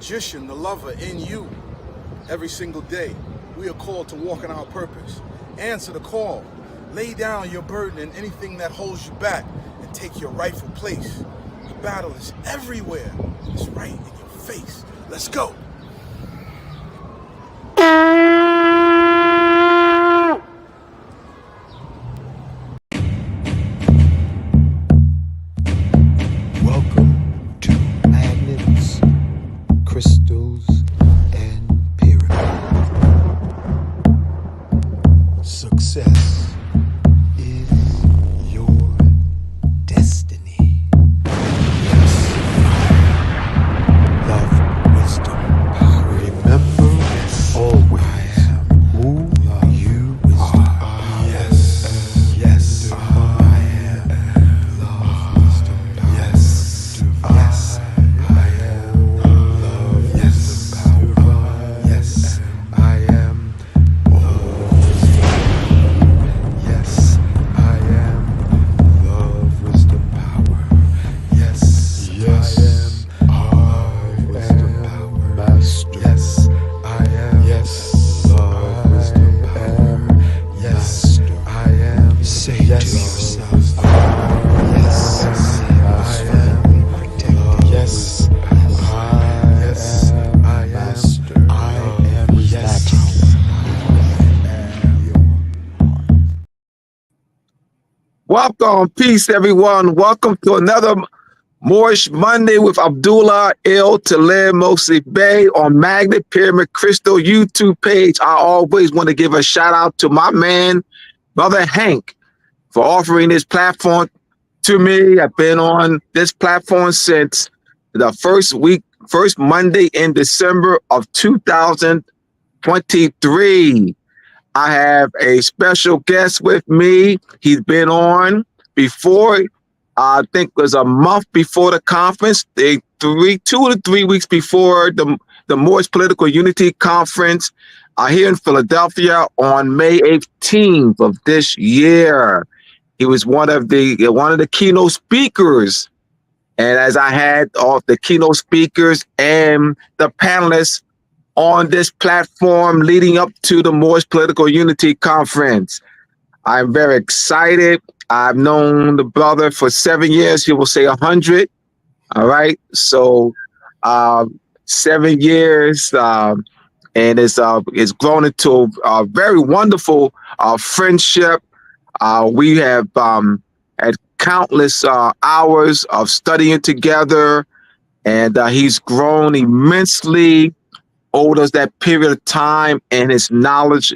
magician, the lover in you. Every single day, we are called to walk in our purpose. Answer the call. Lay down your burden and anything that holds you back and take your rightful place. The battle is everywhere. It's right in your face. Let's go. Welcome to Magnets, Crystals, and Pyramids. Success is your destiny. Yes, love, wisdom, power. Remember, always who you are. Yes, yes, I am love, wisdom, power. Yes, yes, I am love. Yes, power. Yes, I am love, wisdom. Yes, I am love, wisdom, power. Yes, yes, I am love, wisdom, power. Master. Yes, I am. Yes, love, wisdom, power. Yes, I am. Say to yourself. Yes, I am protected. Yes, I am master. I am relaxing. Welcome, peace, everyone. Welcome to another Moorish Monday with Abdullah El Talib Mosi Bey on Magnet Pyramid Crystal YouTube page. I always want to give a shout out to my man, Brother Hank, for offering this platform to me. I've been on this platform since the first Monday in December of 2023. I have a special guest with me. He's been on before. I think it was a month before the conference, 2 to 3 weeks before the Moorish Political Unity Conference here in Philadelphia on May 18th of this year. He was one of the keynote speakers. And as I had all the keynote speakers and the panelists on this platform leading up to the Moorish Political Unity Conference, I'm very excited. I've known the brother for 7 years. He will say 100. All right. So 7 years, and it's grown into a very wonderful friendship. We have had countless hours of studying together, and he's grown immensely over that period of time, and his knowledge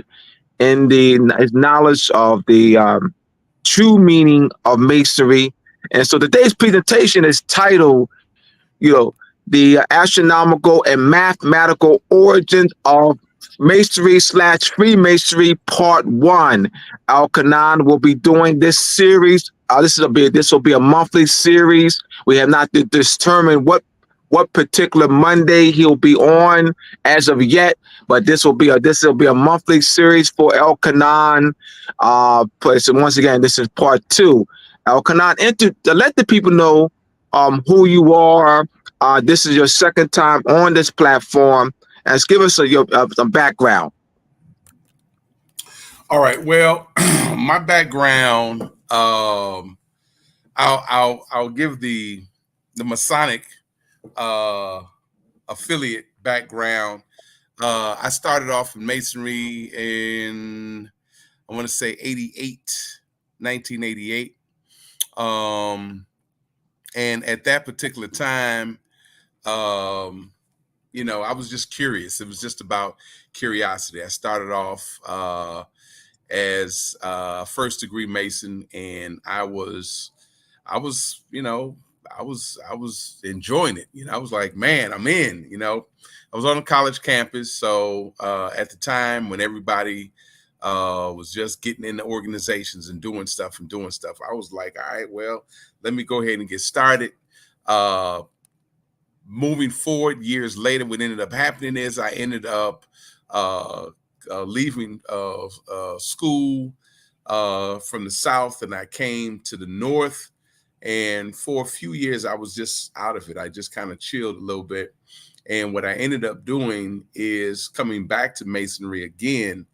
of the true meaning of Masonry. And so today's presentation is titled, the astronomical and mathematical origins of Masonry / Freemasonry Part 1. Al-Kanan will be doing this series. This will be a monthly series. We have not determined what particular Monday he'll be on as of yet, but this will be a monthly series for El-Kanan. So once again, this is part 2. El-Kanan, to let the people know who you are. This is your second time on this platform, and give us some background. All right. Well, my background. I'll give the Masonic affiliate background. I started off in Masonry in, I want to say 1988. And at that particular time, I was just curious. It was just about curiosity. I started off as a first degree Mason, and I was enjoying it. I was like, man, I'm in. I was on a college campus, so at the time when everybody was just getting into organizations and doing stuff, I was like, all right, well, let me go ahead and get started. Moving forward, years later, what ended up happening is I ended up leaving school from the South, and I came to the North. And for a few years, I was just out of it. I just kind of chilled a little bit. And what I ended up doing is coming back to Masonry again.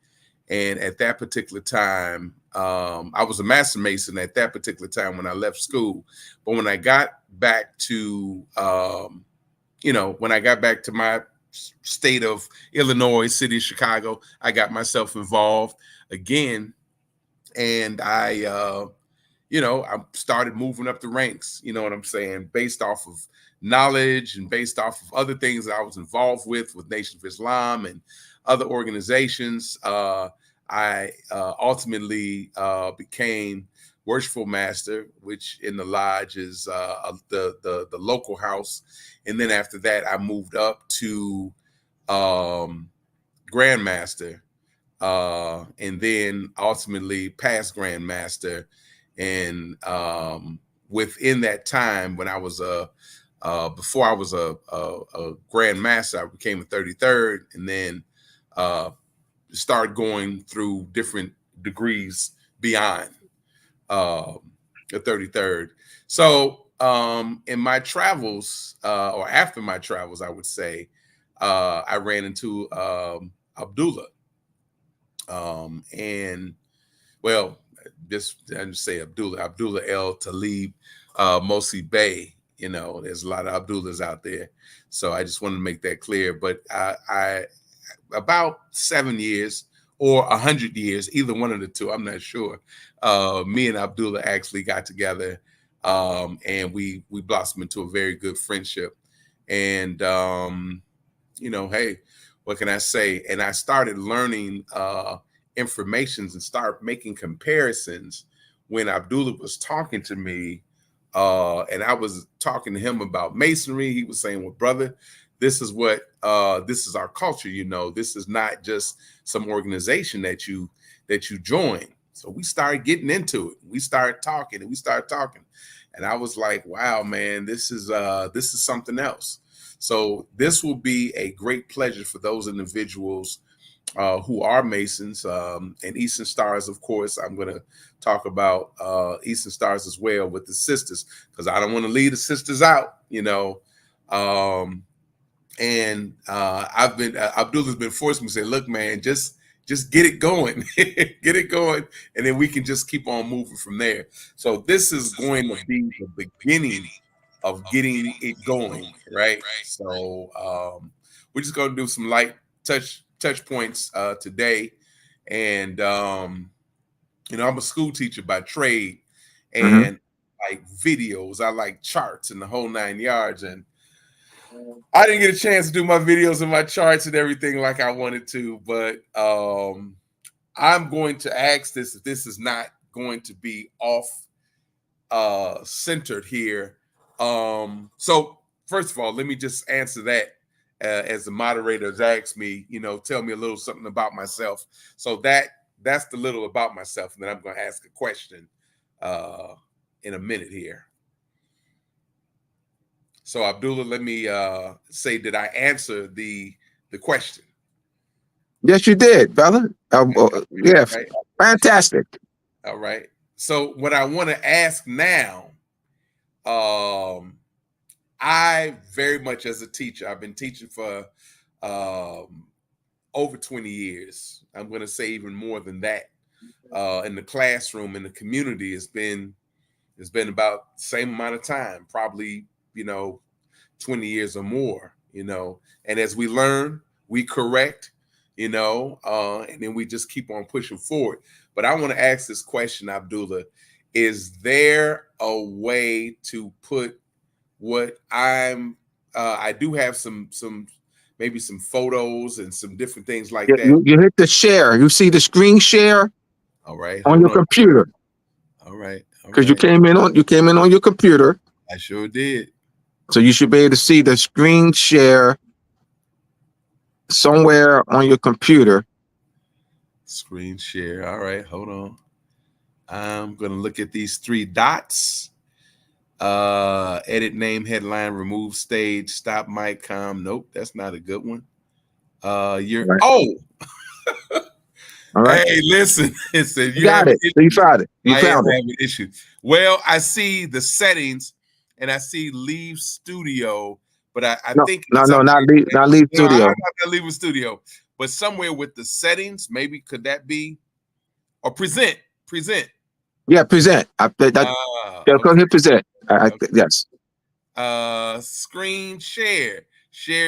And at that particular time, I was a master Mason at that particular time when I left school. But when I got back to, when I got back to my state of Illinois, city of Chicago, I got myself involved again. And I started moving up the ranks, you know what I'm saying, based off of knowledge and based off of other things that I was involved with Nation of Islam and other organizations. I ultimately became Worshipful Master, which in the lodge is the local house. And then after that, I moved up to Grandmaster, and then ultimately past Grandmaster. And within that time, when I was before I was a Grandmaster, I became a 33rd, and then started going through different degrees beyond the 33rd. So in my travels, or after my travels, I would say, I ran into Abdullah. And well, I just say Abdullah El Talib Mosi Bey. You know, there's a lot of Abdullahs out there. So I just wanted to make that clear. But I about 7 years or 100 years, either one of the two, I'm not sure. Me and Abdullah actually got together, and we blossomed into a very good friendship. And hey, what can I say? And I started learning informations and start making comparisons when Abdullah was talking to me, and I was talking to him about Masonry. He was saying, well, brother, this is our culture. You know, this is not just some organization that you join. So we started getting into it. We started talking. And I was like, wow, man, this is something else. So this will be a great pleasure for those individuals who are Masons, and Eastern Stars. Of course, I'm going to talk about Eastern Stars as well with the sisters, because I don't want to leave the sisters out, you know. Abdullah's been forcing me to say, look, man, just get it going, get it going, and then we can just keep on moving from there. So this is going to be the beginning of getting it going, right? So we're just going to do some light touch points today. And I'm a school teacher by trade, and like videos, I like charts and the whole 9 yards. And I didn't get a chance to do my videos and my charts and everything like I wanted to, but I'm going to ask this if this is not going to be off centered here. So first of all, let me just answer that as the moderator has asked me, tell me a little something about myself. So that's the little about myself. And then I'm going to ask a question in a minute here. So Abdullah, let me say, did I answer the question? Yes, you did, brother. Yeah, right. Fantastic. All right. So what I want to ask now, I very much, as a teacher, I've been teaching for over 20 years. I'm going to say even more than that. In the classroom, in the community, it's been about the same amount of time, probably 20 years or more, and as we learn, we correct, and then we just keep on pushing forward. But I want to ask this question, Abdullah, is there a way to put what I do have some maybe some photos and some different things like that. You hit the share. You see the screen share. All right. On your computer. All right. Because you came in on your computer. I sure did. So you should be able to see the screen share somewhere on your computer. Screen share. All right, hold on. I'm going to look at these three dots. Edit name, headline, remove stage, stop mic, com. Nope, that's not a good one. You're right. Oh. All right. Hey, listen. It said you got it. You found it. You found it. I have an issue. Well, I see the settings and I see leave studio, but I No, think no, somewhere, not leave no, I'm studio. not gonna leave the studio, but somewhere with the settings, maybe could that be, or present. Yeah, present. Yeah, go Okay. hit present. Okay. Yes. Screen share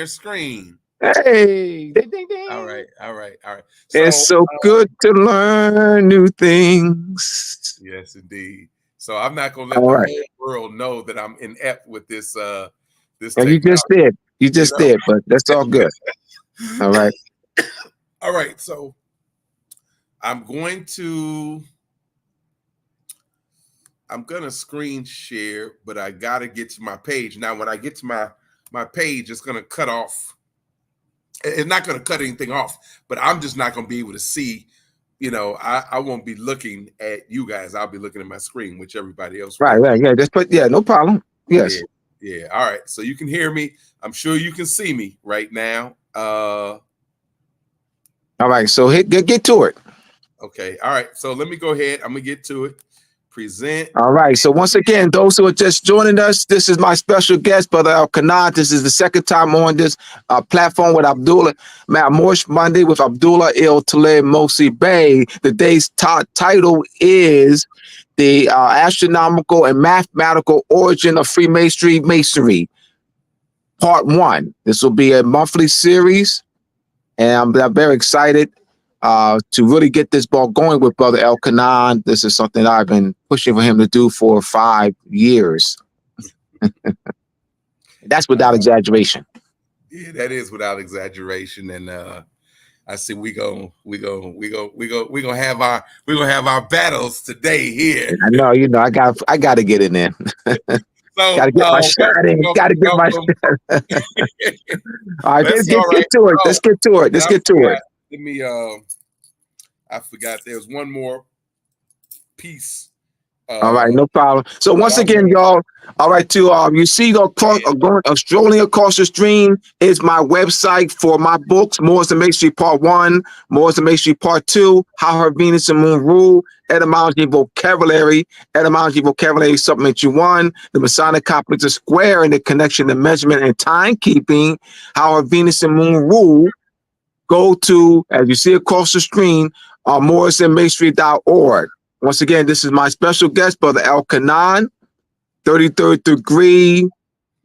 screen. Hey, ding, ding, All ding. right, all right, all right. It's So so good to learn new things. yes, indeed. So I'm not gonna let All the right. whole world know that I'm inept with this And you just technology, did. You you just know. did, but that's all good. All right. All right, so I'm gonna screen share, but I gotta get to my page. Now, when I get to my page, it's gonna cut off. It's not gonna cut anything off, but I'm just not gonna be able to see. I won't be looking at you guys. I'll be looking at my screen, which everybody else Right, will. right. Yeah, just put, yeah, no problem. Yeah, Yes. yeah. All right. So you can hear me. I'm sure you can see me right now. All right. So get to it. Okay. All right. So let me go ahead. I'm gonna get to it. Present. All right. So once again, those who are just joining us, this is my special guest, Brother Al-Kanan. This is the second time on this platform with Abdullah. Moorish Monday with Abdullah Il Talib Mosi Bey. The day's title is the astronomical and mathematical origin of Freemasonry Masonry, Part 1. This will be a monthly series, and I'm very excited to really get this ball going with Brother El-Kanan. This is something I've been pushing for him to do for 5 years. That's without exaggeration. Yeah, that is without exaggeration. And I see we gonna have our battles today here. And I know, I got to get in there. So Got to get my shot in. Got to get my shot. All right, get to it. Let's get to it. Let's get to it. Let me. I forgot. There's one more piece. All right, no problem. So once again, y'all, all right, you see strolling across the stream is my website for my books, Moors and Masonry Part 1, Moors and Masonry Part 2, How Her Venus and Moon Rule, Etymology Vocabulary, Supplementary 1, The Masonic Complex of Square and the Connection to Measurement and Timekeeping, How Her Venus and Moon Rule. Go to, as you see across the screen, moorsandmasonry.org. Once again, this is my special guest, Brother El-Kanan, 33rd degree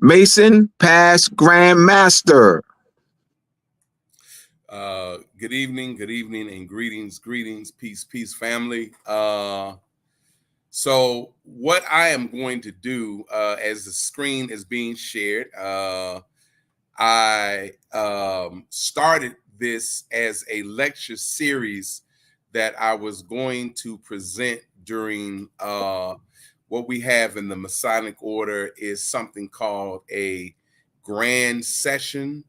Mason, past Grand Master. Good evening, and greetings, peace, family. So what I am going to do as the screen is being shared, I started this as a lecture series that I was going to present during what we have in the Masonic order is something called a grand session.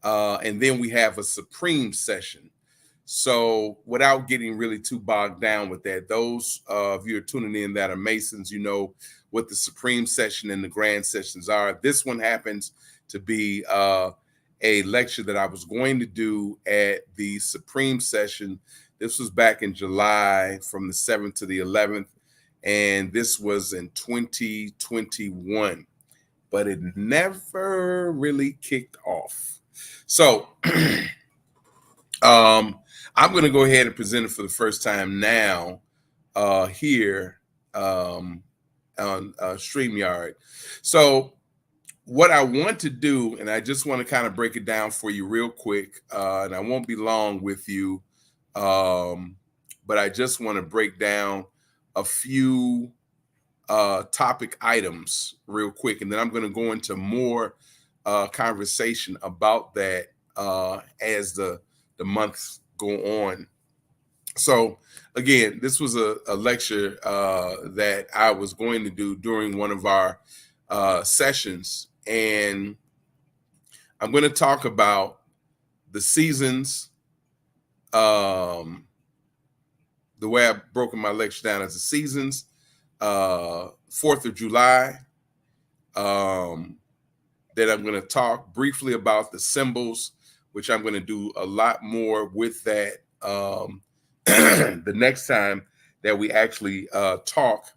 And then we have a supreme session. So without getting really too bogged down with that, those of you are tuning in that are Masons, you know what the supreme session and the grand sessions are. This one happens to be a lecture that I was going to do at the supreme session. This was back in July from the 7th to the 11th, and this was in 2021, but it never really kicked off. So I'm going to go ahead and present it for the first time now here on StreamYard. So what I want to do, and I just want to kind of break it down for you real quick, and I won't be long with you, but I just want to break down a few topic items real quick, and then I'm going to go into more conversation about that as the months go on. So again, this was a lecture that I was going to do during one of our sessions, and I'm going to talk about the seasons. The way I've broken my lecture down as the seasons, 4th of July. Then I'm going to talk briefly about the symbols, which I'm going to do a lot more with that the next time that we actually talk.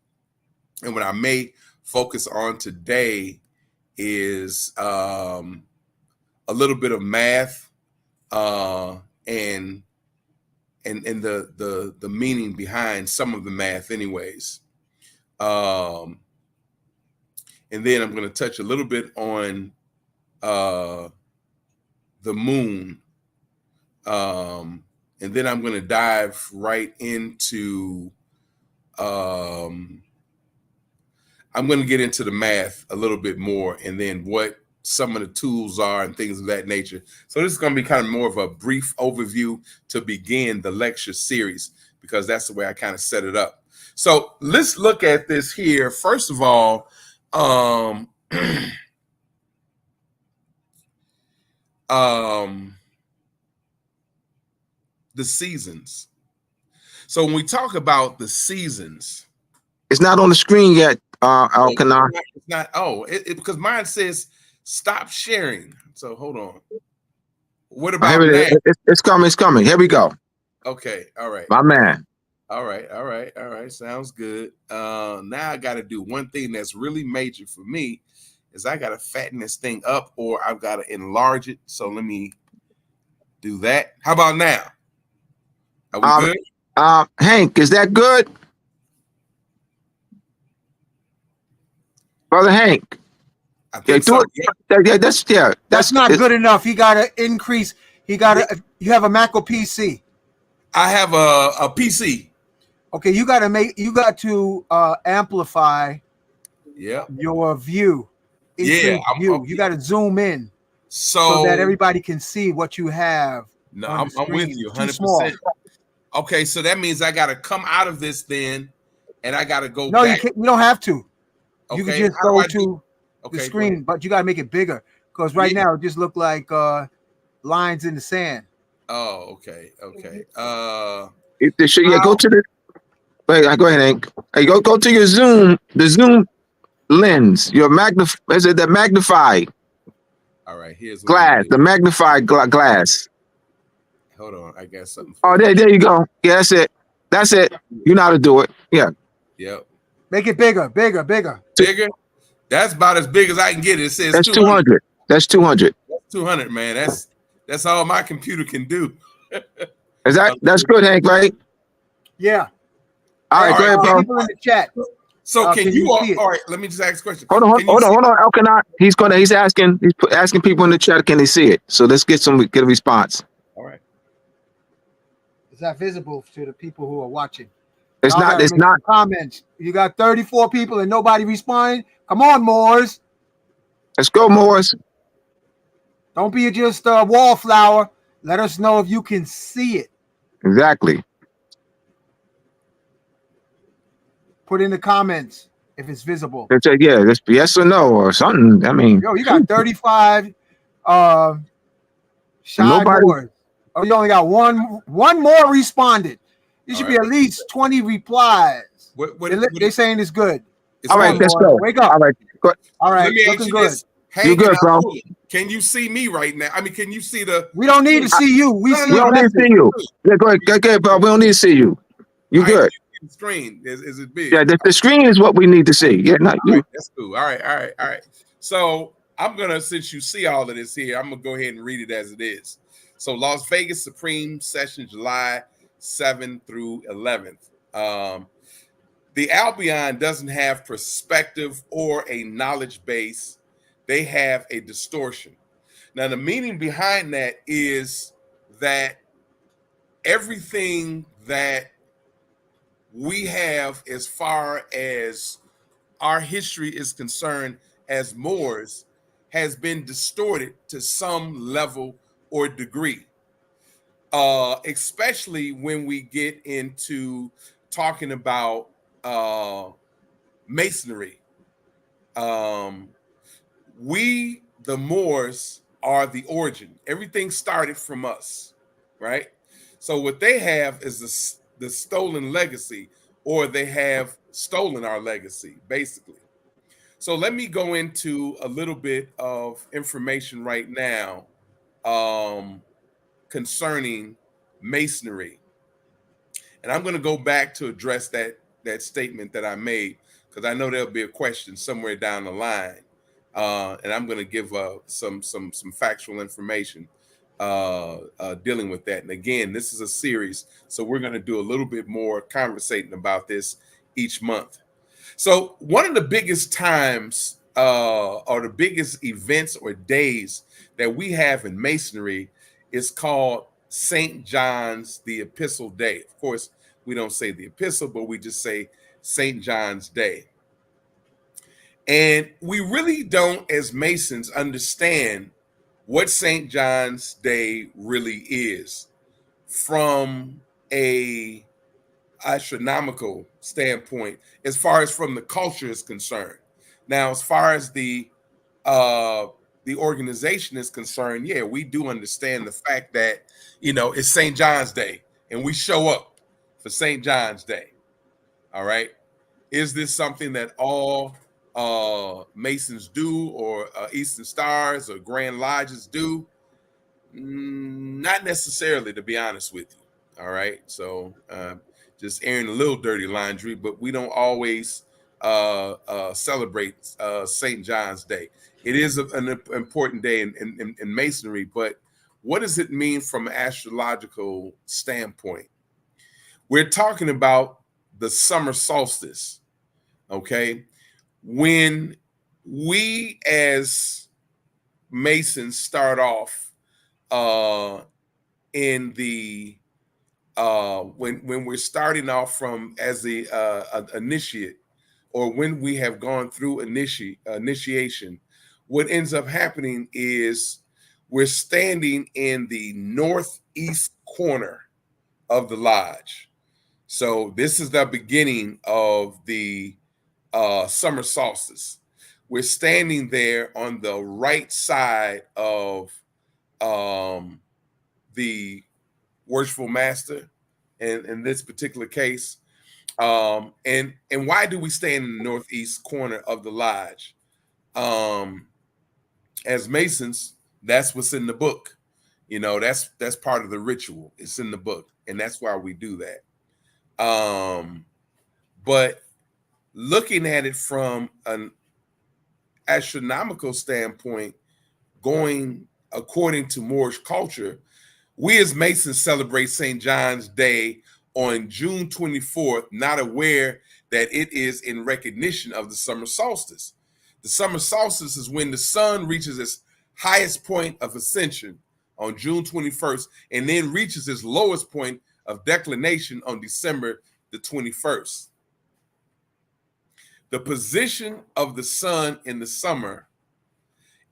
And what I may focus on today is a little bit of math and the meaning behind some of the math, anyways. And then I'm going to touch a little bit on the moon. And then I'm going to dive right into, I'm going to get into the math a little bit more, and then what some of the tools are and things of that nature. So this is going to be kind of more of a brief overview to begin the lecture series, because that's the way I kind of set it up. So let's look at this here. First of all, the seasons. So when we talk about the seasons, It's not on the screen yet, Alkanar. it's not. Oh, because mine says stop sharing. So hold on. What about Here it now? is. It's coming. It's coming. Here we go. Okay. All right. My man. All right. Sounds good. Now I got to do one thing that's really major for me is I got to fatten this thing up, or I've got to enlarge it. So let me do that. How about now? Are we good? Hank, is that good? Brother Hank. I think so. Yeah, That's not good enough. You got to increase. You have a Mac or PC. I have a PC. Okay, you got to amplify your view. Yeah, you got to zoom in so that everybody can see what you have. No, I'm with you 100%. Okay, so that means I got to come out of this then, and I got to go back. You don't have to. You Okay, can just go to the screen, but you got to make it bigger, because right now it just look like lines in the sand. Oh, okay. Go to the. Wait, go ahead, Hank. Hey, go to your Zoom. The Zoom lens. Your is it the magnified? All right. Here's glass. The magnified glass. Hold on, I got something. There you go. Yeah, that's it. You know how to do it. Yeah. Yep. Make it bigger. Bigger? That's about as big as I can get it. It says that's 200. That's 200. That's 200, man. That's all my computer can do. That's good, Hank, right? Yeah. All right, go ahead, bro. People in the chat. So can you all right, let me just ask a question. Hold on, Elkanah. He's asking people in the chat, can they see it? So let's get a response. All right. Is that visible to the people who are watching? It's not comments. You got 34 people and nobody responding. Come on, Moors. Let's go, Moors. Don't be just a wallflower. Let us know if you can see it. Exactly. Put in the comments if it's visible. Just yes or no or something. I mean, you got 35 shy Moors. Oh, you only got one more responded. There should be at least 20 replies. They're saying it's good. All right, let's go. Wake up. All right, go. All right, looking good. You good, bro? Can you see me right now? I mean, can you see the? We don't need to see you. We don't need to see you. Yeah, go ahead, bro. We don't need to see you. You good? The screen is it big? Yeah, the screen is what we need to see. Yeah, not you. Right, that's cool. All right. So I'm gonna, since you see all of this here, I'm gonna go ahead and read it as it is. So Las Vegas Supreme Session, July 7th through 11th. The Albion doesn't have perspective or a knowledge base. They have a distortion. Now, the meaning behind that is that everything that we have as far as our history is concerned as Moors has been distorted to some level or degree, especially when we get into talking about Masonry. We, the Moors, are the origin. Everything started from us, right? So what they have is the stolen legacy, or they have stolen our legacy, basically. So let me go into a little bit of information right now concerning Masonry. And I'm going to go back to address that statement that I made, because I know there'll be a question somewhere down the line And I'm going to give some factual information dealing with that. And again, this is a series, so we're going to do a little bit more conversating about this each month. So one of the biggest times or the biggest events or days that we have in Masonry is called St. John's the Epistle Day. Of course, we don't say the epistle, but we just say St. John's Day. And we really don't, as Masons, understand what St. John's Day really is from a astronomical standpoint, as far as from the culture is concerned. Now, as far as the organization is concerned, yeah, we do understand the fact that, you know, it's St. John's Day and we show up for St. John's Day. All right. Is this something that all Masons do, or Eastern Stars or Grand Lodges do? Not necessarily, to be honest with you. All right. So just airing a little dirty laundry, but we don't always celebrate St. John's Day. It is an important day in Masonry, but what does it mean from an astrological standpoint? We're talking about the summer solstice, okay? When we as Masons start off in the when we're starting off from as the initiate, or when we have gone through initiation, what ends up happening is we're standing in the northeast corner of the lodge. So this is the beginning of the summer solstice. We're standing there on the right side of the worshipful master, in this particular case. And why do we stand in the northeast corner of the lodge? As Masons, that's what's in the book. You know, that's part of the ritual. It's in the book, and that's why we do that. But looking at it from an astronomical standpoint, going according to Moorish culture, we as Masons celebrate St. John's Day on June 24th, not aware that it is in recognition of the summer solstice. The summer solstice is when the sun reaches its highest point of ascension on June 21st, and then reaches its lowest point of declination on December the 21st. The position of the sun in the summer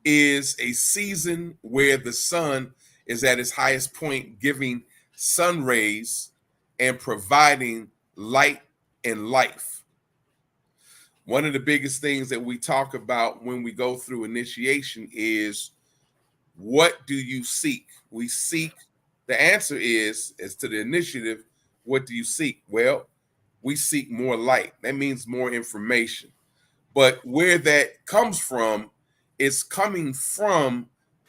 is a season where the sun is at its highest point, giving sun rays and providing light and life. One of the biggest things that we talk about when we go through initiation is, what do you seek? We seek, the answer is, as to the initiative, what do you seek? Well, we seek more light. That means more information. But where that comes from, it's coming from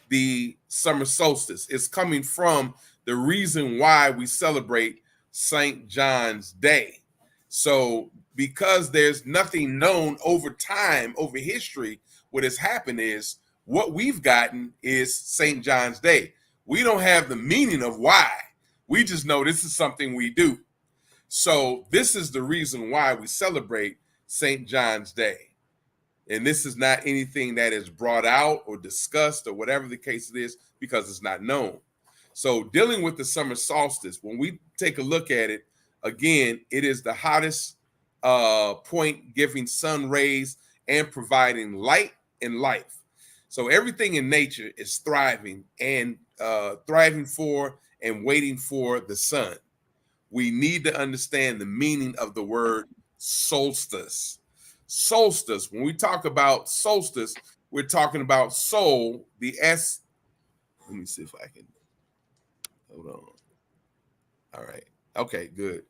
the summer solstice. It's coming from the reason why we celebrate St. John's Day. So because there's nothing known over time, over history, what has happened is what we've gotten is St. John's Day. We don't have the meaning of why. We just know this is something we do. So this is the reason why we celebrate St. John's Day. And this is not anything that is brought out or discussed or whatever the case it is, because it's not known. So dealing with the summer solstice, when we take a look at it, again, it is the hottest point, giving sun rays and providing light and life. So everything in nature is thriving and thriving for and waiting for the sun. We need to understand the meaning of the word solstice. Solstice, when we talk about solstice, we're talking about soul, the S. Let me see if I can. Hold on. All right. Okay, good.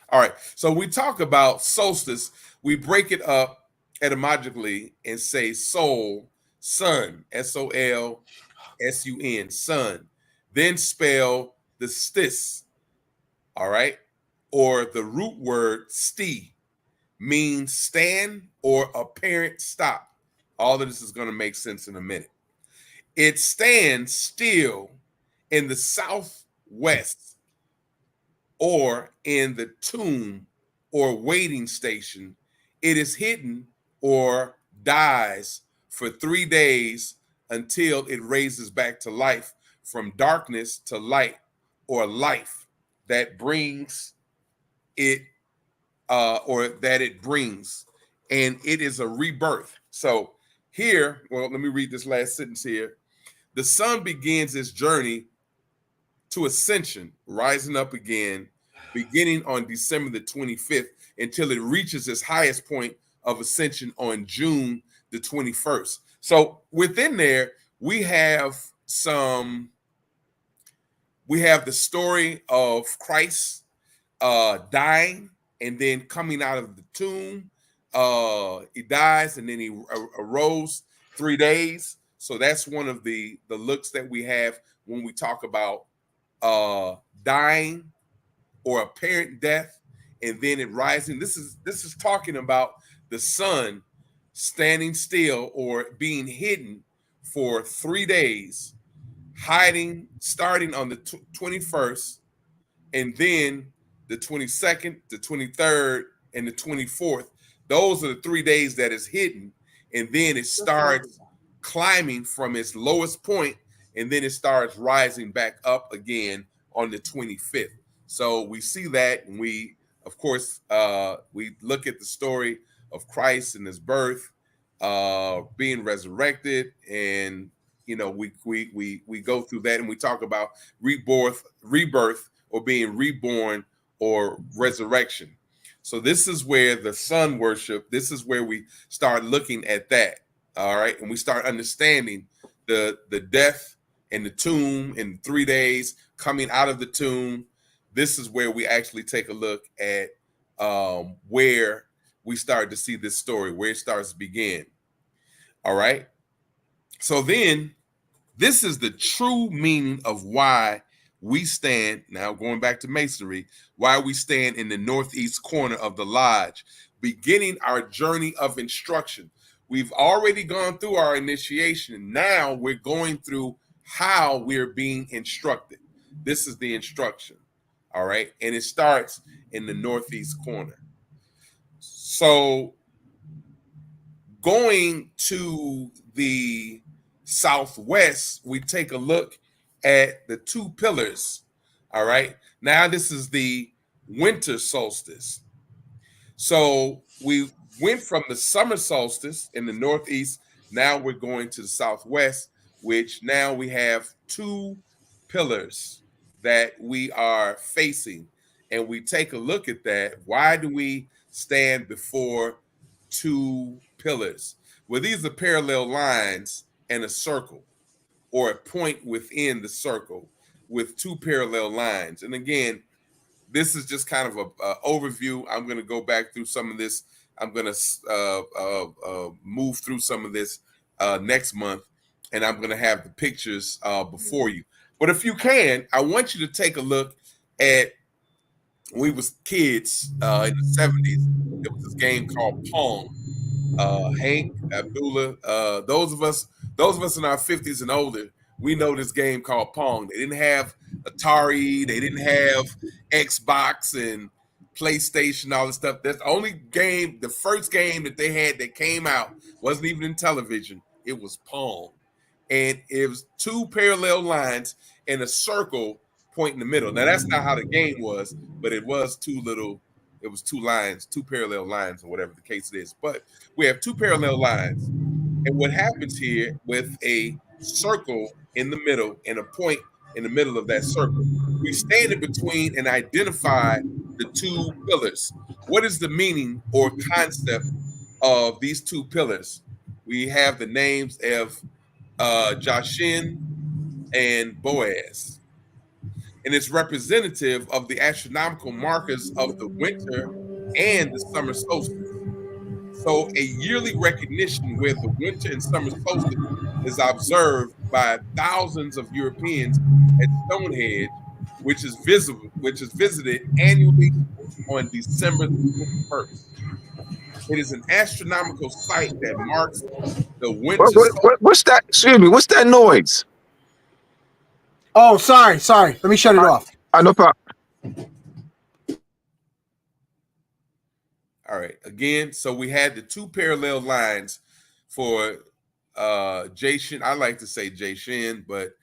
All right. So we talk about solstice. We break it up etymologically and say soul, sun, SOLSUN, sun. Then spell the stis. All right. Or the root word sti means stand or apparent stop. All of this is going to make sense in a minute. It stands still in the southwest, or in the tomb or waiting station. It is hidden or dies for 3 days until it raises back to life, from darkness to light, or life that brings it, or that it brings, and it is a rebirth. So here, well, let me read this last sentence here. The sun begins its journey to ascension, rising up again, beginning on December the 25th, until it reaches its highest point of ascension on June the 21st. So within there, we have the story of Christ dying and then coming out of the tomb. He dies and then he arose 3 days. So that's one of the looks that we have when we talk about dying or apparent death and then it rising. This is talking about the sun standing still or being hidden for 3 days, hiding, starting on the 21st, and then the 22nd, the 23rd, and the 24th. Those are the 3 days that is hidden, and then it starts climbing from its lowest point, and then it starts rising back up again on the 25th. So we see that, and we, of course, we look at the story of Christ and his birth, being resurrected, and you know, we go through that, and we talk about rebirth, or being reborn, or resurrection. So this is where the sun worship, this is where we start looking at that. All right. And we start understanding the death and the tomb in 3 days, coming out of the tomb. This is where we actually take a look at where we start to see this story, where it starts to begin. All right. So then this is the true meaning of why we stand, now going back to Masonry, why we stand in the northeast corner of the lodge, beginning our journey of instruction. We've already gone through our initiation. Now we're going through how we're being instructed. This is the instruction. All right. And it starts in the northeast corner. So going to the southwest, we take a look at the two pillars. All right. Now this is the winter solstice. So we went from the summer solstice in the northeast. Now we're going to the southwest, which now we have two pillars that we are facing. And we take a look at that. Why do we stand before two pillars? Well, these are parallel lines and a circle, or a point within the circle with two parallel lines. And again, this is just kind of a overview. I'm going to go back through some of this. I'm going to move through some of this next month, and I'm going to have the pictures before you. But if you can, I want you to take a look at, when we was kids in the 70s, there was this game called Pong. Hank, Abdullah, those of us in our 50s and older, we know this game called Pong. They didn't have Atari, they didn't have Xbox and PlayStation, all this stuff. That's the only game, the first game that they had that came out, wasn't even in television. It was Pong. And it was two parallel lines and a circle point in the middle. Now that's not how the game was, but it was two lines, two parallel lines, or whatever the case is. But we have two parallel lines. And what happens here with a circle in the middle and a point in the middle of that circle, we stand in between and identify the two pillars. What is the meaning or concept of these two pillars? We have the names of Jachin and Boaz. And it's representative of the astronomical markers of the winter and the summer solstice. So a yearly recognition where the winter and summer solstice is observed by thousands of Europeans at Stonehenge, which is visited annually on December the 21st. It is an astronomical site that marks the winter solstice. What's that? Excuse me. What's that noise? Oh, sorry. Let me shut it off. No problem. All right. Again, so we had the two parallel lines for Jay Shin. I like to say Jay Shin, but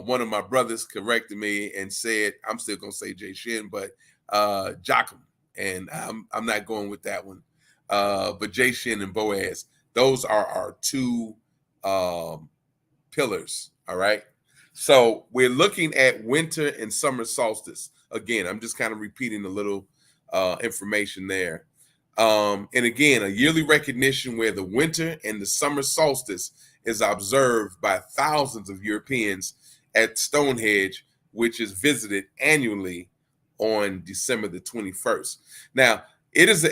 one of my brothers corrected me and said I'm still gonna say Jay Shin, but Joachim, and I'm not going with that one. But Jay Shin and Boaz, those are our two pillars. All right. So we're looking at winter and summer solstice. Again, I'm just kind of repeating a little information there. And again, a yearly recognition where the winter and the summer solstice is observed by thousands of Europeans at Stonehenge, which is visited annually on December the 21st. Now, it is an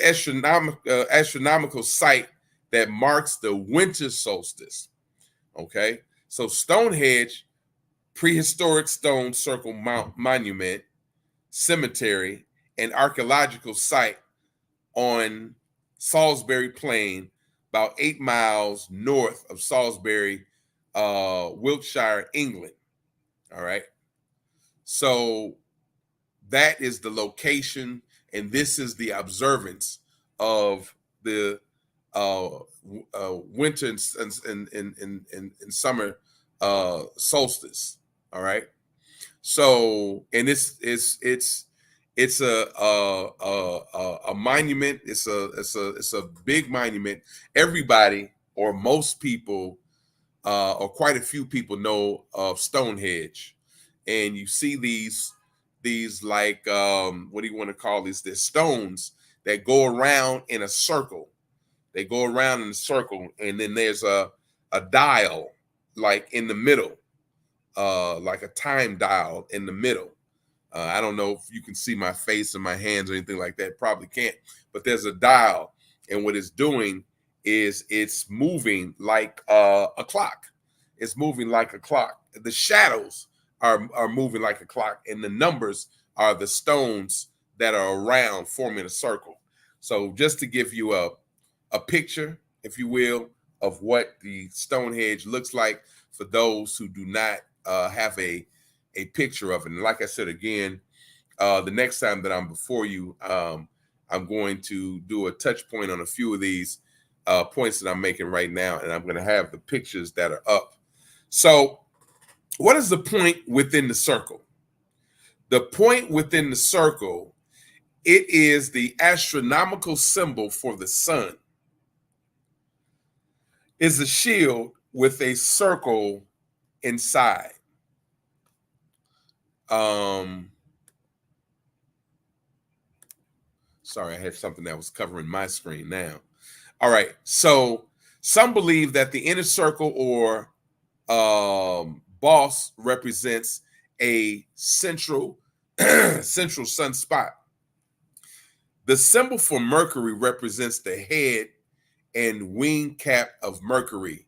astronomical site that marks the winter solstice. Okay, so Stonehenge, prehistoric stone circle monument, cemetery, and archaeological site on Salisbury Plain, about 8 miles north of Salisbury, Wiltshire, England. All right. So that is the location, and this is the observance of the winter and summer solstice. All right. So, and it's a monument. It's a big monument. Everybody, or most people, or quite a few people, know of Stonehenge, and you see these like what do you want to call these? They're stones that go around in a circle. They go around in a circle, and then there's a dial like in the middle, like a time dial in the middle. I don't know if you can see my face and my hands or anything like that. Probably can't. But there's a dial, and what it's doing is it's moving like a clock. It's moving like a clock. The shadows are moving like a clock, and the numbers are the stones that are around forming a circle. So just to give you a picture, if you will, of what the Stonehenge looks like for those who do not have a picture of it. And like I said, again, the next time that I'm before you, I'm going to do a touch point on a few of these points that I'm making right now, and I'm going to have the pictures that are up. So what is the point within the circle? The point within the circle, it is the astronomical symbol for the sun. Is a shield with a circle inside. Sorry, I had something that was covering my screen now. All right, so some believe that the inner circle or boss represents a central sunspot. The symbol for Mercury represents the head and wing cap of Mercury,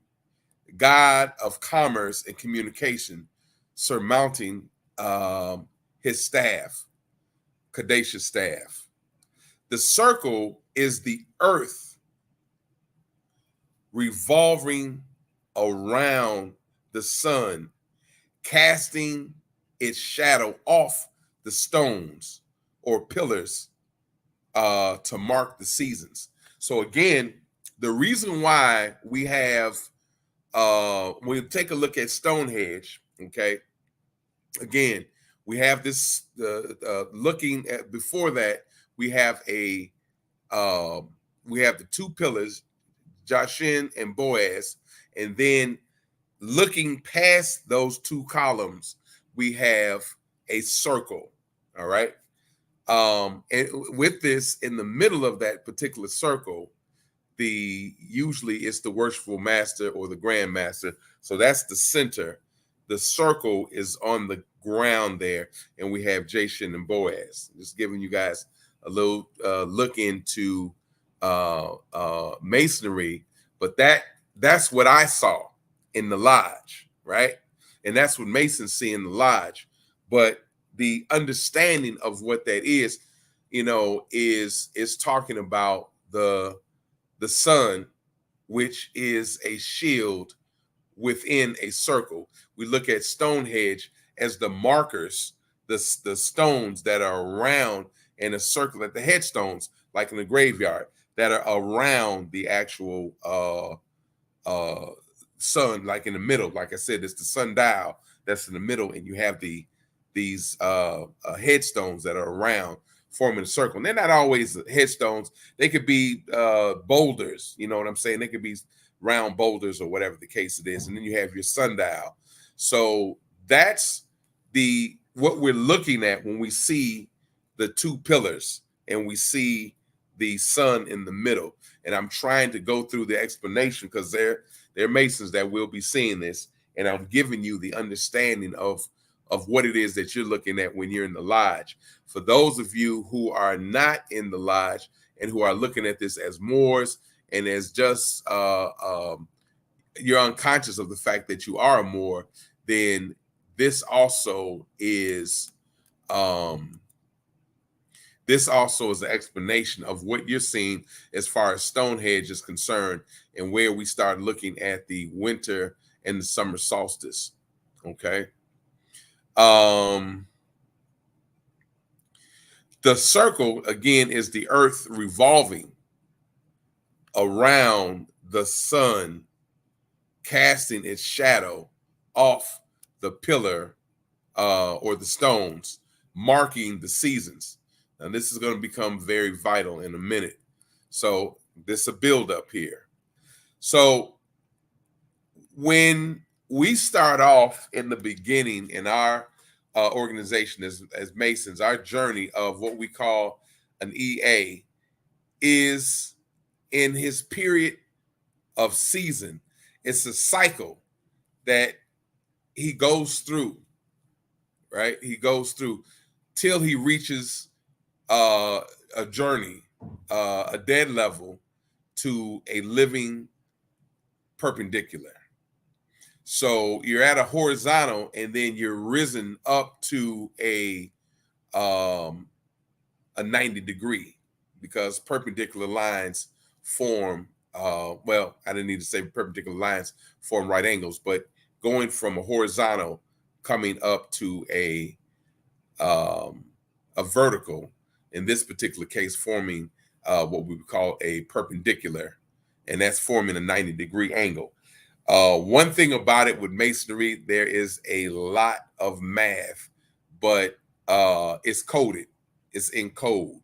god of commerce and communication, surmounting his staff, caduceus staff. The circle is the earth revolving around the sun, casting its shadow off the stones or pillars to mark the seasons. So again, the reason why we have, when we take a look at Stonehenge, okay, again, we have this, looking at, before that, we have the two pillars, Jachin and Boaz, and then looking past those two columns, we have a circle, all right? And with this, in the middle of that particular circle, usually it's the worshipful master or the grand master. So that's the center. The circle is on the ground there, and we have Jachin and Boaz. Just giving you guys a little look into masonry, but that's what I saw in the lodge, right? And that's what Masons see in the lodge. But the understanding of what that is, is talking about the sun, which is a shield within a circle. We look at Stonehenge as the markers, the stones that are around in a circle, at the headstones, like in the graveyard, that are around the actual sun, like in the middle. Like I said, it's the sundial that's in the middle, and you have these headstones that are around, forming a circle. And they're not always headstones. They could be boulders, you know what I'm saying? They could be round boulders or whatever the case it is. And then you have your sundial. So that's what we're looking at when we see the two pillars and we see the sun in the middle. And I'm trying to go through the explanation because they're Masons that will be seeing this. And I'm giving you the understanding of what it is that you're looking at when you're in the lodge. For those of you who are not in the lodge and who are looking at this as Moors and as just you're unconscious of the fact that you are a Moor, then this also is an explanation of what you're seeing as far as Stonehenge is concerned, and where we start looking at the winter and the summer solstice. Okay. The circle, again, is the earth revolving around the sun, casting its shadow off the pillar or the stones, marking the seasons. Now, this is going to become very vital in a minute. So this is a build up here. So when we start off in the beginning in our organization as Masons, our journey of what we call an EA is in his period of season. It's a cycle that he goes through, right? He goes through till he reaches a journey, a dead level to a living perpendicular. So you're at a horizontal, and then you're risen up to a 90 degree, because perpendicular lines form. Well, I didn't need to say perpendicular lines form right angles, but going from a horizontal coming up to a vertical, in this particular case, forming what we would call a perpendicular, and that's forming a 90 degree angle. One thing about it with Masonry, there is a lot of math, but it's coded. It's in code.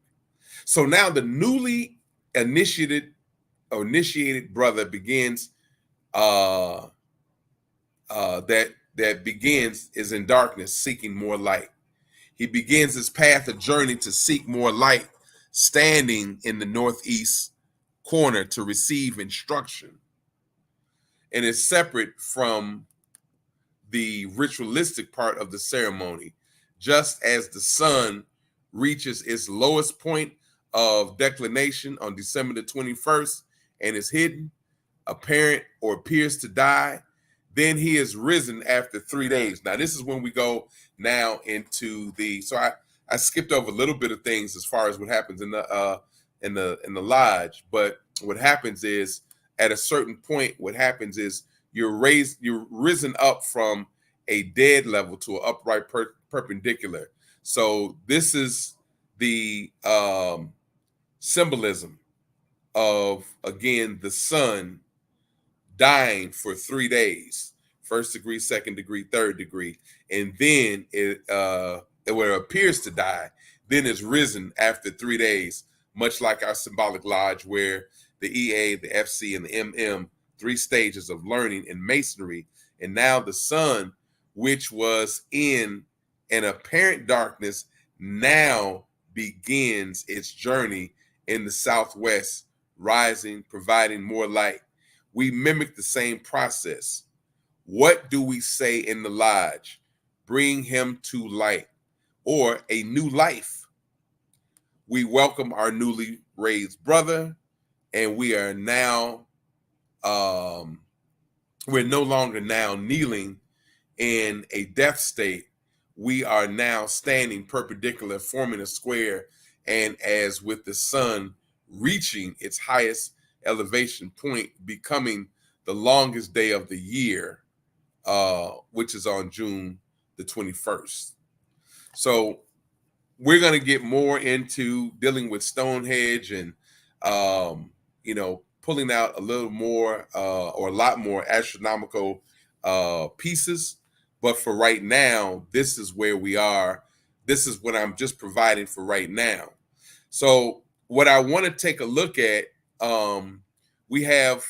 So now the newly initiated brother begins that begins is in darkness, seeking more light. He begins his path, a journey to seek more light, standing in the northeast corner to receive instruction, and is separate from the ritualistic part of the ceremony. Just as the sun reaches its lowest point of declination on December the 21st and is hidden, apparent, or appears to die, then he is risen after 3 days. Now, this is when we go now into so I skipped over a little bit of things as far as what happens in the lodge, but what happens is, at a certain point, what happens is you're risen up from a dead level to an upright perpendicular. So this is the symbolism of, again, the sun dying for 3 days, 1st degree, 2nd degree, 3rd degree, and then where it appears to die, then is risen after 3 days, much like our symbolic lodge, where the EA, the FC, and the MM, 3 stages of learning in Masonry. And now the sun, which was in an apparent darkness, now begins its journey in the southwest, rising, providing more light. We mimic the same process. What do we say in the lodge? Bring him to light, or a new life. We welcome our newly raised brother, and we are now, we're no longer now kneeling in a death state. We are now standing perpendicular, forming a square and as with the sun reaching its highest elevation point, becoming the longest day of the year, which is on June the 21st. So we're going to get more into dealing with Stonehenge and, pulling out a little more or a lot more astronomical pieces. But for right now, this is where we are. This is what I'm just providing for right now. So what I want to take a look at, we have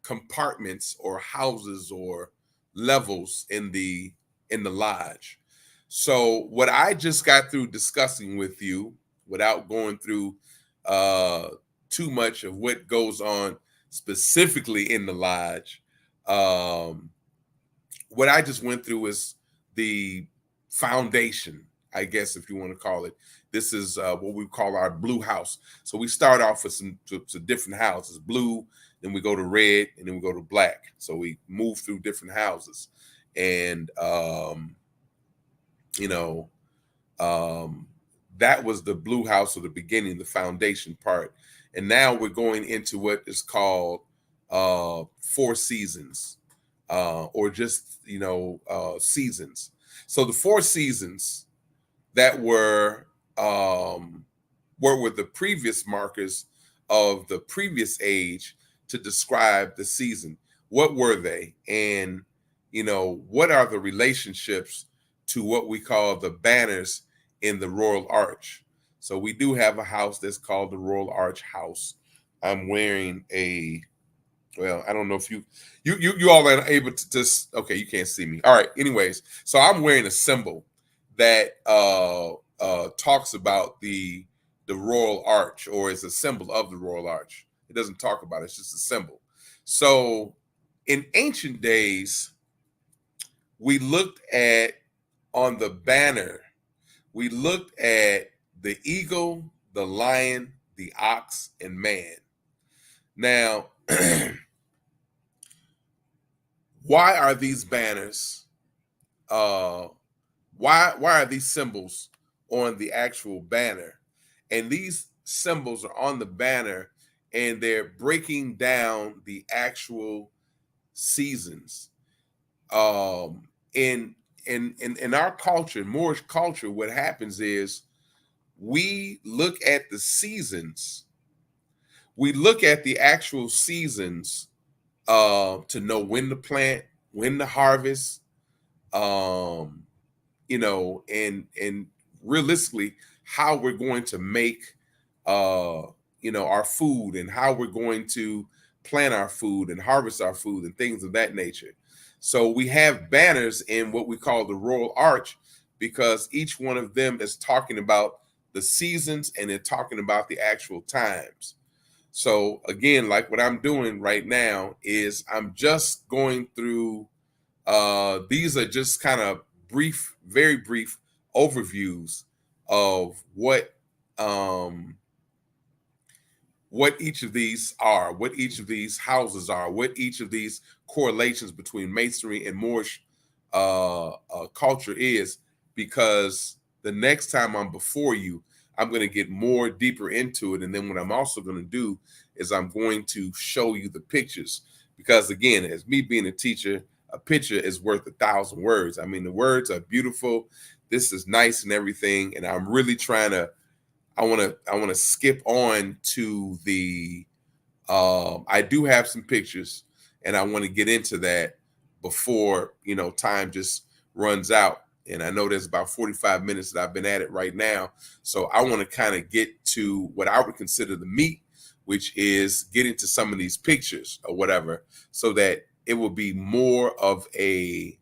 compartments or houses or levels in the lodge. So what I just got through discussing with you, without going through too much of what goes on specifically in the lodge, what I just went through is the foundation, I guess, if you want to call it. This is what we call our blue house. So we start off with some different houses, blue, then we go to red, and then we go to black. So we move through different houses. And, that was the blue house at the beginning, the foundation part. And now we're going into what is called 4 seasons, or just, seasons. So the 4 seasons that were with the previous markers of the previous age to describe the season. What were they? And, what are the relationships to what we call the banners in the Royal Arch? So we do have a house that's called the Royal Arch House. I'm wearing I don't know if you all are able to just, okay, you can't see me. All right. Anyways, so I'm wearing a symbol that talks about the Royal Arch, or is a symbol of the Royal Arch. It doesn't talk about it. It's just a symbol. So in ancient days, we looked at, on the banner, we looked at the eagle, the lion, the ox, and man. Now, why are these banners, why are these symbols on the actual banner? And these symbols are on the banner, and they're breaking down the actual seasons. In our culture, Moorish culture, what happens is we look at the seasons. We look at the actual seasons to know when to plant, when to harvest, and realistically how we're going to make our food, and how we're going to plant our food and harvest our food and things of that nature. So we have banners in what we call the Royal Arch, because each one of them is talking about the seasons, and they're talking about the actual times. So again, like what I'm doing right now is I'm just going through, these are just kind of brief, very brief overviews of what each of these are, what each of these houses are, what each of these correlations between Masonry and Moorish culture is, because the next time I'm before you, I'm going to get more deeper into it. And then what I'm also going to do is I'm going to show you the pictures, because again, as me being a teacher, a picture is worth 1,000 words. I mean, the words are beautiful. This is nice and everything. And I'm really trying to, I want to skip on to the, I do have some pictures, and I want to get into that before, time just runs out. And I know there's about 45 minutes that I've been at it right now. So I want to kind of get to what I would consider the meat, which is getting to some of these pictures or whatever, so that it will be more of a,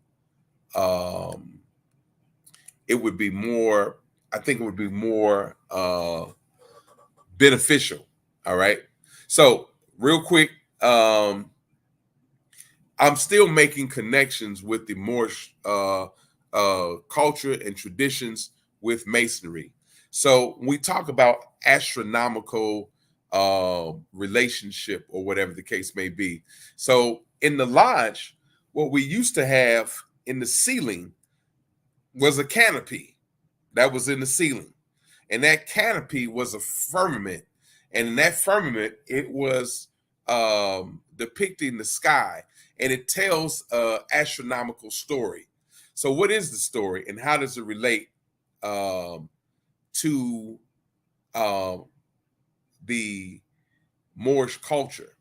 it would be more beneficial. All right. So real quick, I'm still making connections with the Moorish culture and traditions with Masonry. So when we talk about astronomical relationship, or whatever the case may be. So in the lodge, what we used to have in the ceiling was a canopy that was in the ceiling. And that canopy was a firmament. And in that firmament, it was depicting the sky. And it tells an astronomical story. So what is the story and how does it relate to the Moorish culture?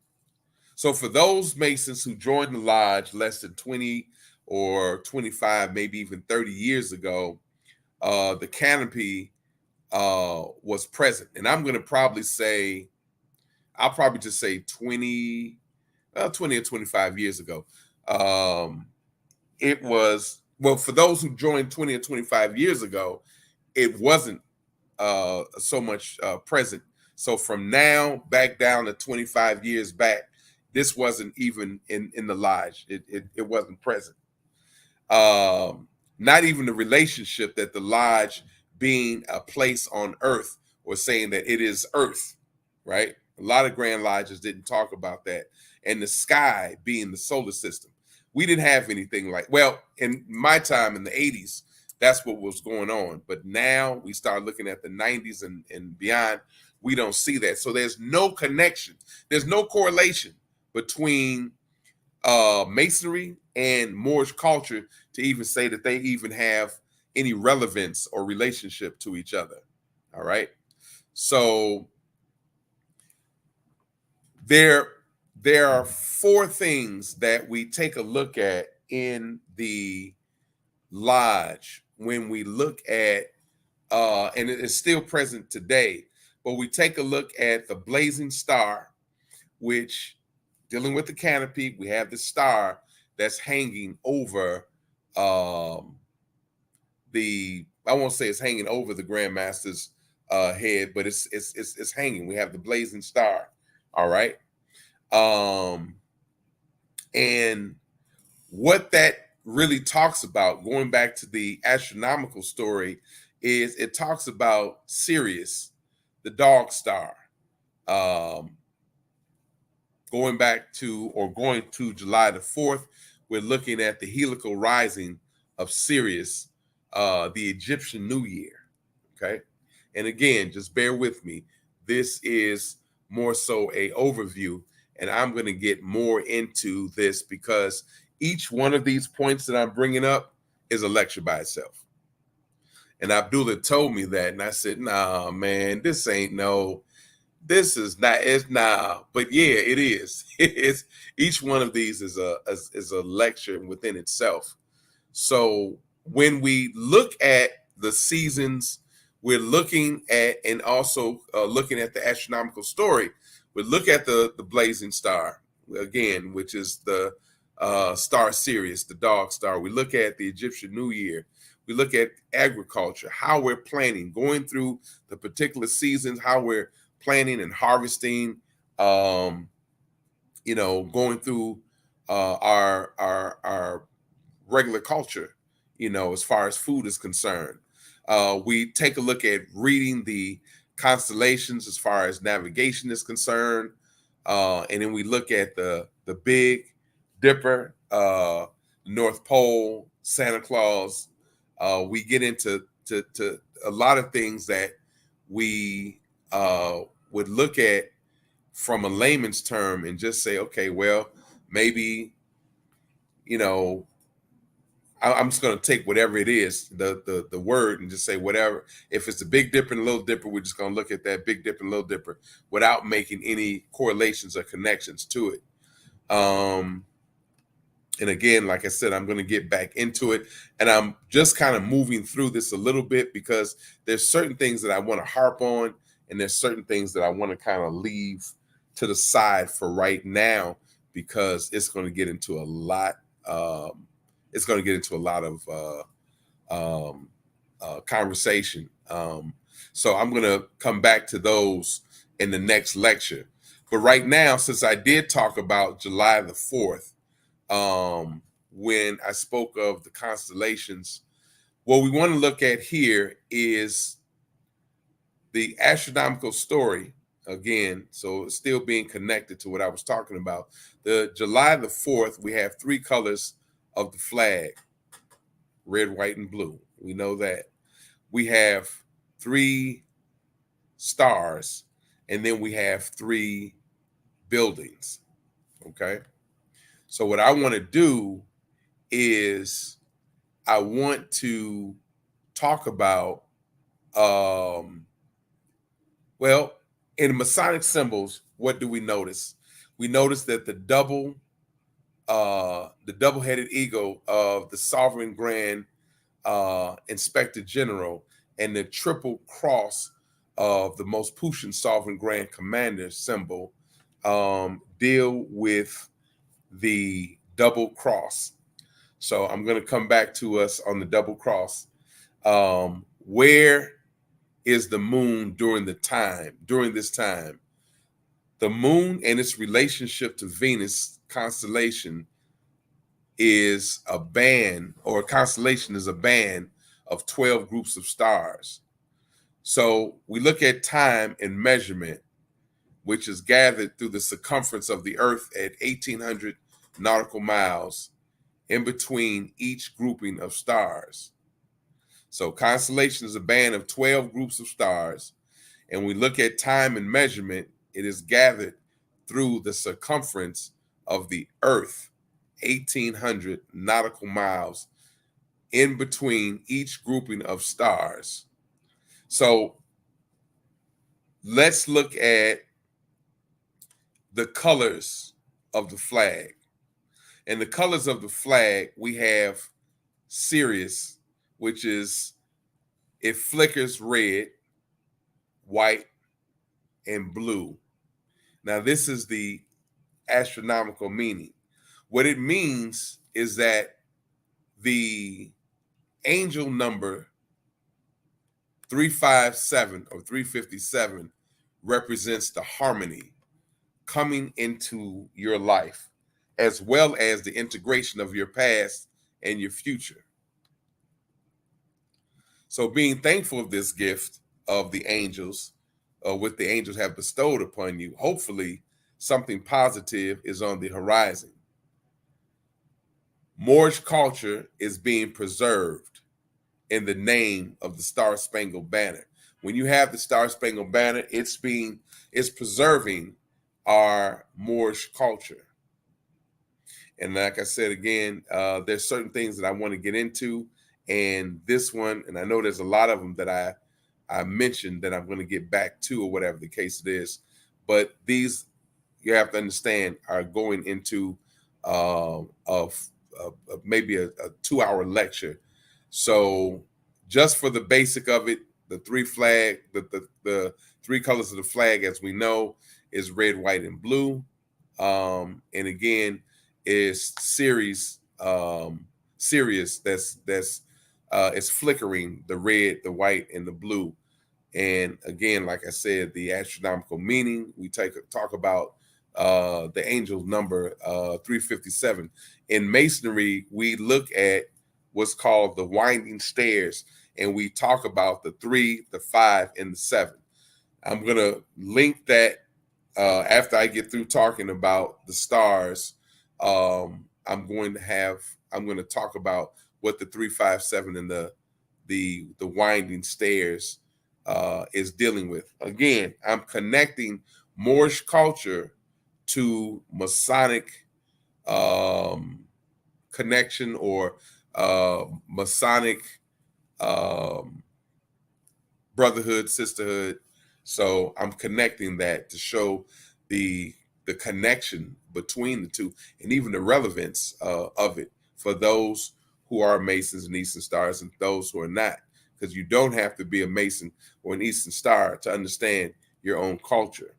So for those Masons who joined the lodge less than 20 or 25, maybe even 30 years ago, the canopy was present. And I'm going to probably say, I'll probably just say 20 or 25 years ago. It was, well, for those who joined 20 or 25 years ago, it wasn't so much present. So from now back down to 25 years back, this wasn't even in the lodge. It wasn't present. Not even the relationship that the lodge being a place on earth or saying that it is earth, right? A lot of Grand Lodges didn't talk about that. And the sky being the solar system. We didn't have anything like, well, in my time in the 80s, that's what was going on. But now we start looking at the 90s and beyond, we don't see that. So there's no connection. There's no correlation between Masonry and Moorish culture to even say that they even have any relevance or relationship to each other. All right. So there are four things that we take a look at in the lodge when we look at, and it is still present today, but we take a look at the blazing star, which dealing with the canopy, we have the star that's hanging over I won't say it's hanging over the Grand Master's head, but it's hanging. We have the blazing star. All right. And what that really talks about, going back to the astronomical story, is it talks about Sirius, the dog star. Going to July the 4th, we're looking at the helical rising of Sirius, the Egyptian New Year. Okay. And again, just bear with me. This is more so a overview, and I'm going to get more into this because each one of these points that I'm bringing up is a lecture by itself. And Abdullah told me that, and I said, nah, man, this is not, it's nah, but yeah, it is. It's each one of these is a lecture within itself. So when we look at the seasons, we're looking at, and also looking at the astronomical story, we look at the blazing star again, which is the star Sirius, the dog star. We look at the Egyptian New Year. We look at agriculture, how we're planning, going through the particular seasons, how we're planning and harvesting, going through our regular culture, as far as food is concerned. We take a look at reading the constellations as far as navigation is concerned. And then we look at the Big Dipper, North Pole, Santa Claus. We get into a lot of things that we would look at from a layman's term and just say, okay, well, maybe, I'm just going to take whatever it is, the word, and just say whatever. If it's the Big Dipper and the Little Dipper, we're just going to look at that Big Dipper and Little Dipper without making any correlations or connections to it. And again, like I said, I'm going to get back into it, and I'm just kind of moving through this a little bit because there's certain things that I want to harp on, and there's certain things that I want to kind of leave to the side for right now because it's going to get into a lot. It's going to get into a lot of conversation. So I'm going to come back to those in the next lecture. But right now, since I did talk about July the 4th, when I spoke of the constellations, what we want to look at here is the astronomical story again. So it's still being connected to what I was talking about. The July the 4th, we have three colors of the flag: red, white, and blue. We know that. We have three stars, and then we have 3 buildings. Okay. So what I want to do is I want to talk about, well, in Masonic symbols, what do we notice? We notice that the double-headed eagle of the Sovereign Grand Inspector General and the triple cross of the most puissant Sovereign Grand Commander symbol deal with the double cross. So I'm going to come back to us on the double cross. Where is the moon during this time? The moon and its relationship to Venus constellation is a band, or a constellation is a band of 12 groups of stars. So we look at time and measurement, which is gathered through the circumference of the earth at 1,800 nautical miles in between each grouping of stars. So constellation is a band of 12 groups of stars. And we look at time and measurement, it is gathered through the circumference of the earth, 1,800 nautical miles in between each grouping of stars. So let's look at the colors of the flag. And the colors of the flag, we have Sirius, which is, it flickers red, white, and blue. Now, this is the astronomical meaning. What it means is that the angel number 357 or 357 represents the harmony coming into your life, as well as the integration of your past and your future. So being thankful of this gift of the angels, what the angels have bestowed upon you, hopefully something positive is on the horizon. Moorish culture is being preserved in the name of the Star Spangled Banner. When you have the Star Spangled Banner, it's preserving our Moorish culture. And like I said again, there's certain things that I want to get into, and this one, and I know there's a lot of them that I mentioned that I'm going to get back to, or whatever the case it is. But these, you have to understand, are going into maybe a 2-hour lecture. So just for the basic of it, the 3 3 colors of the flag, as we know, is red, white, and blue. And again, is Sirius that's it's flickering the red, the white, and the blue. And again, like I said, the astronomical meaning, we talk about the angel number 357. In Masonry, we look at what's called the winding stairs, and we talk about the 3, the 5, and the 7. I'm going to link that after I get through talking about the stars. I'm going to talk about what the 357 and the winding stairs is dealing with. Again, I'm connecting Moorish culture to Masonic connection, or Masonic brotherhood, sisterhood. So I'm connecting that to show the connection between the two, and even the relevance of it for those who are Masons and Eastern Stars and those who are not, because you don't have to be a Mason or an Eastern Star to understand your own culture.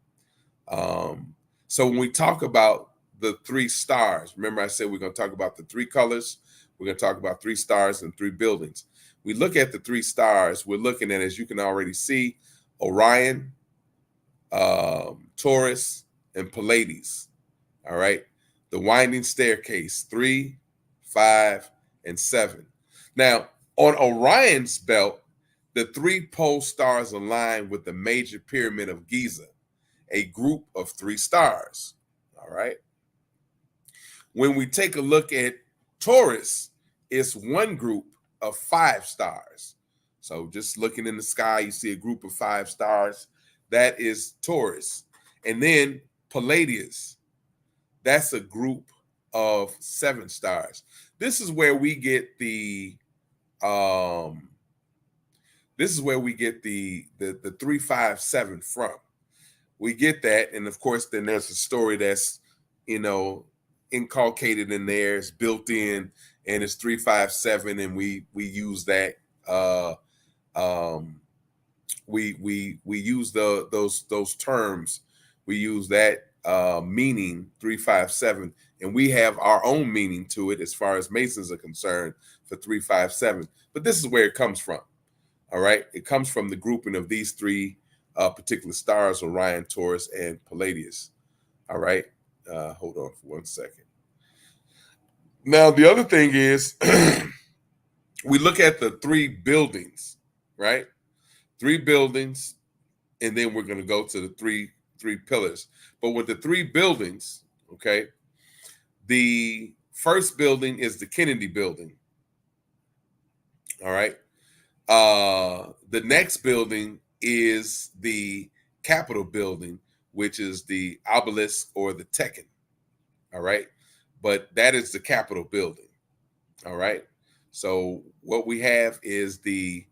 So when we talk about the 3 stars, remember I said we're going to talk about the 3 colors, we're going to talk about 3 stars and 3 buildings. We look at the 3 stars, we're looking at, as you can already see, Orion, Taurus, and Pleiades. All right. The winding staircase, 3, 5, and 7. Now, on Orion's belt, the 3 pole stars align with the major pyramid of Giza, a group of 3 stars. All right. When we take a look at Taurus, it's one group of 5 stars. So just looking in the sky, you see a group of 5 stars. that is Taurus. And then Palladius, that's a group of 7 stars. This is where we get the 357 from. We get that, and of course, then there's a story that's, inculcated in there, it's built in, and it's 357, and we use that. We use those terms. We use that meaning 357, and we have our own meaning to it as far as Masons are concerned for 357. But this is where it comes from. All right, it comes from the grouping of these 3 particular stars: Orion, Taurus, and Palladius. All right, hold on for 1 second. Now, the other thing is we look at the 3 buildings, right? 3 buildings, and then we're going to go to the three pillars. But with the 3 buildings, okay, the first building is the Kennedy building. All right. The next building is the Capitol building, which is the obelisk or the Tekken. All right. But that is the Capitol building. All right. So what we have is the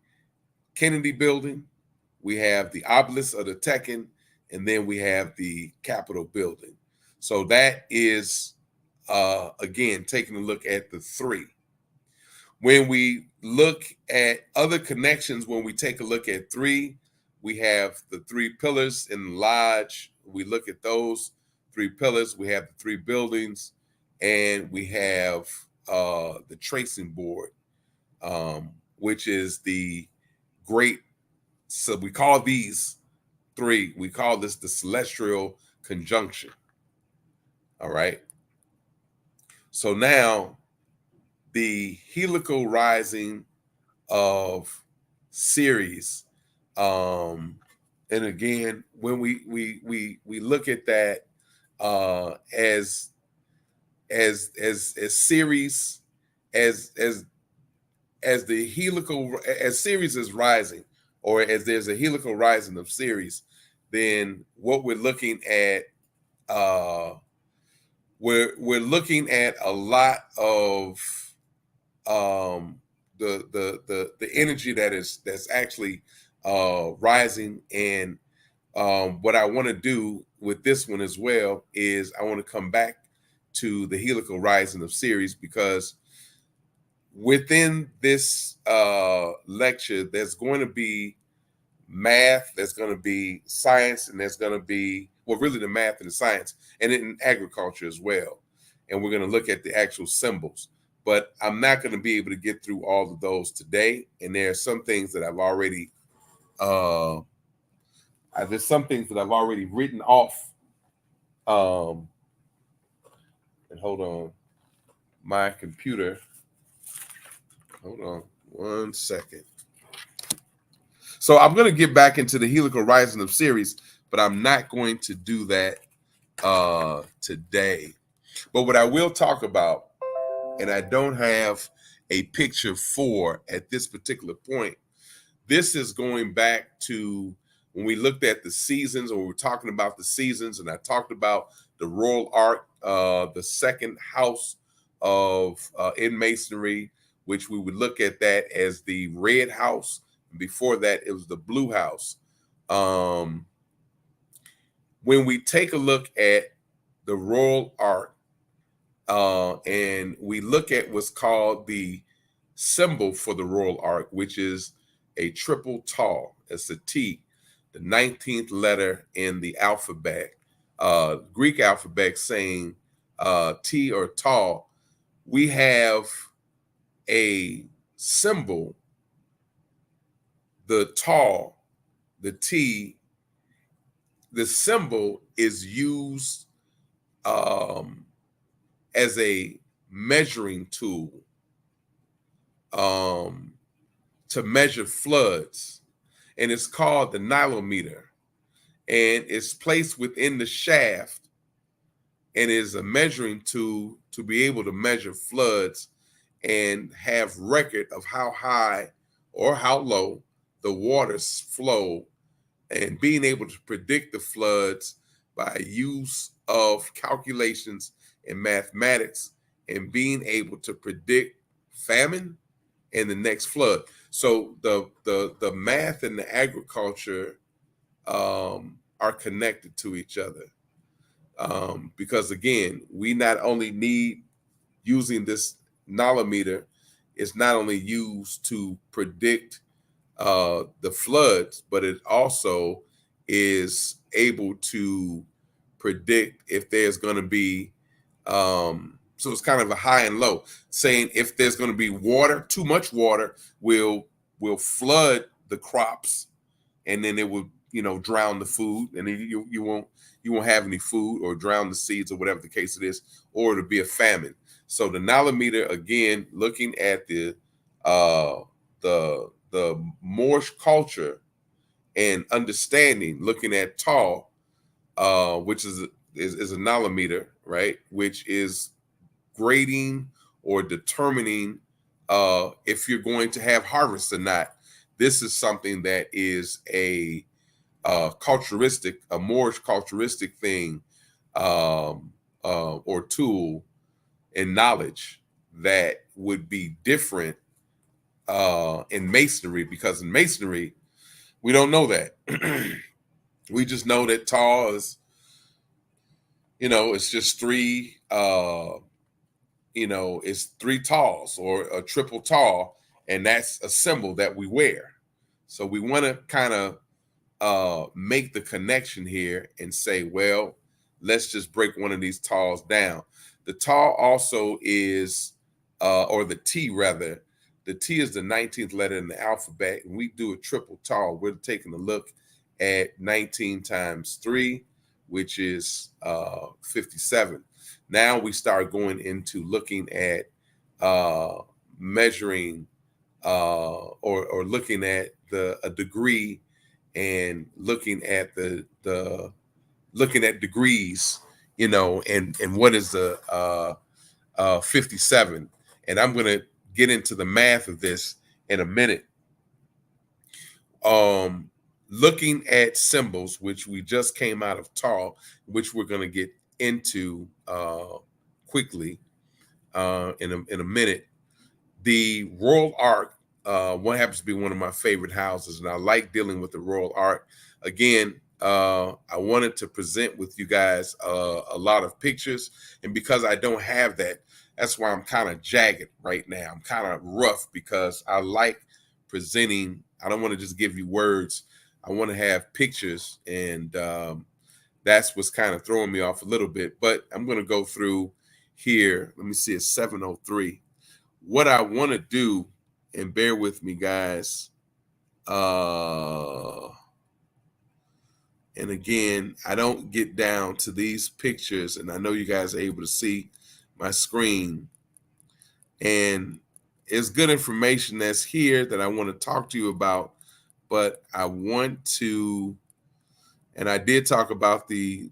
Kennedy building, we have the obelisk of the Tekken, and then we have the Capitol building. So that is, again, taking a look at the 3. When we look at other connections, when we take a look at 3, we have the 3 pillars in the lodge. We look at those 3 pillars. We have the 3 buildings, and we have the tracing board, which is the great. So we call these 3. We call this the celestial conjunction. All right. So now, the helical rising of Ceres, and again, when we look at that as Ceres, as the helical, as Ceres is rising, or as there's a helical rising of Ceres, then what we're looking at, we're looking at a lot of the energy that's actually rising. And what I want to do with this one as well is I want to come back to the helical rising of Ceres, because within this lecture, there's going to be math, there's going to be science, and there's going to be, well, really the math and the science, and in agriculture as well. And we're going to look at the actual symbols. But I'm not going to be able to get through all of those today. And there are some things that I've already, written off. And hold on, my computer. Hold on 1 second. So I'm going to get back into the helical rising of Ceres, but I'm not going to do that today. But what I will talk about, and I don't have a picture for at this particular point, this is going back to when we looked at the seasons, or we were talking about the seasons, and I talked about the royal arc, the second house of in Masonry, which we would look at that as the red house. Before that, it was the blue house. When we take a look at the royal arc, and we look at what's called the symbol for the royal arc, which is a triple tau. It's a T, the 19th letter in the alphabet, Greek alphabet, saying T or tau. We have a symbol, the tau, the T. The symbol is used as a measuring tool to measure floods, and it's called the nilometer, and it's placed within the shaft, and is a measuring tool to be able to measure floods and have record of how high or how low the waters flow and being able to predict the floods by use of calculations and mathematics, and being able to predict famine and the next flood. So the math and the agriculture are connected to each other, because again, we not only need using this nanometer, it's not only used to predict the floods, but it also is able to predict if there's going to be so it's kind of a high and low, saying if there's going to be water, too much water will flood the crops, and then it will drown the food, and then you won't have any food, or drown the seeds, or whatever the case it is, or it'll be a famine. So the nanometer, again, looking at the Moorish culture and understanding, looking at tall, which is a nanometer, right? Which is grading or determining if you're going to have harvest or not. This is something that is a culturistic, a Moorish culturistic thing, or tool and knowledge that would be different in Masonry, because in Masonry, we don't know that. We just know that tall is, it's just three, it's three talls or a triple tall, and that's a symbol that we wear. So we want to kind of make the connection here and say, well, let's just break one of these talls down. The tall also is, or the T rather, the T is the 19th letter in the alphabet, and we do a triple tall. We're taking a look at 19 times 3, which is 57. Now we start going into looking at measuring or looking at a degree, and looking at looking at degrees, and what is the 57. And I'm going to get into the math of this in a minute. Looking at symbols, which we just came out of tall, which we're going to get into quickly in a minute. The Royal Ark, one happens to be one of my favorite houses, and I like dealing with the Royal Ark. Again, I wanted to present with you guys a lot of pictures, and because I don't have that, that's why I'm kind of jagged right now. I'm kind of rough because I like presenting. I don't want to just give you words. I want to have pictures, and that's what's kind of throwing me off a little bit. But I'm going to go through here. Let me see, it's 7:03. What I want to do, and bear with me, guys. And again, I don't get down to these pictures, and I know you guys are able to see my screen. And it's good information that's here that I want to talk to you about, but I want to, and I did talk about the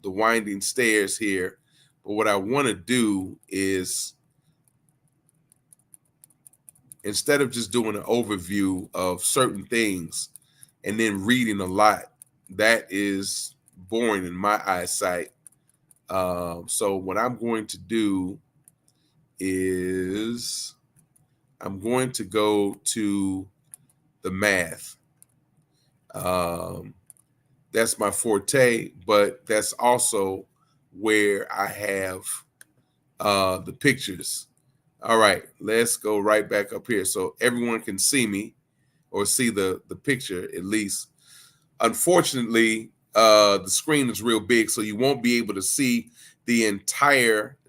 winding stairs here, but what I want to do is, instead of just doing an overview of certain things and then reading a lot, that is boring in my eyesight. So what I'm going to do is I'm going to go to the math. That's my forte, but that's also where I have the pictures. All right, let's go right back up here so everyone can see me, or see the picture at least. Unfortunately, the screen is real big, so you won't be able to see the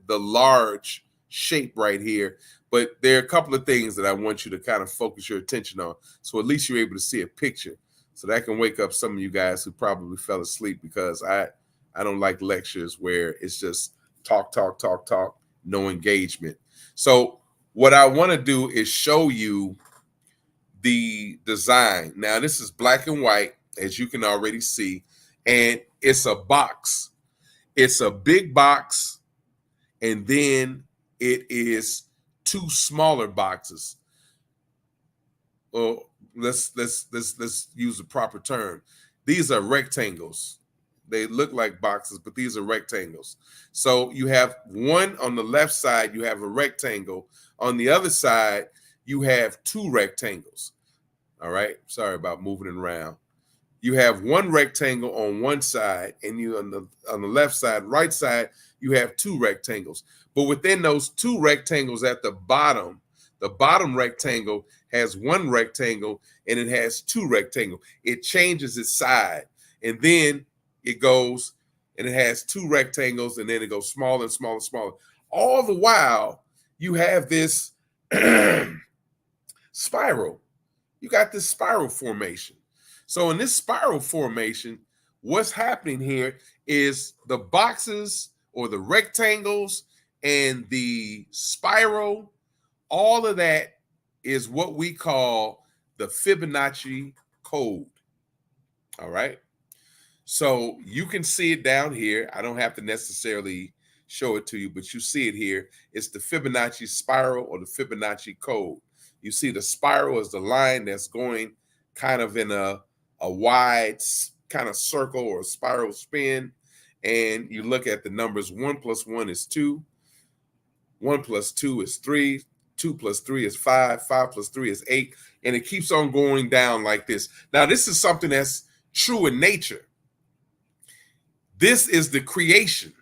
large shape right here. But there are a couple of things that I want you to kind of focus your attention on, so at least you're able to see a picture. So that can wake up some of you guys who probably fell asleep, because I don't like lectures where it's just talk, no engagement. So what I want to do is show you the design. Now, this is black and white, as you can already see, and it's a box. It's a big box, and then it is two smaller boxes. Well, let's use the proper term. These are rectangles. They look like boxes, but these are rectangles. So you have one on the left side, you have a rectangle. On the other side, you have two rectangles. All right. Sorry about moving it around. You have one rectangle on one side, and you on the left side, right side, you have two rectangles. But within those two rectangles at the bottom rectangle has one rectangle and it has two rectangles. It changes its side, and then it goes and it has two rectangles, and then it goes smaller and smaller and smaller. All the while, you have this spiral. You got this spiral formation. So in this spiral formation, what's happening here is the boxes or the rectangles and the spiral, all of that is what we call the Fibonacci code. All right. So you can see it down here. I don't have to necessarily show it to you, but you see it here. It's the Fibonacci spiral or the Fibonacci code. You see the spiral is the line that's going kind of in a wide kind of circle or a spiral spin. And you look at the numbers. 1 + 1 is 2. 1 + 2 is 3. 2 + 3 is 5. 5 + 3 is 8. And it keeps on going down like this. Now, this is something that's true in nature. This is the creation.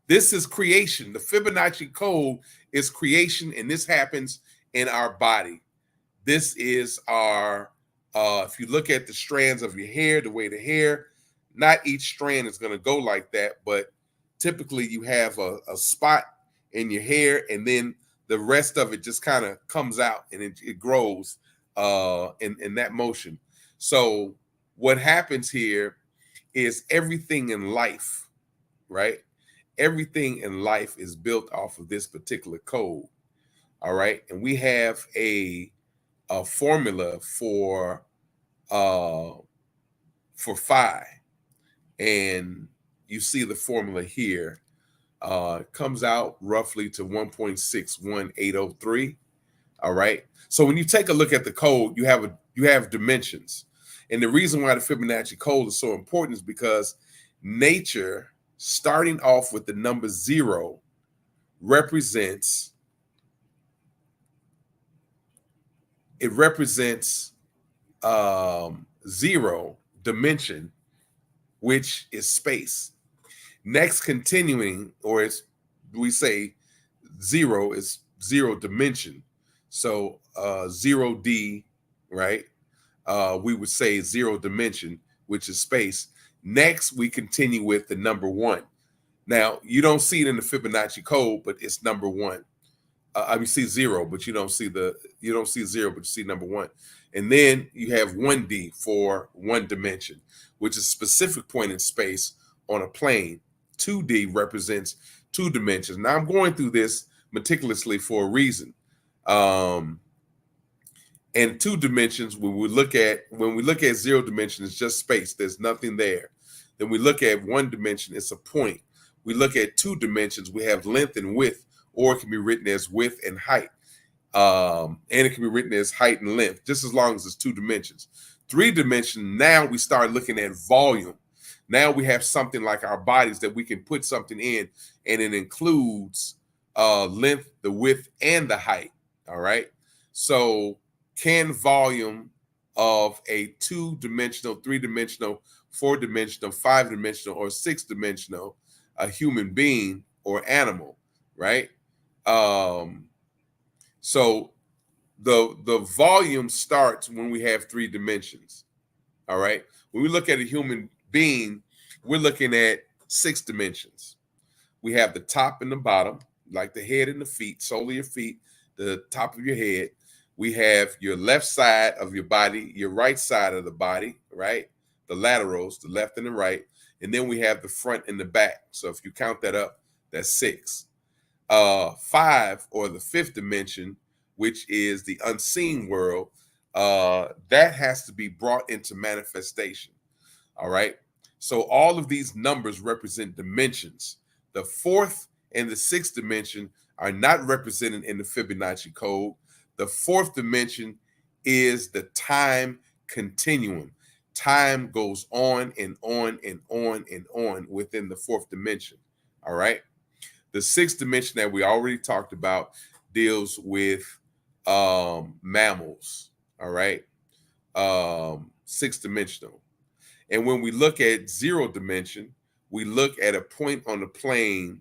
This is creation. The Fibonacci code is creation, and this happens in our body. This is our, if you look at the strands of your hair, the way the hair, not each strand is going to go like that, but typically you have a spot in your hair, and then the rest of it just kind of comes out and it grows in that motion. So what happens here is everything in life, right? Everything in life is built off of this particular code. All right. And we have a formula for phi. And you see the formula here. It comes out roughly to 1.61803. All right. So when you take a look at the code, you have dimensions. And the reason why the Fibonacci code is so important is because nature, starting off with the number 0, represents 0 dimension, which is space. Next, continuing, or as we say, 0 is 0 dimension. So 0D, right? We would say 0 dimension, which is space. Next, we continue with the number 1. Now, you don't see it in the Fibonacci code, but it's number 1. You see 0, but you don't see 0, but you see number 1. And then you have 1D for 1 dimension, which is a specific point in space on a plane. 2D represents 2 dimensions. Now, I'm going through this meticulously for a reason. And 2 dimensions, when we look at 0 dimension, it's just space. There's nothing there. Then we look at 1 dimension, it's a point. We look at 2 dimensions, we have length and width, or it can be written as width and height. And it can be written as height and length, just as long as it's 2 dimensions. 3 dimension, now we start looking at volume. Now we have something like our bodies that we can put something in, and it includes length, the width, and the height. All right. So can volume of a 2-dimensional, 3-dimensional, 4-dimensional, 5-dimensional, or 6-dimensional, a human being or animal, right? So the volume starts when we have 3 dimensions. All right. When we look at a human being, we're looking at 6 dimensions. We have the top and the bottom, like the head and the feet, sole of your feet, the top of your head. We have your left side of your body, your right side of the body, right? The laterals, the left and the right. And then we have the front and the back. So if you count that up, that's 6. 5, or the 5th dimension, which is the unseen world, that has to be brought into manifestation. All right. So all of these numbers represent dimensions. The 4th and the 6th dimension are not represented in the Fibonacci code. The 4th dimension is the time continuum. Time goes on and on and on and on within the fourth dimension. All right. The sixth dimension that we already talked about deals with mammals. All right. Sixth dimensional. And when we look at zero dimension, we look at a point on the plane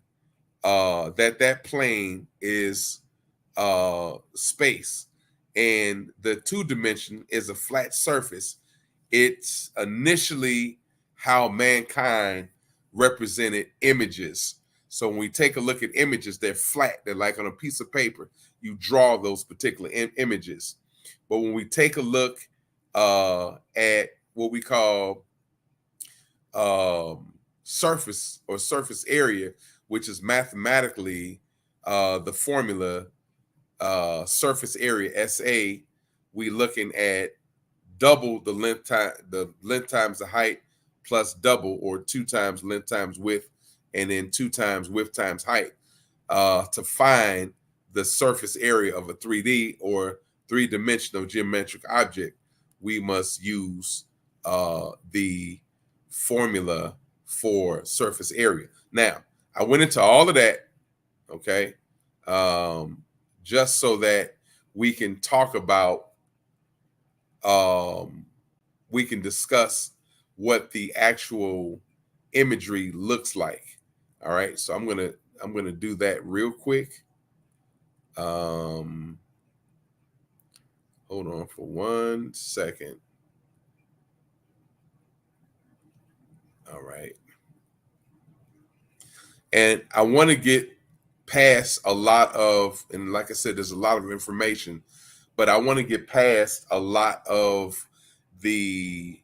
that plane is space. And the two dimension is a flat surface. It's initially how mankind represented images. So when we take a look at images, they're flat. They're like on a piece of paper. You draw those particular images. But when we take a look at what we call surface or surface area, which is mathematically the formula surface area SA, we looking at double the length times the height plus double, or 2 times length times width, and then 2 times width times height to find the surface area of a 3D or three-dimensional geometric object. We must use the formula for surface area. Now, I went into all of that, okay, just so that we can talk about, we can discuss what the actual imagery looks like. All right, so I'm gonna do that real quick. Hold on for 1 second. All right. And I want to get past a lot of, and like I said, there's a lot of information, but I want to get past a lot of the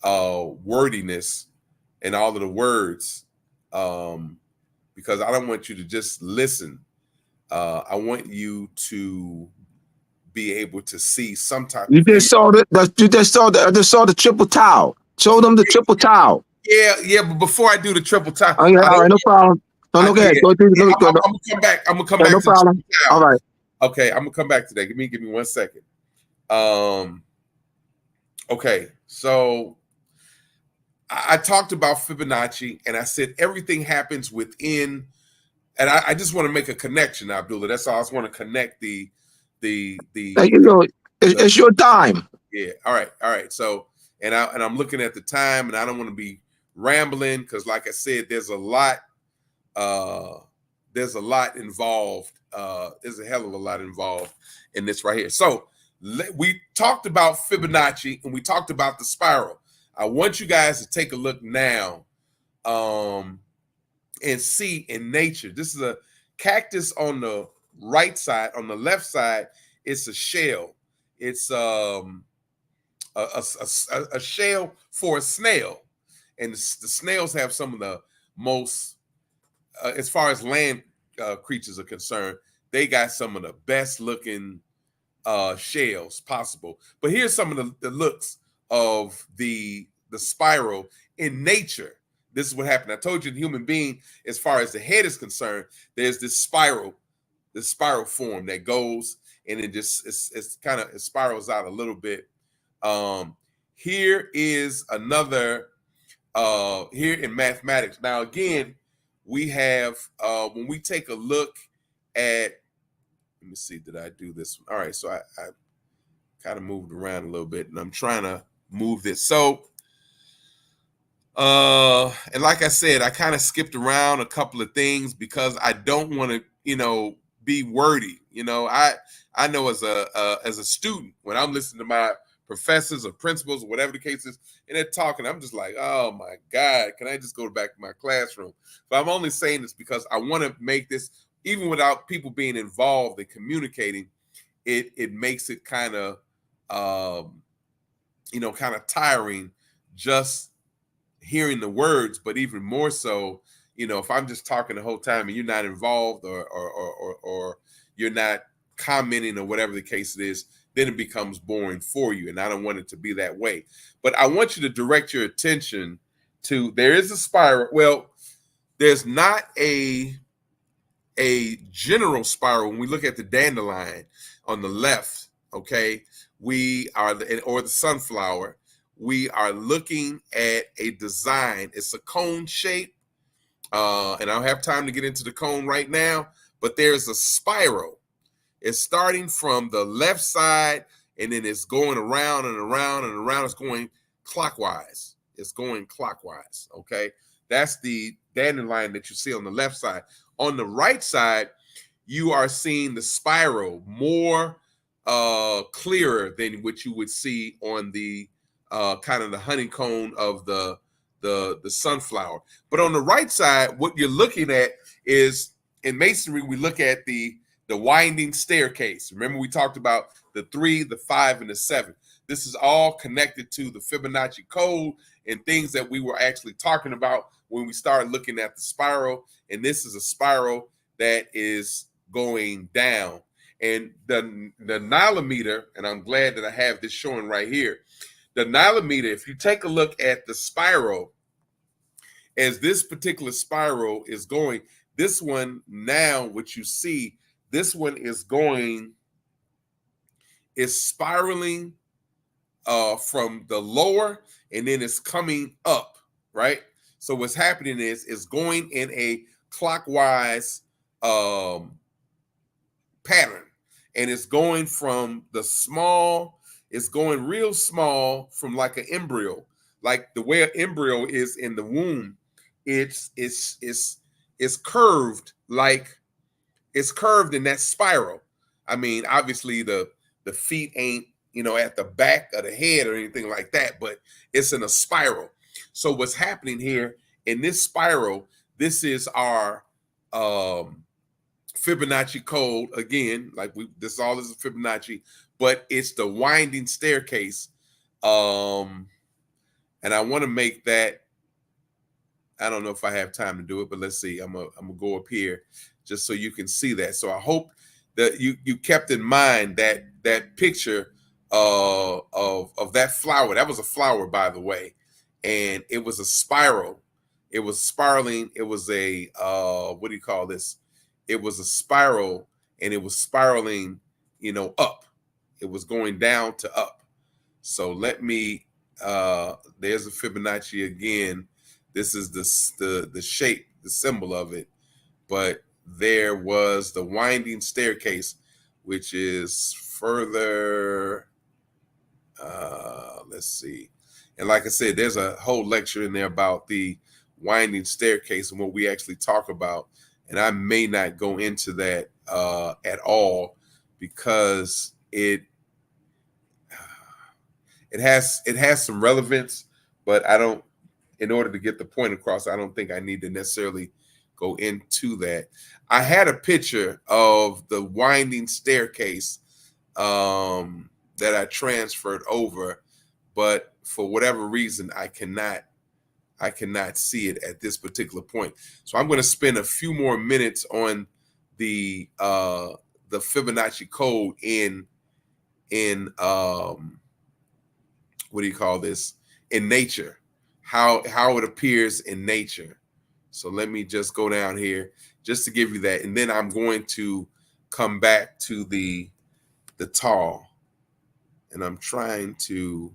wordiness and all of the words, because I don't want you to just listen. I want you to be able to see some type. You just saw I just saw the triple towel. Show them the triple towel. Yeah, but before I do the triple towel, oh, yeah, all right, no problem. No, go ahead. Go through. I'm gonna come back. I'm gonna come back. No problem. All right. Okay, I'm gonna come back to that. Give me 1 second. Okay, so I talked about Fibonacci, and I said everything happens within, and I just want to make a connection, Abdullah. That's all. I just want to connect the. It's your time. Yeah. All right. So, and I'm looking at the time, and I don't want to be rambling because, like I said, there's a lot involved. There's a hell of a lot involved in this right here. So we talked about Fibonacci and we talked about the spiral. I want you guys to take a look now and see in nature. This is a cactus on the right side. On the left side, it's a shell. It's a shell for a snail. And the snails have some of the most, as far as land creatures are concerned, they got some of the best looking shells possible. But here's some of the looks of the spiral in nature. This is what happened. I told you, the human being, as far as the head is concerned, there's this spiral form that goes and it just it spirals out a little bit. Here is another here in mathematics. Now again, we have when we take a look at, let me see, did I do this one? All right, so I kind of moved around a little bit and I'm trying to move this. So and like I said, I kind of skipped around a couple of things because I don't want to, be wordy. I know as a student, when I'm listening to my professors or principals or whatever the case is, and they're talking, I'm just like, oh my God, can I just go back to my classroom? But I'm only saying this because I want to make this, even without people being involved and communicating, it makes it kind of tiring just hearing the words, but even more so, if I'm just talking the whole time and you're not involved or you're not commenting or whatever the case it is, then it becomes boring for you. And I don't want it to be that way. But I want you to direct your attention to, there is a spiral. Well, there's not a general spiral. When we look at the dandelion on the left, okay, we are or the sunflower, we are looking at a design. It's a cone shape, and I don't have time to get into the cone right now, but there's a spiral. It's starting from the left side, and then it's going around and around and around. It's going clockwise. It's going clockwise, okay? That's the dandelion that you see on the left side. On the right side, you are seeing the spiral more clearer than what you would see on the kind of the honeycomb of the sunflower. But on the right side, what you're looking at is, in masonry, we look at the winding staircase. Remember, we talked about the 3, the 5, and the 7. This is all connected to the Fibonacci code and things that we were actually talking about when we started looking at the spiral. And this is a spiral that is going down. And the nilometer, and I'm glad that I have this showing right here. The nilometer, if you take a look at the spiral, as this particular spiral is going, this one now, what you see, this one is spiraling from the lower, and then it's coming up, right? So what's happening is it's going in a clockwise pattern, and it's going from the small, it's going real small from like an embryo, like the way an embryo is in the womb. It's curved, like it's curved in that spiral. I mean, obviously the feet ain't, at the back of the head or anything like that, but it's in a spiral. So what's happening here in this spiral, this is our Fibonacci code again, this all is a Fibonacci, but it's the winding staircase. And I want to make that, I don't know if I have time to do it, but let's see. I'm gonna go up here just so you can see that. So I hope that you kept in mind that picture of that flower. That was a flower, by the way, and it was a spiral. It was spiraling. It was a what do you call this? It was a spiral, and it was spiraling, up. It was going down to up. So let me. There's a Fibonacci again. This is the shape, the symbol of it, but there was the winding staircase, which is further. Let's see. And like I said, there's a whole lecture in there about the winding staircase and what we actually talk about. And I may not go into that at all because it has some relevance, but I don't, in order to get the point across, I don't think I need to necessarily go into that. I had a picture of the winding staircase that I transferred over, but for whatever reason, I cannot see it at this particular point. So I'm going to spend a few more minutes on the Fibonacci code in what do you call this? In nature, how it appears in nature. So let me just go down here just to give you that, and then I'm going to come back to the tall, and I'm trying to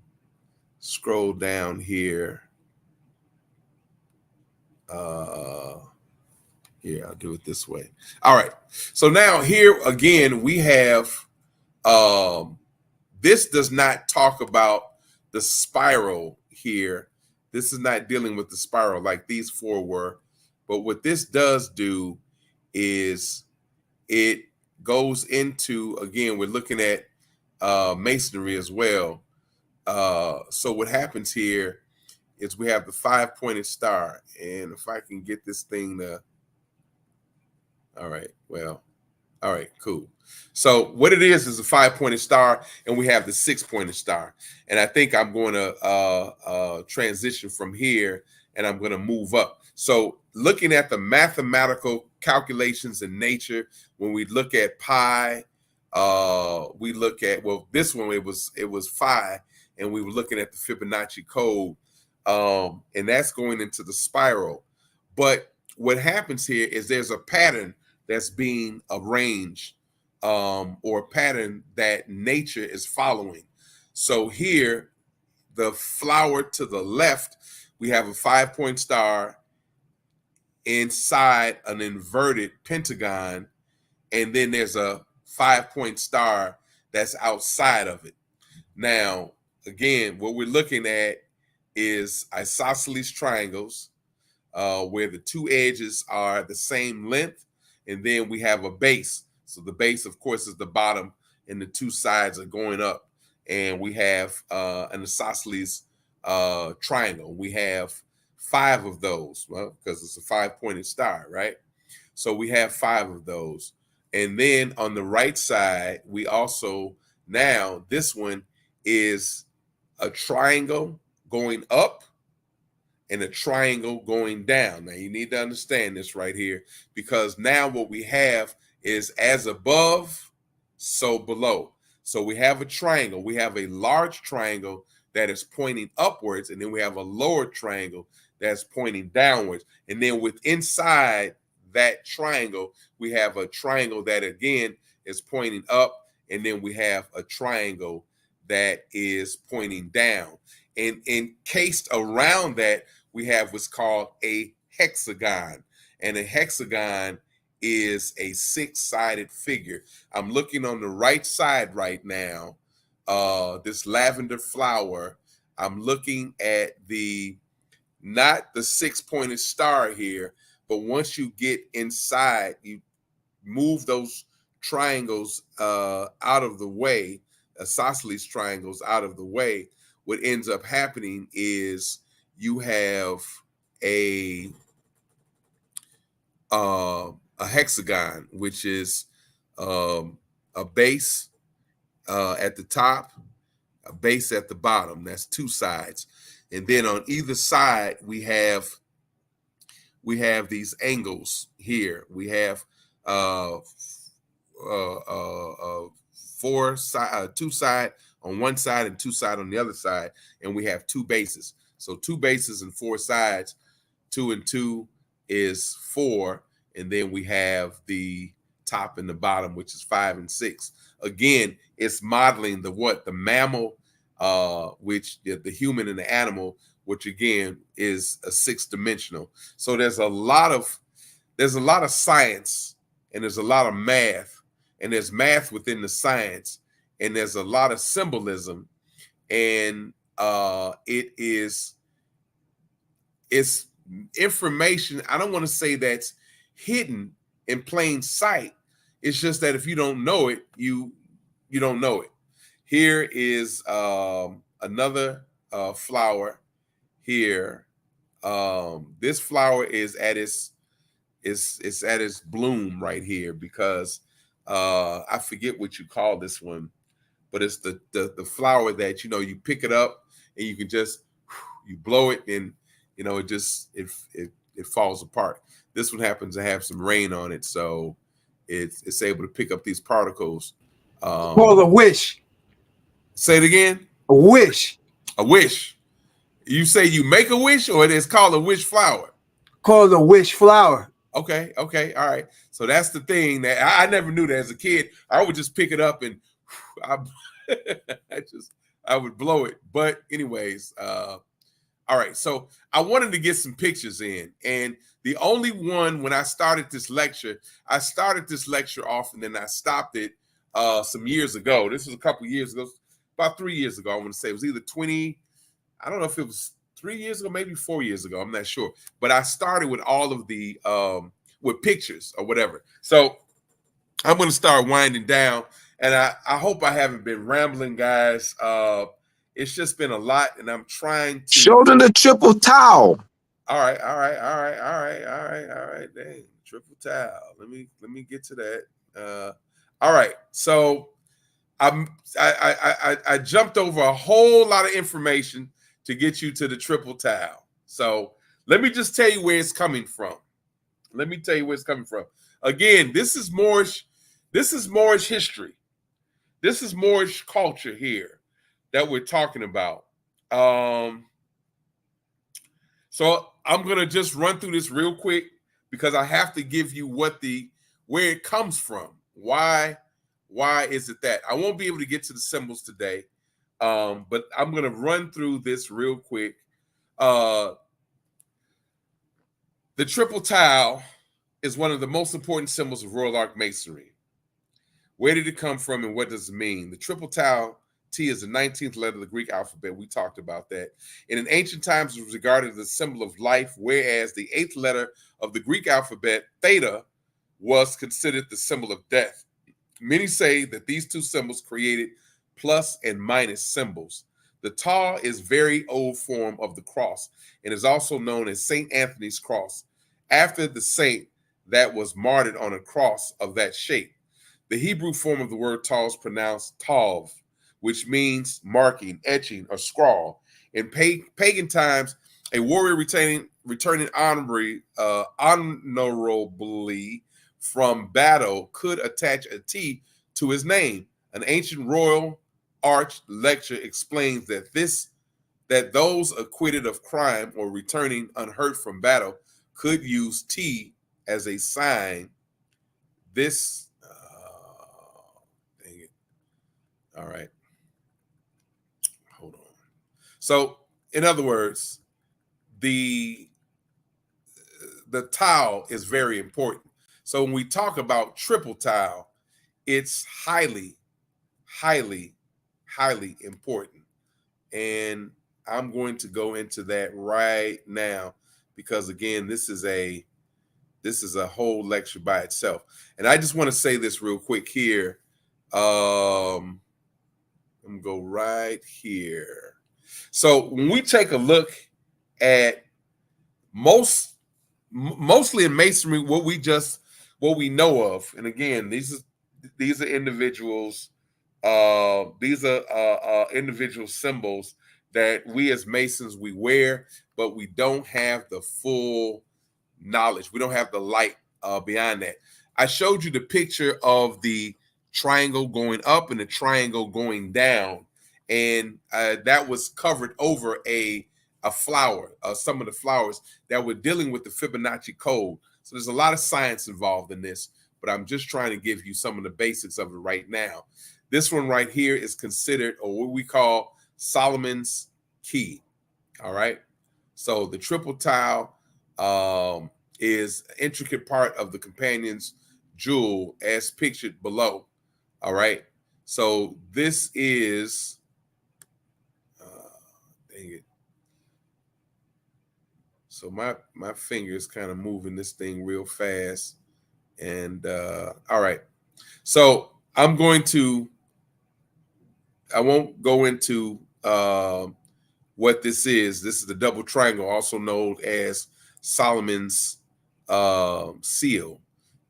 scroll down here. Here, I'll do it this way. All right. So now here again, we have, this does not talk about the spiral here. This is not dealing with the spiral like these four were. But what this does do is it goes into, again, we're looking at masonry as well. So what happens here is we have the 5-pointed star. And if I can get this thing to, all right, cool. So what it is a 5-pointed star, and we have the 6-pointed star. And I think I'm going to transition from here, and I'm going to move up. So looking at the mathematical calculations in nature, when we look at pi, we look at, well, this one, it was 5, and we were looking at the Fibonacci code, and that's going into the spiral. But what happens here is there's a pattern that's being arranged, or a pattern that nature is following. So here, the flower to the left, we have a 5-point star inside an inverted pentagon, and then there's a 5-point star that's outside of it. Now, again, what we're looking at is isosceles triangles, where the two edges are the same length, and then we have a base. So the base, of course, is the bottom, and the two sides are going up. And we have an isosceles triangle. We have 5 of those, well, because it's a 5-pointed star, right? So we have 5 of those. And then on the right side, we also, now this one is a triangle going up and a triangle going down. Now you need to understand this right here, because now what we have is as above, so below. So we have a triangle. We have a large triangle that is pointing upwards, and then we have a lower triangle that's pointing downwards. And then with inside that triangle, we have a triangle that again is pointing up, and then we have a triangle that is pointing down. And encased around that, we have what's called a hexagon. And a hexagon is a 6-sided figure. I'm looking on the right side right now, this lavender flower. I'm looking at not the 6-pointed star here, but once you get inside, you move those triangles out of the way, isosceles triangles out of the way. What ends up happening is you have a hexagon, which is a base at the top, a base at the bottom. That's 2 sides. And then on either side, we have these angles here. We have 2 side on one side and 2 side on the other side, and we have 2 bases. So 2 bases and 4 sides. 2 and 2 is 4, and then we have the top and the bottom, which is 5 and 6. Again, it's modeling the mammal, which the human and the animal, which again is a 6-dimensional. So there's a lot of science, and there's a lot of math, and there's math within the science, and there's a lot of symbolism, and it's information. I don't want to say that's hidden in plain sight. It's just that if you don't know it, you don't know it. Here is another flower here. This flower is at its bloom right here, because I forget what you call this one, but it's the flower that you pick it up and you can just you blow it, and it falls apart. This one happens to have some rain on it, so it's able to pick up these particles. Called a wish. Say it again. A wish. A wish. You say you make a wish, or it is called a wish flower? Called a wish flower. Okay, all right. So that's the thing that I never knew that as a kid. I would just pick it up and I would blow it. But anyways, all right. So I wanted to get some pictures in, and the only one when I started this lecture off, and then I stopped it some years ago. This was a couple years ago, about 3 years ago. I want to say it was either 20. I don't know if it was 3 years ago, maybe 4 years ago. I'm not sure. But I started with all of the with pictures or whatever. So I'm going to start winding down, and I hope I haven't been rambling, guys. It's just been a lot, and I'm trying to show them the triple towel. All right. Dang, triple towel. Let me get to that. All right. So I jumped over a whole lot of information to get you to the triple towel. So let me just tell you where it's coming from. Again, this is Moorish history. This is Moorish culture here that we're talking about. So I'm gonna just run through this real quick, because I have to give you where it comes from. Why is it that? I won't be able to get to the symbols today. But I'm going to run through this real quick. The triple tile is one of the most important symbols of Royal Arc Masonry. Where did it come from and what does it mean? The triple tile, T, is the 19th letter of the Greek alphabet. We talked about that. And in ancient times, it was regarded as the symbol of life, whereas the 8th letter of the Greek alphabet, theta, was considered the symbol of death. Many say that these two symbols created plus and minus symbols. The tau is a very old form of the cross and is also known as St. Anthony's cross, after the saint that was martyred on a cross of that shape. The Hebrew form of the word tau is pronounced tav, which means marking, etching, or scrawl. In pagan times, a warrior returning honorably from battle could attach a T to his name. An ancient royal arch lecture explains that those acquitted of crime or returning unhurt from battle could use T as a sign. This, dang it. All right. Hold on. So, in other words, the tile is very important. So when we talk about triple tile, it's highly, highly, highly important. And I'm going to go into that right now because, again, this is a whole lecture by itself. And I just want to say this real quick here. I'm going to go right here. So when we take a look at mostly in Masonry, what we know of, and again, these are individuals. These are individual symbols that we as Masons we wear, but we don't have the full knowledge. We don't have the light behind that. I showed you the picture of the triangle going up and the triangle going down, and that was covered over a flower, some of the flowers that were dealing with the Fibonacci code. So there's a lot of science involved in this, but I'm just trying to give you some of the basics of it right now. This one right here is considered, or what we call, Solomon's key. All right. So the triple tile is an intricate part of the companion's jewel as pictured below. All right. So this is, dang it. So my finger is kind of moving this thing real fast. And all right. So I won't go into what this is. This is the double triangle, also known as Solomon's seal.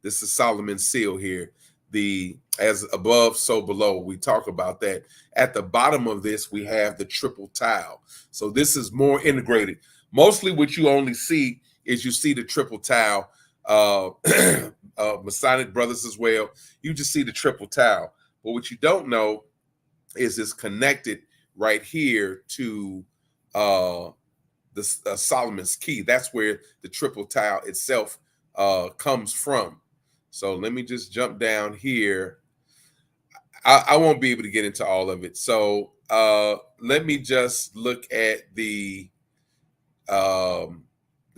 This is Solomon's seal here. The as above, so below. We talk about that. At the bottom of this, we have the triple tile. So this is more integrated. Mostly what you only see is you see the triple tile, Masonic brothers as well. You just see the triple tile. But what you don't know is it's connected right here to the Solomon's key. That's where the triple tile itself comes from. So let me just jump down here. I won't be able to get into all of it. So let me just look at the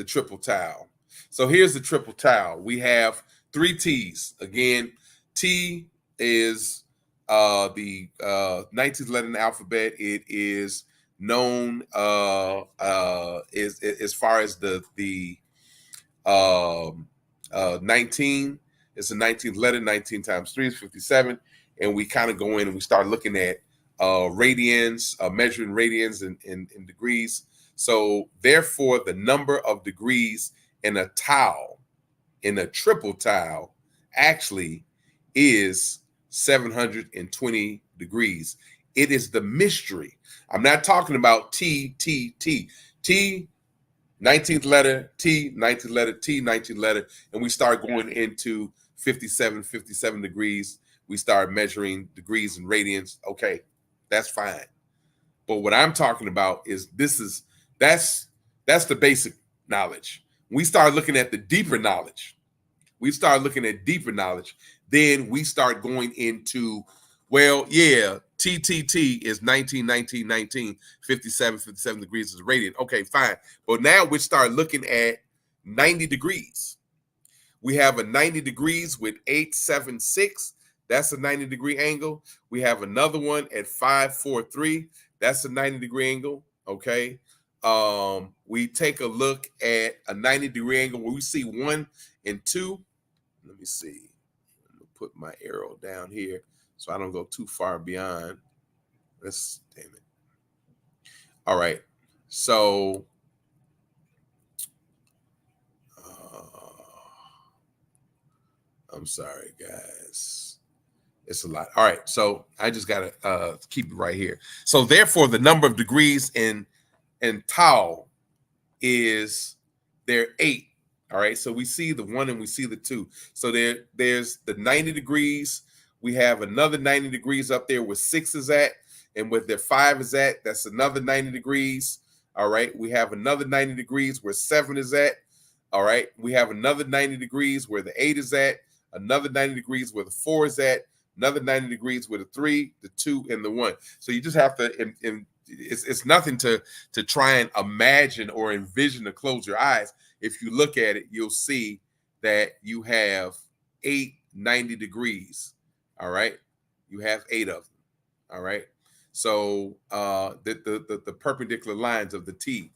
triple tile. So here's the triple tile. We have 3 T's. Again, T is the 19th letter in the alphabet. It is known as far as the 19. It's the 19th letter. 19 times 3 is 57. And we kind of go in and we start looking at radians, measuring radians in degrees. So therefore, the number of degrees in a tile, in a triple tile, actually is 720 degrees. It is the mystery. I'm not talking about T, 19th letter, T, 19th letter, T, 19th letter, and we start going into 57 degrees. We start measuring degrees and radians. Okay, that's fine. But what I'm talking about is that's the basic knowledge. We start looking at the deeper knowledge. Then we start going into, well, yeah, TTT is 19, 19, 19, 57, 57 degrees is the radian. Okay, fine. But now we start looking at 90 degrees. We have a 90 degrees with 876. That's a 90-degree angle. We have another one at 543. That's a 90-degree angle. Okay. We take a look at a 90-degree angle where we see 1 and 2. Let me see. I'm gonna put my arrow down here so I don't go too far beyond. Let's damn it. All right. So I'm sorry, guys. It's a lot. All right. So I just got to keep it right here. So therefore, the number of degrees in tau is there 8. All right. So we see the 1 and we see the 2. So there's the 90 degrees. We have another 90 degrees up there where 6 is at. And where their 5 is at, that's another 90 degrees. All right. We have another 90 degrees where 7 is at. All right. We have another 90 degrees where the 8 is at. Another 90 degrees where the 4 is at, another 90 degrees where the 3, the 2, and the 1. So you just have to, it's nothing to try and imagine or envision to close your eyes. If you look at it, you'll see that you have 8 90 degrees. All right. You have 8 of them. All right. So the perpendicular lines of the T.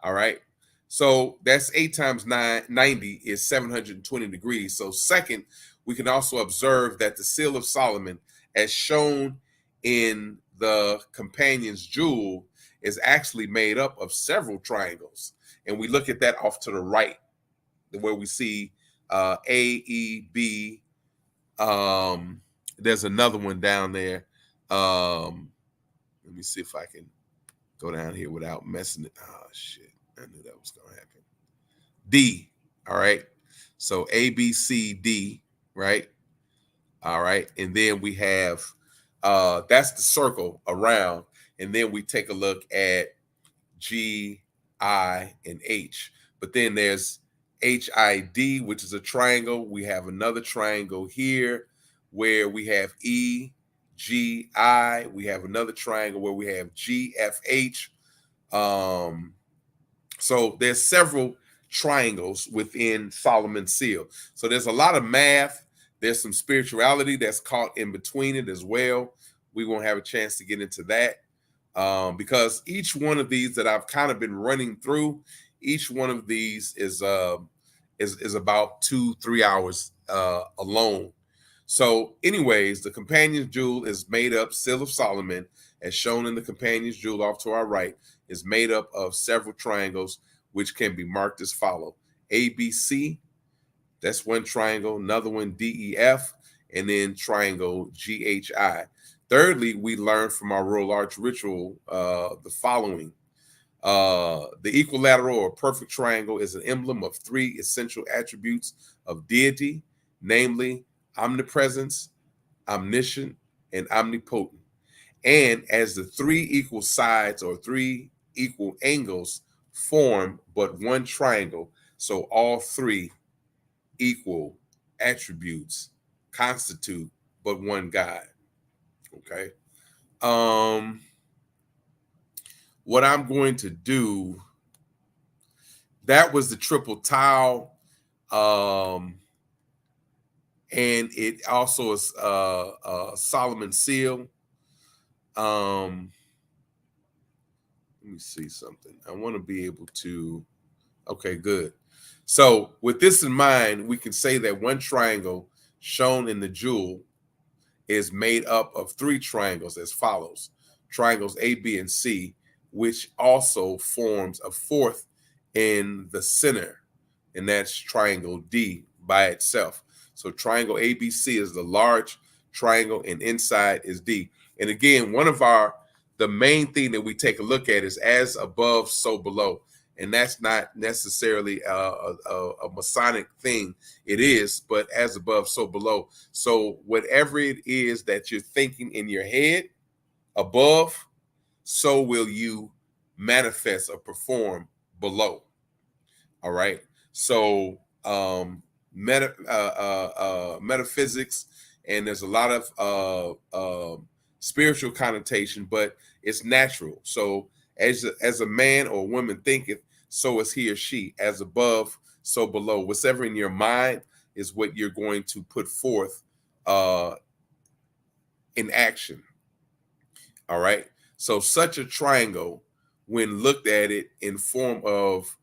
All right. So that's 8 times 90 is 720 degrees. So second, we can also observe that the Seal of Solomon, as shown in the companion's jewel, is actually made up of several triangles. And we look at that off to the right, where we see A, E, B. There's another one down there. Let me see if I can go down here without messing it. Oh, shit. I knew that was going to happen. D. All right. So A, B, C, D. Right. All right. And then we have, that's the circle around. And then we take a look at G, I, and H. But then there's HID, which is a triangle. We have another triangle here where we have E, G, I. We have another triangle where we have G, F, H. So there's several triangles within Solomon's seal. So there's a lot of math. There's some spirituality that's caught in between it as well. We won't have a chance to get into that because each one of these that I've kind of been running through, each one of these is about 2-3 hours alone. So anyways, the companion's jewel is made up, Seal of Solomon, as shown in the companion's jewel off to our right, is made up of several triangles, which can be marked as follow. ABC, that's one triangle, another one DEF, and then triangle GHI. Thirdly, we learn from our Royal Arch ritual the following. The equilateral or perfect triangle is an emblem of 3 essential attributes of deity, namely omnipresence, omniscient, and omnipotent. And as the 3 equal sides or 3 equal angles form but one triangle, so all 3 equal attributes constitute but one God. Okay. What I'm going to do, that was the triple tau, and it also is Solomon seal. Let me see something. I want to be able to, okay, good. So with this in mind, we can say that one triangle shown in the jewel is made up of 3 triangles as follows. Triangles A, B, and C, which also forms a 4th in the center, and that's triangle D by itself. So triangle ABC is the large triangle, and inside is D. And again, the main thing that we take a look at is as above, so below. And that's not necessarily a Masonic thing. It is, but as above, so below. So whatever it is that you're thinking in your head above, so will you manifest or perform below. All right. So metaphysics, and there's a lot of spiritual connotation, but it's natural. So as a man or woman thinketh, so is he or she. As above, so below. Whatever in your mind is what you're going to put forth in action. All right. So such a triangle, when looked at it in form of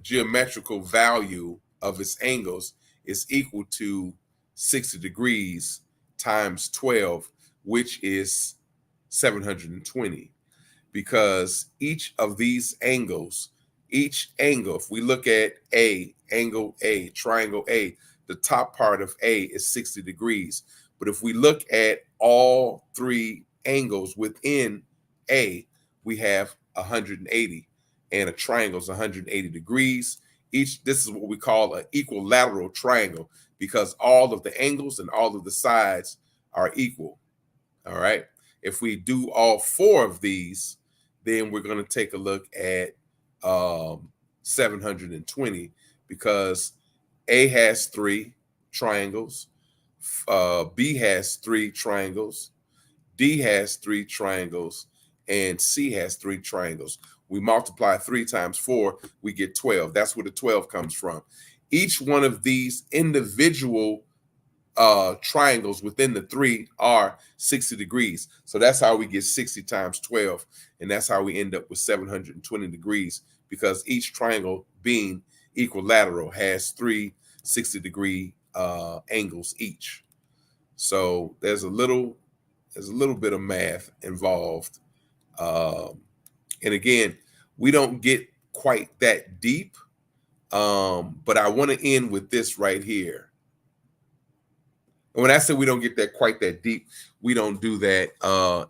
geometrical value of its angles, is equal to 60 degrees times 12, which is 720. Because each of these angles, each angle, if we look at angle A, triangle A, the top part of A is 60 degrees. But if we look at all three angles within A, we have 180, and a triangle is 180 degrees. This is what we call an equilateral triangle, because all of the angles and all of the sides are equal. All right. If we do all four of these, then we're going to take a look at 720, because A has 3 triangles, B has 3 triangles, D has 3 triangles, and C has 3 triangles. We multiply 3 times 4, we get 12. That's where the 12 comes from. Each one of these individual triangles within the 3 are 60 degrees. So that's how we get 60 times 12. And that's how we end up with 720 degrees, because each triangle, being equilateral, has 3 60-degree angles each. So there's a little bit of math involved. And again, we don't get quite that deep. But I want to end with this right here. And when I say we don't get that quite that deep, we don't do that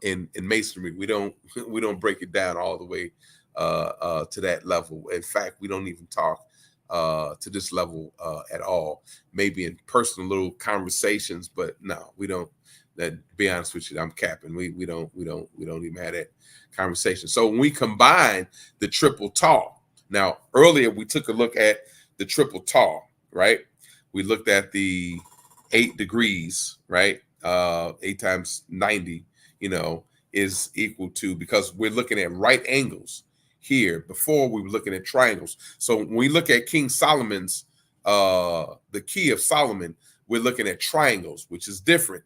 in Masonry. We don't break it down all the way to that level. In fact, we don't even talk to this level at all. Maybe in personal little conversations, but no, we don't. That, to be honest with you, I'm capping. We don't even have that conversation. So when we combine the triple tall, now earlier we took a look at the triple tall, right? We looked at the 8 degrees, right? 8 times 90, is equal to, because we're looking at right angles here. Before we were looking at triangles. So when we look at King Solomon's, the key of Solomon, we're looking at triangles, which is different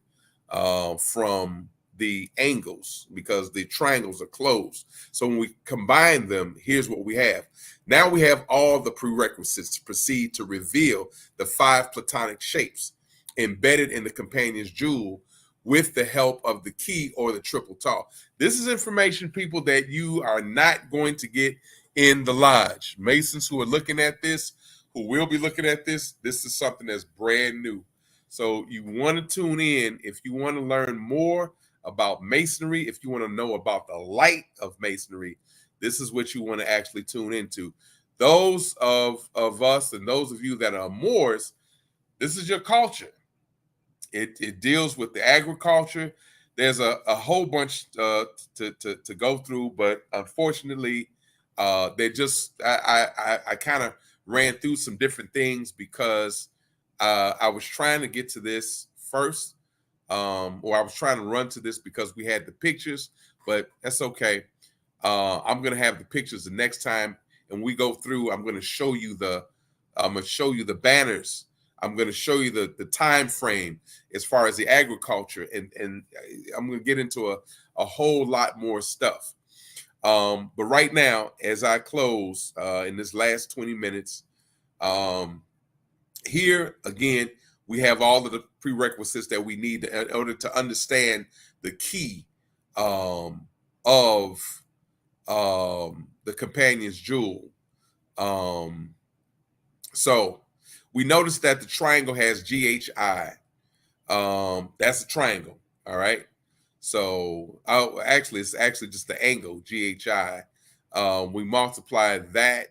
from the angles, because the triangles are closed. So when we combine them, here's what we have. Now we have all the prerequisites to proceed to reveal the 5 platonic shapes embedded in the companion's jewel with the help of the key or the triple tall. This is information, people, that you are not going to get in the lodge. Masons who are looking at this, who will be looking at this, this is something that's brand new. So you want to tune in if you want to learn more about Masonry, if you want to know about the light of Masonry. This is what you want to actually tune into. Those of us and those of you that are Moors, this is your culture. It deals with the agriculture. There's a whole bunch to go through, but unfortunately, they just I kind of ran through some different things because I was trying to get to this first, or I was trying to run to this because we had the pictures, but that's okay. I'm gonna have the pictures the next time, and we go through. I'm gonna show you the banners. I'm going to show you the time frame as far as the agriculture, and I'm going to get into a whole lot more stuff. But right now, as I close in this last 20 minutes, here again, we have all of the prerequisites that we need in order to understand the key of the companion's jewel. So we noticed that the triangle has GHI. That's a triangle, all right? So actually, it's actually just the angle, GHI. We multiply that.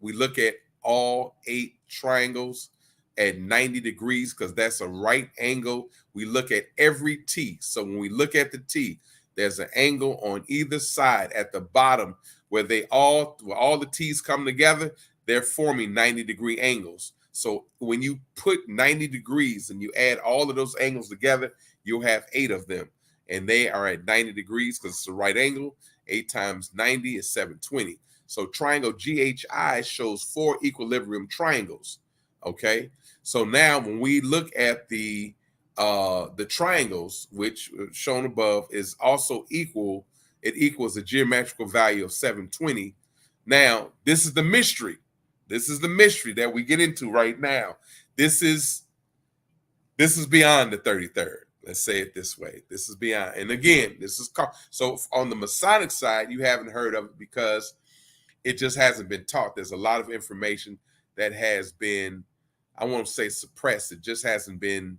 We look at all 8 triangles at 90 degrees because that's a right angle. We look at every T. So when we look at the T, there's an angle on either side at the bottom where all the T's come together. They're forming 90-degree angles. So when you put 90 degrees and you add all of those angles together, you'll have 8 of them, and they are at 90 degrees because it's a right angle. 8 times 90 is 720. So triangle GHI shows 4 equilibrium triangles. Okay, so now when we look at the triangles, which shown above, is also equal. It equals a geometrical value of 720. Now, this is the mystery. This is the mystery that we get into right now. This is beyond the 33rd. Let's say it this way. This is beyond. And again, this is so on the Masonic side, you haven't heard of it because it just hasn't been taught. There's a lot of information that has been, I won't say suppressed. It just hasn't been.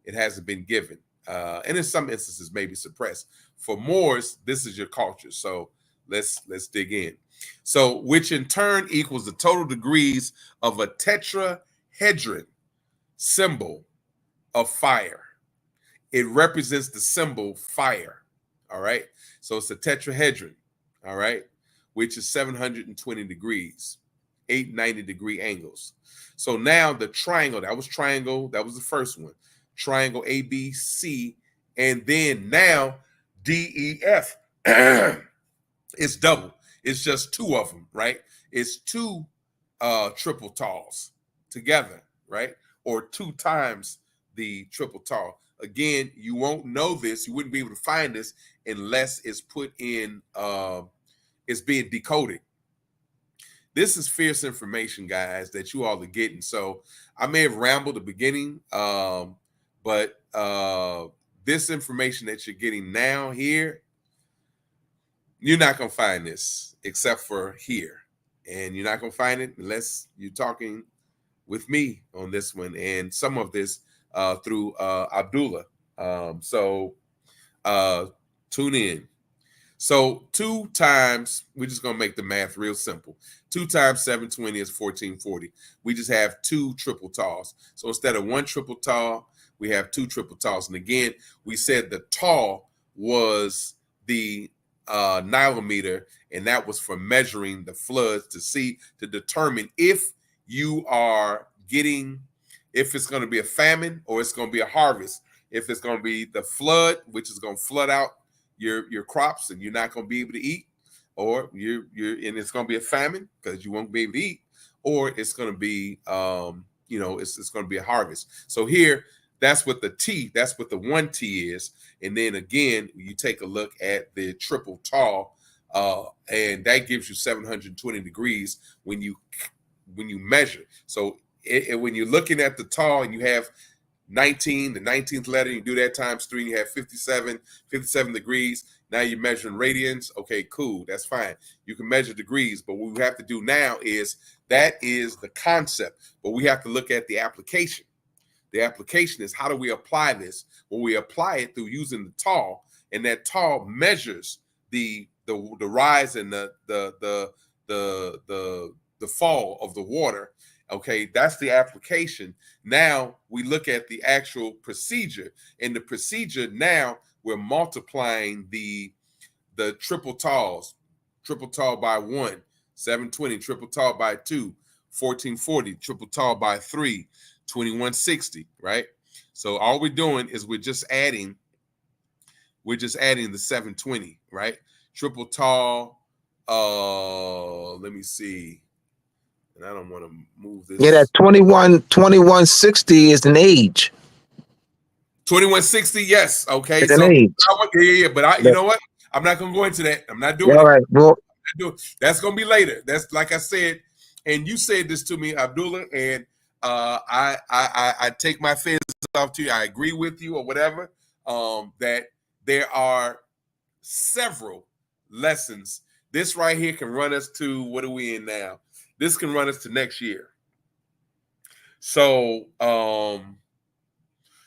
It hasn't been given, and in some instances maybe suppressed. For Moors, this is your culture. So let's dig in. So which in turn equals the total degrees of a tetrahedron symbol of fire. It represents the symbol fire. All right. So it's a tetrahedron. All right, which is 720 degrees, 8 90-degree angles. So now the triangle, that was the first one. Triangle ABC, and then now DEF. It's double. It's just 2 of them, right? It's 2 triple talls together, right? Or 2 times the triple tall. Again, you won't know this. You wouldn't be able to find this unless it's put in, it's being decoded. This is fierce information, guys, that you all are getting. So I may have rambled at the beginning, but this information that you're getting now here, you're not going to find this except for here. And you're not going to find it unless you're talking with me on this one. And some of this through Abdullah. So tune in. So 2 times, we're just going to make the math real simple. 2 times 720 is 1440. We just have 2 triple talls. So instead of 1 triple tall, we have 2 triple talls. And again, we said the tall was the nilometer, and that was for measuring the floods to determine if you are getting, if it's going to be a famine or it's going to be a harvest. If it's going to be the flood, which is going to flood out your crops and you're not going to be able to eat, or and it's going to be a famine because you won't be able to eat, or it's going to be it's going to be a harvest. So here, that's what the T, that's what the 1T is. And then again, you take a look at the triple tall, and that gives you 720 degrees when you measure. So when you're looking at the tall and you have 19, the 19th letter, you do that times 3, and you have 57 degrees. Now you're measuring radians. Okay, cool. That's fine. You can measure degrees, but what we have to do now is, that is the concept, but we have to look at the application. The application is, how do we apply this? Well, we apply it through using the tall, and that tall measures the rise and the fall of the water. Okay, that's the application. Now we look at the actual procedure. In the procedure, now we're multiplying the triple talls. Triple tall by 1, 720. Triple tall by 2, 1440. Triple tall by 3, 2160. Right. So all we're doing is we're just adding the 720. Right. Triple tall. Let me see. And I don't want to move this. Yeah, that 2160 is an age. 2160, yes. Okay. It's an age. Yeah. But you know what? I'm not going to go into that. I'm not doing it. All right. Well, that's going to be later. That's like I said, and you said this to me, Abdullah, and I take my fence off to you. I agree with you or whatever. That there are several lessons. This right here can run us to, what are we in now? This can run us to next year. So,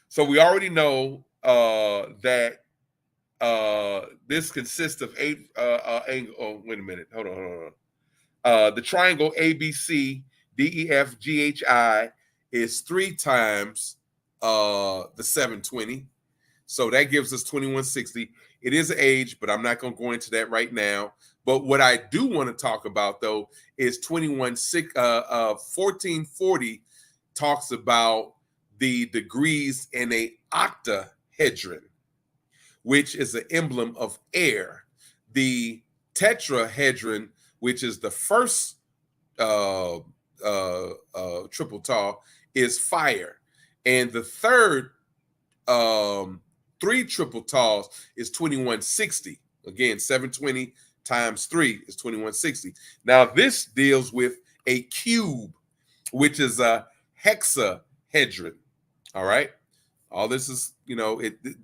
so we already know that this consists of 8 angles. Oh, wait a minute. Hold on. The triangle ABC, DEF, GHI is 3 times the 720. So that gives us 2160. It is an age, but I'm not going to go into that right now. But what I do want to talk about, though, is 1440 talks about the degrees in a octahedron. hexahedron, which is the emblem of air. The tetrahedron, which is the first triple tall, is fire. And the third 3 triple talls is 2160. Again, 720 times 3 is 2160. Now, this deals with a cube, which is a hexahedron. All right. All this is,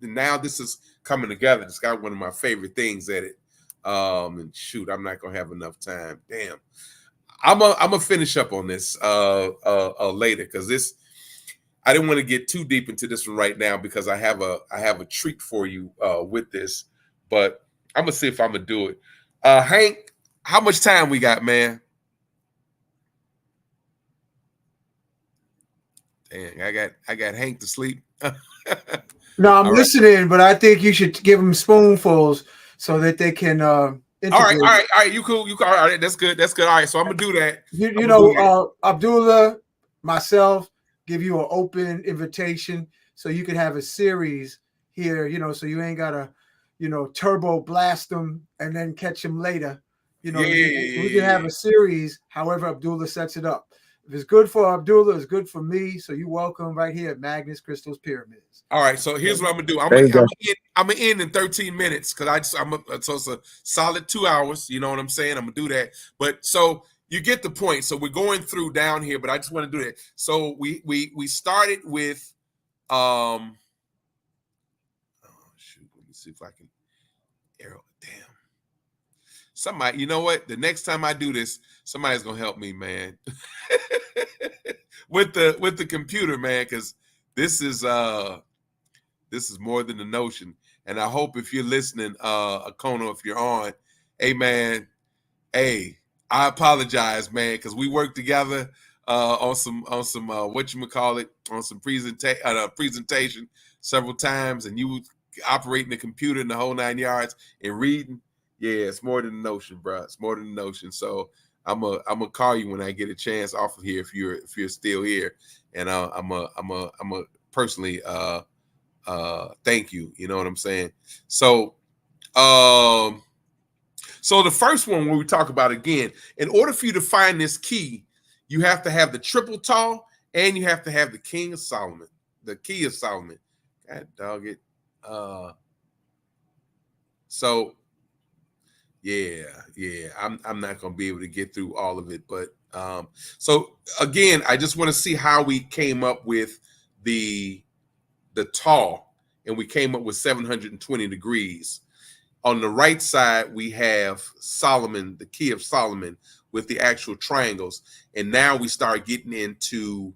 now this is coming together. It's got one of my favorite things at it. And shoot, I'm not gonna have enough time. Damn. I'm gonna finish up on this later, because this, I didn't want to get too deep into this one right now, because I have a treat for you with this, but I'm gonna see if I'm gonna do it. Hank, how much time we got, man? Dang, I got Hank to sleep. No, I'm listening, but I think you should give them spoonfuls so that they can all right. You cool. All right, that's good. All right, so I'm gonna do that. Abdullah, myself, give you an open invitation so you can have a series here, so you ain't gotta, turbo blast them and then catch them later. We can have a series however Abdullah sets it up. If it's good for Abdullah, it's good for me. So you're welcome right here at Magnus Crystals Pyramids. All right, so here's what I'm gonna do. I'm gonna end in 13 minutes, because so it's a solid 2 hours. You know what I'm saying? I'm gonna do that. But so you get the point. So we're going through down here, but I just want to do that. So we started with oh shoot, let me see if I can arrow. Damn. Somebody, you know what? The next time I do this, somebody's gonna help me, man. with the computer, man, because this is more than a notion. And I hope if you're listening, Akono, if you're on, hey man, I apologize, man, because we worked together on some whatchamacallit, on some presentation several times, and you operating the computer in the whole 9 yards and reading. Yeah, it's more than a notion, bro. It's more than a notion. So I'm gonna call you when I get a chance off of here, if you're still here, and I'm a personally thank you. You know what I'm saying? So so the first one, when we talk about, again, in order for you to find this key, you have to have the triple tall and you have to have the King of Solomon, the key of Solomon. God dog it. So yeah, I'm not gonna be able to get through all of it, but so again, I just want to see how we came up with the tall, and we came up with 720 degrees. On the right side, we have Solomon, the key of Solomon, with the actual triangles, and now we start getting into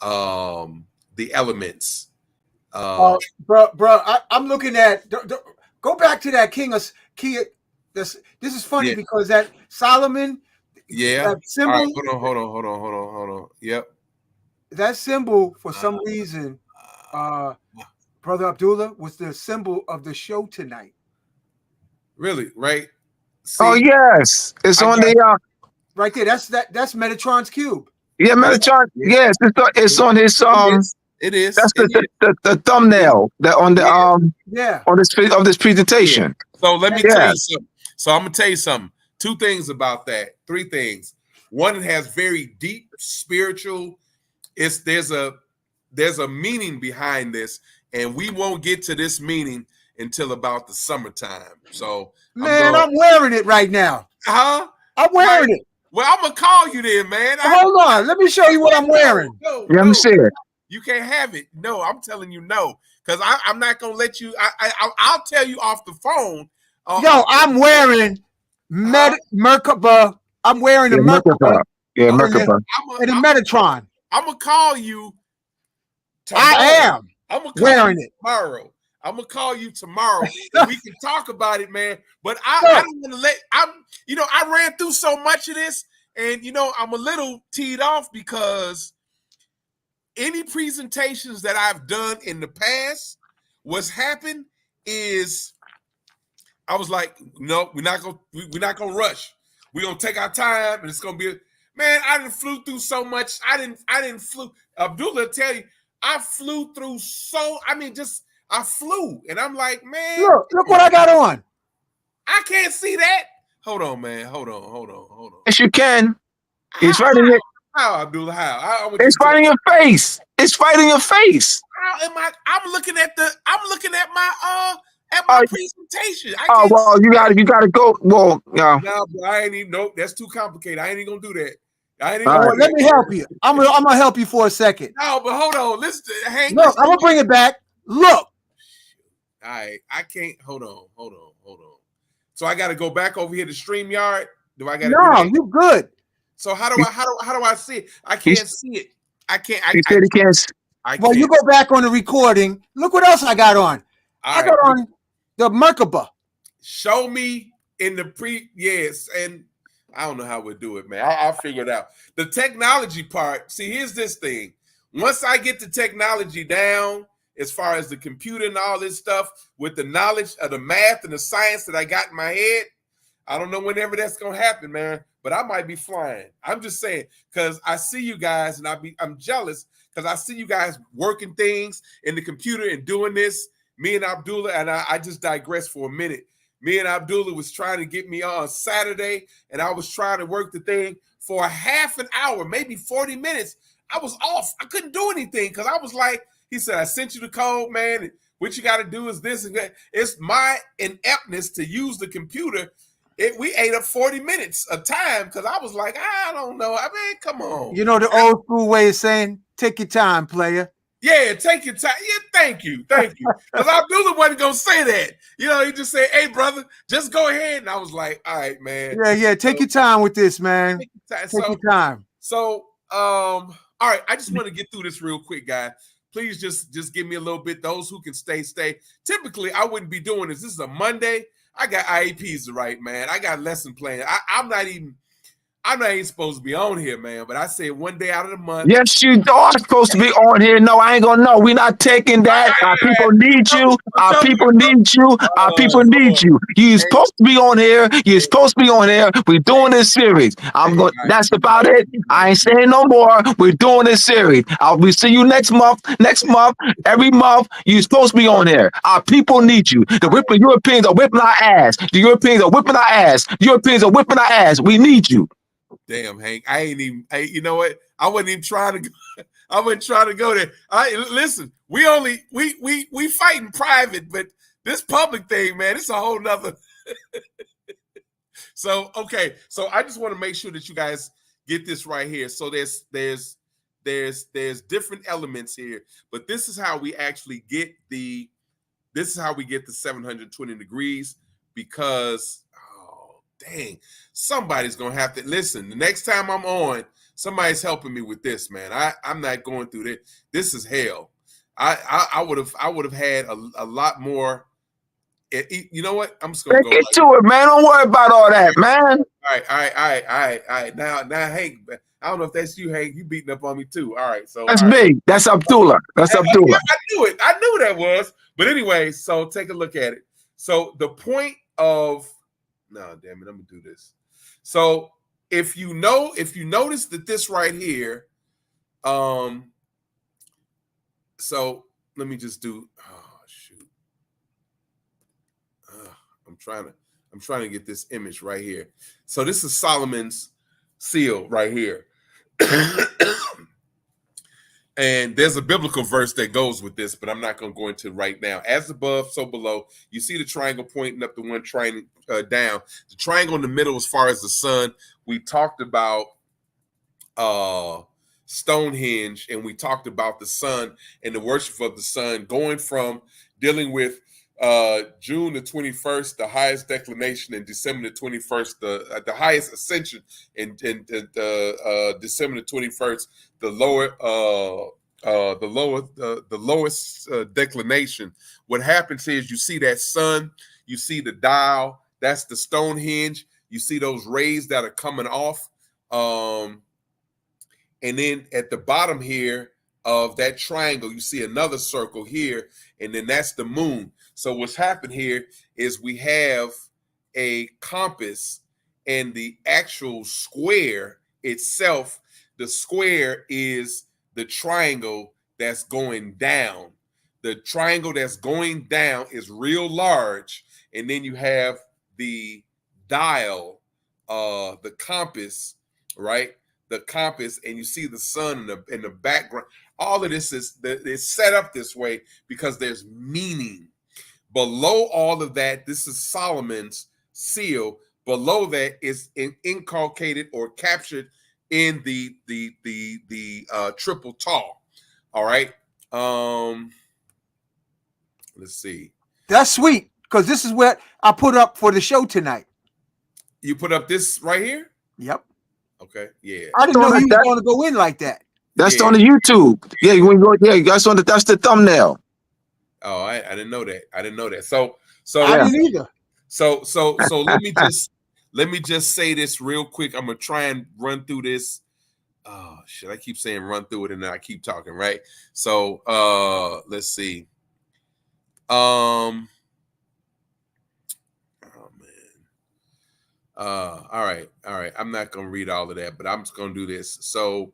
the elements. Bro, I'm looking at. Go back to that key. This is funny because that Solomon, that symbol. Right, hold on. Yep. That symbol, for some reason, Brother Abdullah, was the symbol of the show tonight. Really? Right? See, oh yes, it's on the right there. That's Metatron's cube. Yeah, Metatron. Yes, it's on his It is. That's the thumbnail that on the on this presentation. So let me tell you something. So I'm gonna tell you something. 2 things about that. 3 things. One, it has very deep spiritual. There's a meaning behind this, and we won't get to this meaning until about the summertime. So man, I'm wearing it right now. Huh? I'm wearing it. Well, I'm gonna call you then, man. Hold on, let me show you what I'm wearing. Let me see it. You can't have it. No, I'm telling you no, because I'm not gonna let you. I'll tell you off the phone. I'm wearing Merkaba. I'm wearing the Merkaba. Yeah, Merkaba. And the Metatron. I'm gonna call you tomorrow. I am. I'm gonna call wearing it tomorrow. I'm gonna call you tomorrow. And we can talk about it, man. But I don't want to let. I ran through so much of this, and I'm a little teed off because any presentations that I've done in the past, what's happened is I was like, no, we're not gonna rush. We're gonna take our time, and it's gonna be man. I didn't flew through so much. I didn't flew. Abdullah tell you, I flew through I flew, and I'm like, man, Look what I got on. I can't see that. Hold on, man. Hold on. Yes, you can. It's right in your. How, Abdullah? How? I want It's you to right in your face. It's right in your face. how am I? I'm looking at my presentation. I Oh can't. well, you gotta go. Well, no. No, bro, I ain't even. Nope, that's too complicated. I ain't even gonna do that. I ain't even All gonna right. do Let that. me help you. I'm gonna help you for a second. No, but hold on. Listen, Hank. Look, I'm gonna bring it back. Look. All right, I can't. Hold on. So I got to go back over here to StreamYard. Do I got to do No, that? you good. So how do I see it? I can't see it. I can't. He said he can't. I Well, can't. you go back on the recording. Look what else I got on. All I got right. on the Merkaba. Show me in the yes, and I don't know how we'll do it, man. I'll figure it out. The technology part. See, here's this thing. Once I get the technology down, as far as the computer and all this stuff, with the knowledge of the math and the science that I got in my head, I don't know whenever that's gonna happen, man. But I might be flying. I'm just saying, because I see you guys, and I'm jealous because I see you guys working things in the computer and doing this. Me and Abdullah, and I just digress for a minute. Me and Abdullah was trying to get me on Saturday, and I was trying to work the thing for a half an hour, maybe 40 minutes. I was off. I couldn't do anything because I was like, he said, I sent you the code, man. And what you got to do is this and that. It's my ineptness to use the computer. We ate up 40 minutes of time because I was like, I don't know. I mean, come on. You know the old school way of saying, take your time, player. Yeah, take your time. Yeah, thank you. Because Abdullah wasn't going to say that. You know, he just said, hey, brother, just go ahead. And I was like, all right, man. Yeah, take your time with this, man. Take your time. So, all right, I just want to get through this real quick, guys. Please just give me a little bit. Those who can stay. Typically, I wouldn't be doing this. This is a Monday. I got IEPs to write, man. I got lesson plans. I'm not even supposed to be on here, man. But I said one day out of the month. Yes, you are supposed to be on here. No, I ain't gonna know. We're not taking that. Our people need you. Our people need you. Our people need you. You're supposed to be on here. You're supposed to be on here. We're doing this series. I'm going. That's about it. I ain't saying no more. We're doing this series. We'll see you next month. Next month, every month, you're supposed to be on here. Our people need you. The Europeans are whipping our ass. The Europeans are whipping our ass. The Europeans are whipping our ass. We need you. Damn, Hank. You know what? I wasn't even trying to go. I wasn't trying to go there. Listen, we fight in private, but this public thing, man, it's a whole nother. So, okay. So I just want to make sure that you guys get this right here. So there's different elements here, but this is how we actually get the 720 degrees because dang, somebody's gonna have to listen. The next time I'm on, somebody's helping me with this, man. I'm not going through this. This is hell. I would have had a lot more. You know what? I'm just gonna go get to it, man. Don't worry about all that, man. All right. Now, Hank. I don't know if that's you, Hank. You beating up on me too. All right, so that's me. That's Abdullah. That's Abdullah. I knew it. I knew that was. But anyway, so take a look at it. So the point of no, damn it, I'm gonna do this. So if you notice that this right here, so let me just do. Oh shoot, I'm trying to get this image right here. So this is Solomon's seal right here, and there's a biblical verse that goes with this, but I'm not going to go into it right now. As above, so below. You see the triangle pointing up, the one triangle down. The triangle in the middle, as far as the sun. We talked about Stonehenge, and we talked about the sun and the worship of the sun, going from dealing with June the 21st, the highest declination, and December the 21st, the highest ascension, and December the 21st, the lowest declination. What happens is you see that sun, you see the dial, that's the Stonehenge. You see those rays that are coming off, and then at the bottom here of that triangle, you see another circle here, and then that's the moon. So what's happened here is we have a compass, and the actual square itself, the square is the triangle that's going down. the triangle that's going down is real large, and then you have the dial, the compass, right? The compass, and you see the sun in the background. All of this is set up this way because there's meaning. Below all of that, this is Solomon's seal. Below that is inculcated or captured in the triple tall. All right. Let's see. That's sweet, because this is what I put up for the show tonight. You put up this right here? Yep. Okay. Yeah. I didn't know you was going to go in like that. That's on the YouTube. Yeah, when you go, yeah, that's the thumbnail. Oh, I didn't know that. I didn't know that. So I didn't either. So let me just say this real quick. I'm gonna try and run through this. Oh shit, I keep saying run through it and then I keep talking, right? So let's see. Oh man. All right. I'm not gonna read all of that, but I'm just gonna do this. So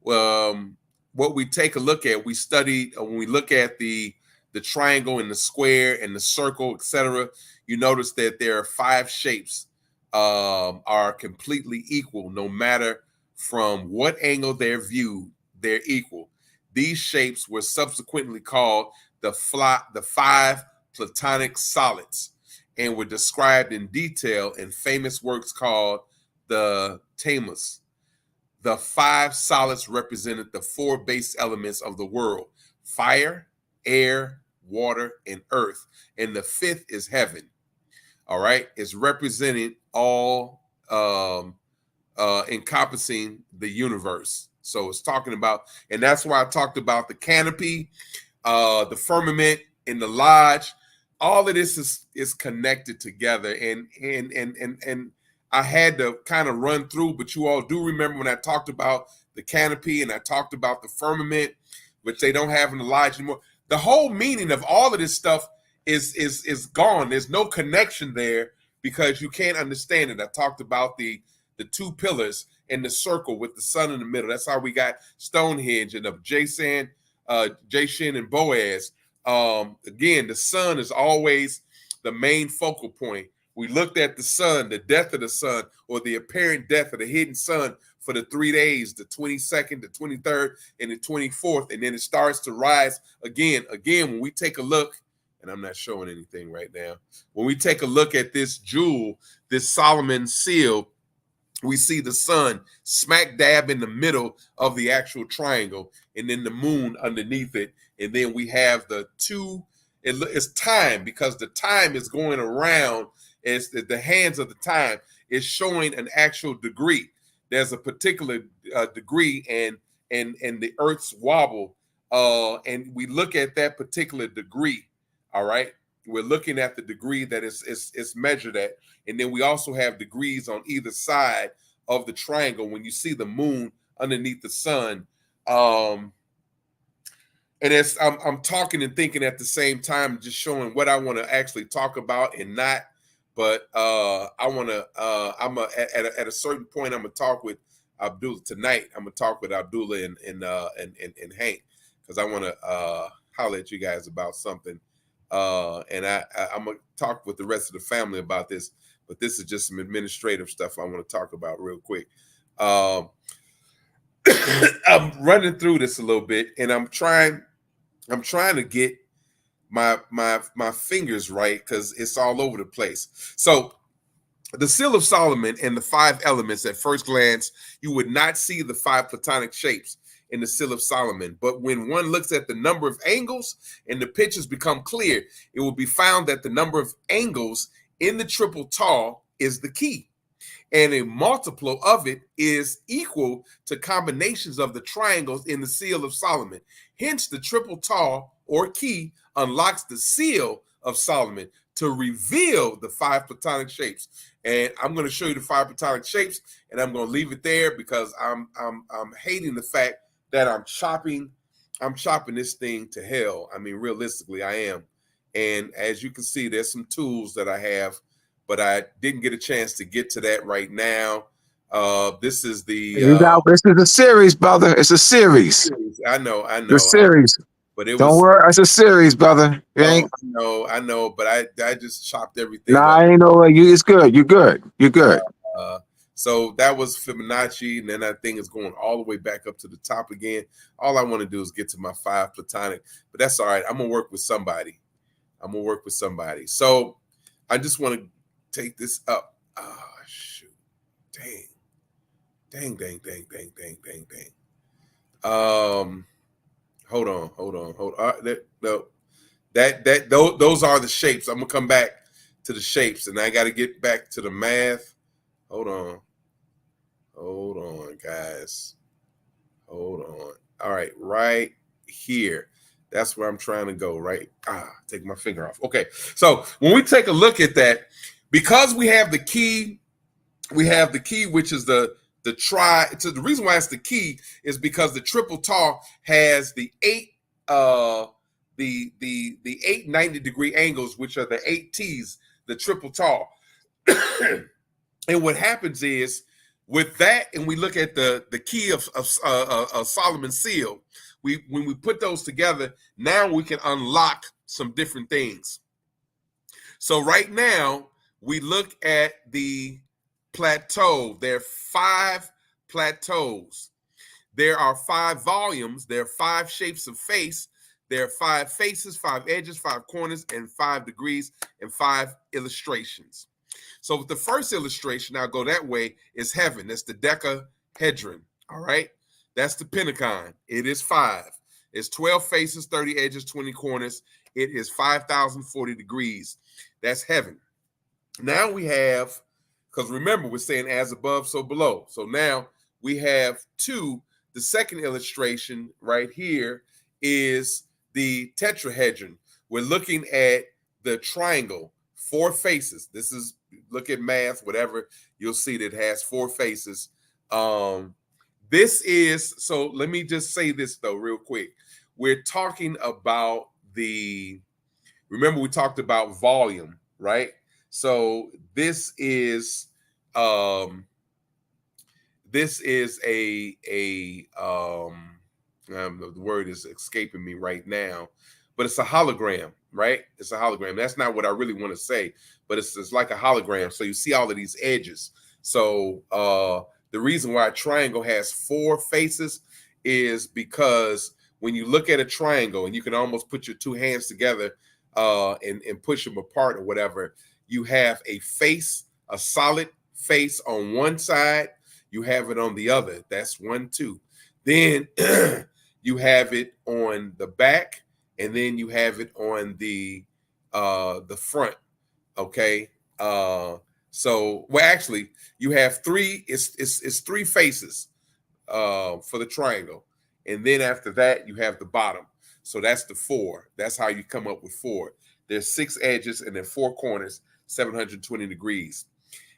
what we take a look at, we studied when we look at the triangle and the square and the circle, etc. You notice that there are 5 shapes are completely equal, no matter from what angle they're viewed, they're equal. These shapes were subsequently called the 5 Platonic solids and were described in detail in famous works called the Tamus. The 5 solids represented the 4 base elements of the world: fire, air, water, and earth. And the 5th is heaven. All right. It's representing all encompassing the universe. So it's talking about, and that's why I talked about the canopy, the firmament, and the lodge. All of this is connected together. And I had to kind of run through, but you all do remember when I talked about the canopy and I talked about the firmament, which they don't have in the lodge anymore. The whole meaning of all of this stuff is gone. There's no connection there because you can't understand it. I talked about the 2 pillars in the circle with the sun in the middle. That's how we got Stonehenge and of Jashin and Boaz. Again, the sun is always the main focal point. We looked at the sun, the death of the sun, or the apparent death of the hidden sun for the 3 days, the 22nd, the 23rd, and the 24th, and then it starts to rise again. Again, when we take a look, and I'm not showing anything right now, when we take a look at this jewel, this Solomon seal, we see the sun smack dab in the middle of the actual triangle, and then the moon underneath it, and then we have the 2. It's time, because the time is going around. It's the hands of the time is showing an actual degree. There's a particular degree and the Earth's wobble, and we look at that particular degree. All right, we're looking at the degree that is measured at, and then we also have degrees on either side of the triangle. When you see the moon underneath the sun, and as I'm talking and thinking at the same time, just showing what I want to actually talk about and not. But I want to. At a certain point, I'm gonna talk with Abdullah tonight. I'm gonna talk with Abdullah and Hank, because I want to holler at you guys about something. And I'm gonna talk with the rest of the family about this. But this is just some administrative stuff I want to talk about real quick. I'm running through this a little bit, and I'm trying to get my fingers right, because it's all over the place. So the seal of Solomon and the 5 elements, at first glance, you would not see the 5 Platonic shapes in the seal of Solomon. But when one looks at the number of angles and the pictures become clear, it will be found that the number of angles in the triple tall is the key. And a multiple of it is equal to combinations of the triangles in the seal of Solomon. Hence, the triple tall or key unlocks the seal of Solomon to reveal the 5 Platonic shapes. And I'm going to show you the 5 Platonic shapes, and I'm going to leave it there because I'm hating the fact that I'm chopping this thing to hell. I mean, realistically, I am. And as you can see, there's some tools that I have, but I didn't get a chance to get to that right now. This is the this is a series, brother. It's a series. I know. The series. but it Don't was. worry, it's a series, brother. It Oh, ain't. I know, but I just chopped everything Nah, up. I ain't no way. It's good. You're good. You're good. Uh, so that was Fibonacci, and then that thing is going all the way back up to the top again. All I want to do is get to my 5 platonic, but that's all right. I'm gonna work with somebody. So I just want to take this up. Ah, shoot. Dang. Hold on. No, those are the shapes. I'm gonna come back to the shapes, and I got to get back to the math. Hold on, guys. Hold on. All right, right here. That's where I'm trying to go. Right. Take my finger off. Okay. So when we take a look at that, because we have the key, which is the tri. So the reason why it's the key is because the triple tau has the 8 the 8 90-degree angles, which are the 8 T's, the triple tau. And what happens is with that, and we look at the key of Solomon's seal, when we put those together, now we can unlock some different things. So right now we look at the plateau. There are 5 plateaus. There are 5 volumes. There are 5 shapes of face. There are 5 faces, 5 edges, 5 corners, and 5 degrees, and 5 illustrations. So with the first illustration, I'll go that way, is heaven. That's the decahedron. All right. That's the Pentagon. It is 5. It's 12 faces, 30 edges, 20 corners. It is 5,040 degrees. That's heaven. Now we have, because remember, we're saying as above, so below. So now we have 2. The second illustration right here is the tetrahedron. We're looking at the triangle, 4 faces. This is, look at math, whatever, you'll see that it has 4 faces. This is, so let me just say this though, real quick. We're talking about remember we talked about volume, right? So this is the word is escaping me right now, but it's a hologram, right? It's a hologram. That's not what I really want to say, but it's like a hologram. So you see all of these edges. So the reason why a triangle has 4 faces is because when you look at a triangle and you can almost put your 2 hands together and push them apart or whatever, you have a face, a solid face on one side, you have it on the other. That's 1, 2. Then you have it on the back, and then you have it on the front. Okay. So well, actually, you have 3. It's 3 faces for the triangle, and then after that you have the bottom. So that's the 4. That's how you come up with 4. There's 6 edges and then 4 corners, 720 degrees,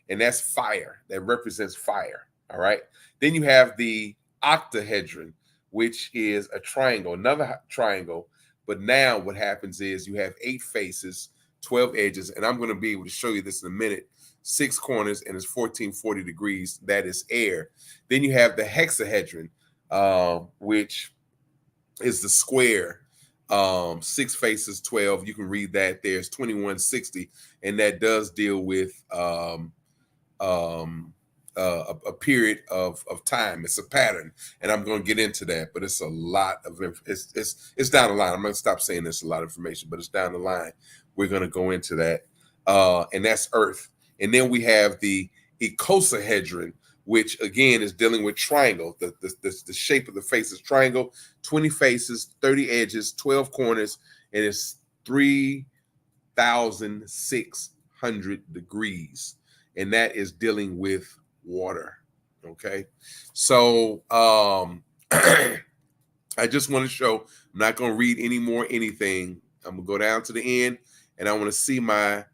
and that's fire. That represents fire. All right. Then you have the octahedron, which is a triangle, another triangle. But now what happens is you have 8 faces, 12 edges, and I'm going to be able to show you this in a minute. 6 corners, and it's 1440 degrees. That is air. Then you have the hexahedron, which is the square. 6 faces, 12. You can read that. There's 2160, and that does deal with a period of time. It's a pattern, and I'm going to get into that, but it's a lot of it's down the line. I'm going to stop saying this a lot of information, but it's down the line. We're going to go into that, and that's Earth. And then we have the icosahedron, which again is dealing with triangle. The shape of the face is triangle, 20 faces, 30 edges, 12 corners, and it's 3,600 degrees, and that is dealing with water. Okay, so I just want to show, I'm not going to read any more anything. I'm gonna go down to the end, and I want to see my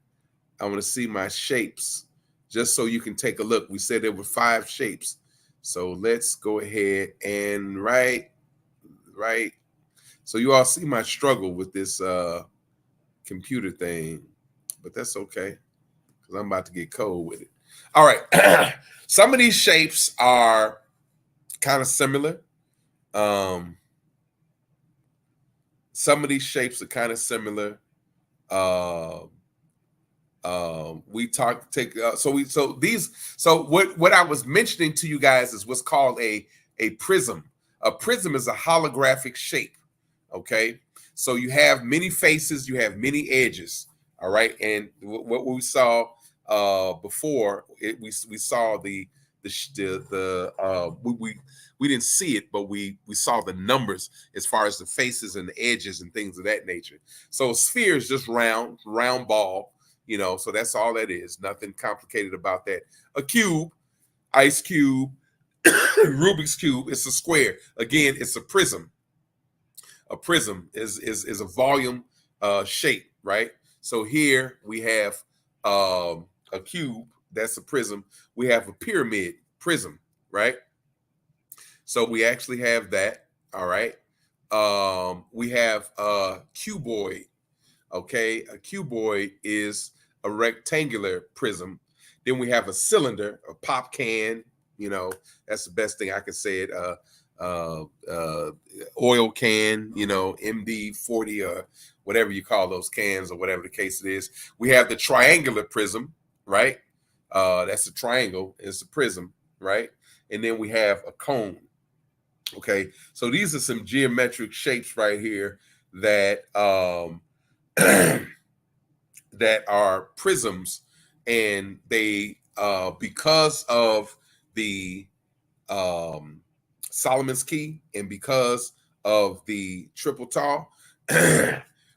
shapes, just so you can take a look. We said there were 5 shapes, so let's go ahead and right. So you all see my struggle with this computer thing, but that's okay, because I'm about to get cold with it. All right. Some of these shapes are kind of similar. some of these shapes are kind of similar. We so what I was mentioning to you guys is what's called a prism. A prism is a holographic shape. Okay, so you have many faces, you have many edges. All right, and what we saw before, we saw we didn't see it, but we saw the numbers as far as the faces and the edges and things of that nature. So a sphere is just round ball, you know, so that's all that is. Nothing complicated about that. A cube, ice cube, Rubik's cube, it's a square. Again, it's a prism. A prism is a volume shape, right? So here we have a cube, that's a prism. We have a pyramid prism, right? So we actually have that, all right? We have a cuboid, okay? A cuboid is a rectangular prism. Then we have a cylinder, a pop can, you know, that's the best thing I can say it. Oil can, you know, MD40 or whatever you call those cans or whatever the case it is. We have the triangular prism, right? That's a triangle, it's a prism, right? And then we have a cone. Okay, so these are some geometric shapes right here that that are prisms, and they because of the Solomon's key and because of the triple tall,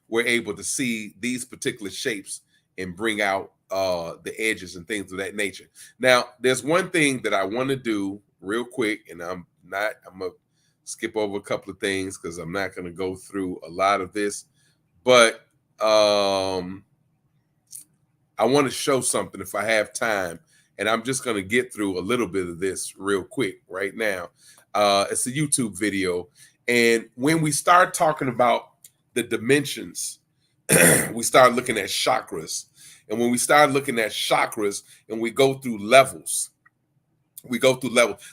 we're able to see these particular shapes and bring out the edges and things of that nature. Now, there's one thing that I want to do real quick, and I'm gonna skip over a couple of things because I'm not going to go through a lot of this, but I want to show something if I have time, and I'm just going to get through a little bit of this real quick right now. It's a YouTube video, and when we start talking about the dimensions, we start looking at chakras, and when we start looking at chakras and we go through levels,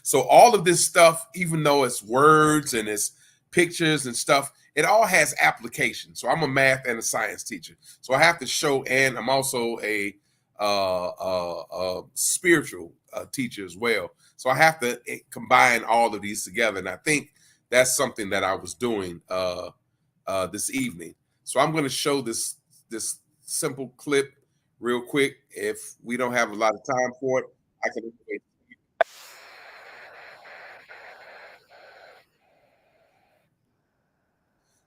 so all of this stuff, even though it's words and it's pictures and stuff, it all has application. So I'm a math and a science teacher, so I have to show, and I'm also a spiritual teacher as well. So I have to combine all of these together, and I think that's something that I was doing this evening. So I'm going to show this simple clip real quick. If we don't have a lot of time for it, I can.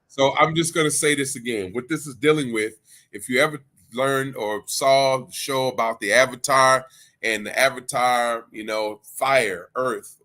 So I'm just going to say this again. What this is dealing with, if you ever learned or saw the show about the Avatar, and the Avatar, you know, fire, earth,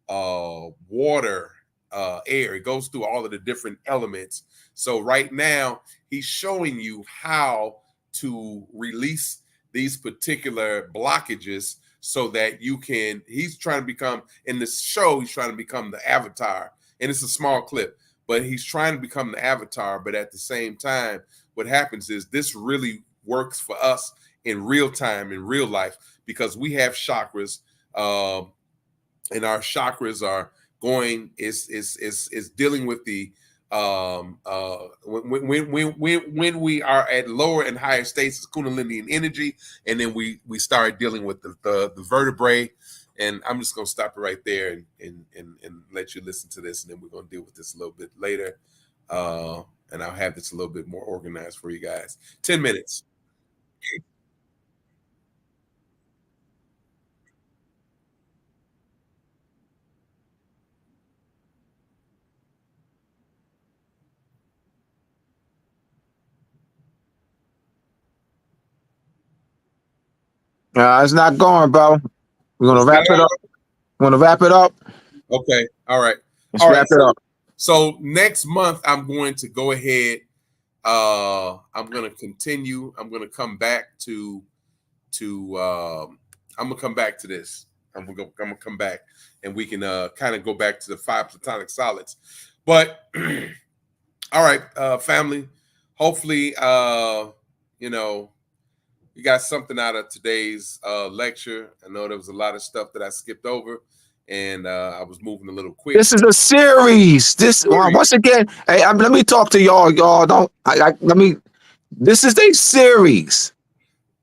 water, air, it goes through all of the different elements. So right now, he's showing you how to release these particular blockages so that you can, he's trying to become, in this show, he's trying to become the Avatar. And it's a small clip, but he's trying to become the Avatar. But at the same time, what happens is this really works for us in real time, in real life, because we have chakras, and our chakras are going, is dealing with the when we are at lower and higher states, it's Kundalini energy, and then we start dealing with the vertebrae. And I'm just gonna stop it right there and let you listen to this, and then we're gonna deal with this a little bit later. And I'll have this a little bit more organized for you guys. 10 minutes. It's not going, bro. We're gonna It's wrap not it up. We're gonna wrap it up. Okay. All right. Let's All wrap right. it up. So next month, I'm going to go ahead. I'm going to continue. I'm going to come back to. I'm going to come back to this. I'm going to come back, and we can kind of go back to the 5 platonic solids. But all right, family. Hopefully, you know, you got something out of today's lecture. I know there was a lot of stuff that I skipped over, and I was moving a little quick. This is a series. Once again, hey, let me talk to y'all. Y'all don't. Let me. This is a series.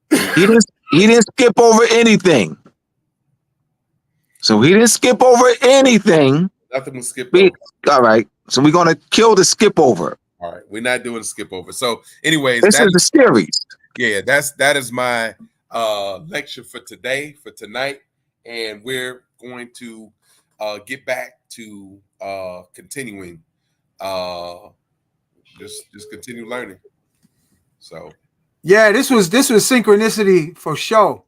He didn't skip over anything. So he didn't skip over anything. Nothing was skipped over. All right. So we're gonna kill the skip over. All right, we're not doing skip over. So, anyways, this is the series. Yeah, that is my lecture for tonight, and we're going to get back to continuing. Just continue learning. So, yeah, this was synchronicity for sure.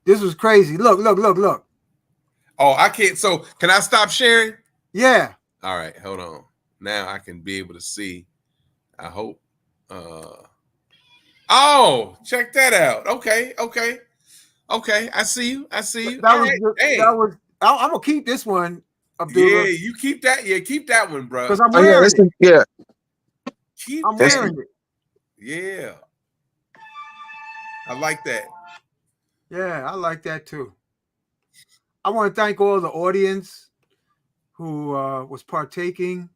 This was crazy. Look. Oh, I can't. So, can I stop sharing? Yeah. All right, hold on. Now I can be able to see. I hope. Oh, check that out. Okay. I see you. That was. I'm gonna keep this one. Abdullah. Yeah, you keep that. Yeah, keep that one, bro. Because I'm wearing it. Yeah. I'm wearing it. Yeah. I like that. Yeah, I like that too. I want to thank all the audience who was partaking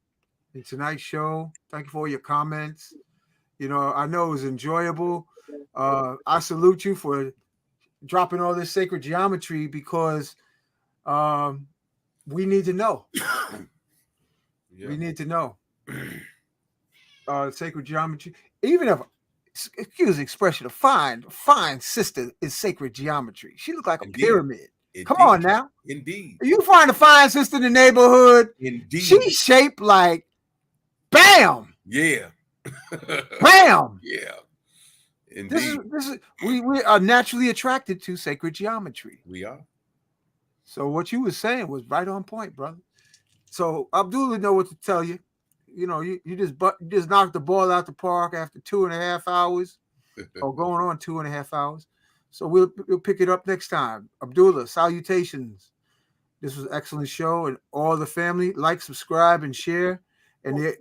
in tonight's show. Thank you for all your comments. You know, I know it was enjoyable. I salute you for dropping all this sacred geometry because we need to know. Yeah. We need to know. Sacred geometry. Even if, excuse the expression, a fine sister is sacred geometry. She looked like a pyramid. Indeed. Come on now. Indeed. You find a fine sister in the neighborhood. Indeed. She's shaped like bam. Yeah. Bam. Yeah. Indeed. We are naturally attracted to sacred geometry. We are. So what you were saying was right on point, brother. So Abdullah know what to tell you. You know, you just knocked the ball out the park after 2.5 hours, or going on 2.5 hours. So we'll pick it up next time. Abdullah, salutations. This was an excellent show, and all the family like, subscribe, and share. And you're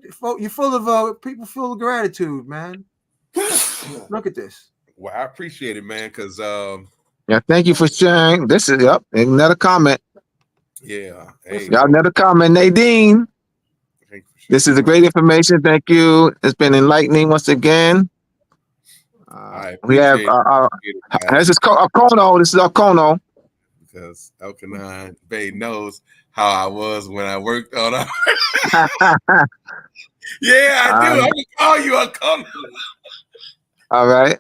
full of people full of gratitude, man. Look at this. Well, I appreciate it, man, because yeah, thank you for sharing. This is another comment. Yeah. Hey, y'all another comment, Nadine. This is a great information. Thank you. It's been enlightening once again. We have this is Kono. This is our Kono. Because Elkanah Bay knows how I was when I worked on it. Yeah, I do. I'm gonna call you a Kono. All right.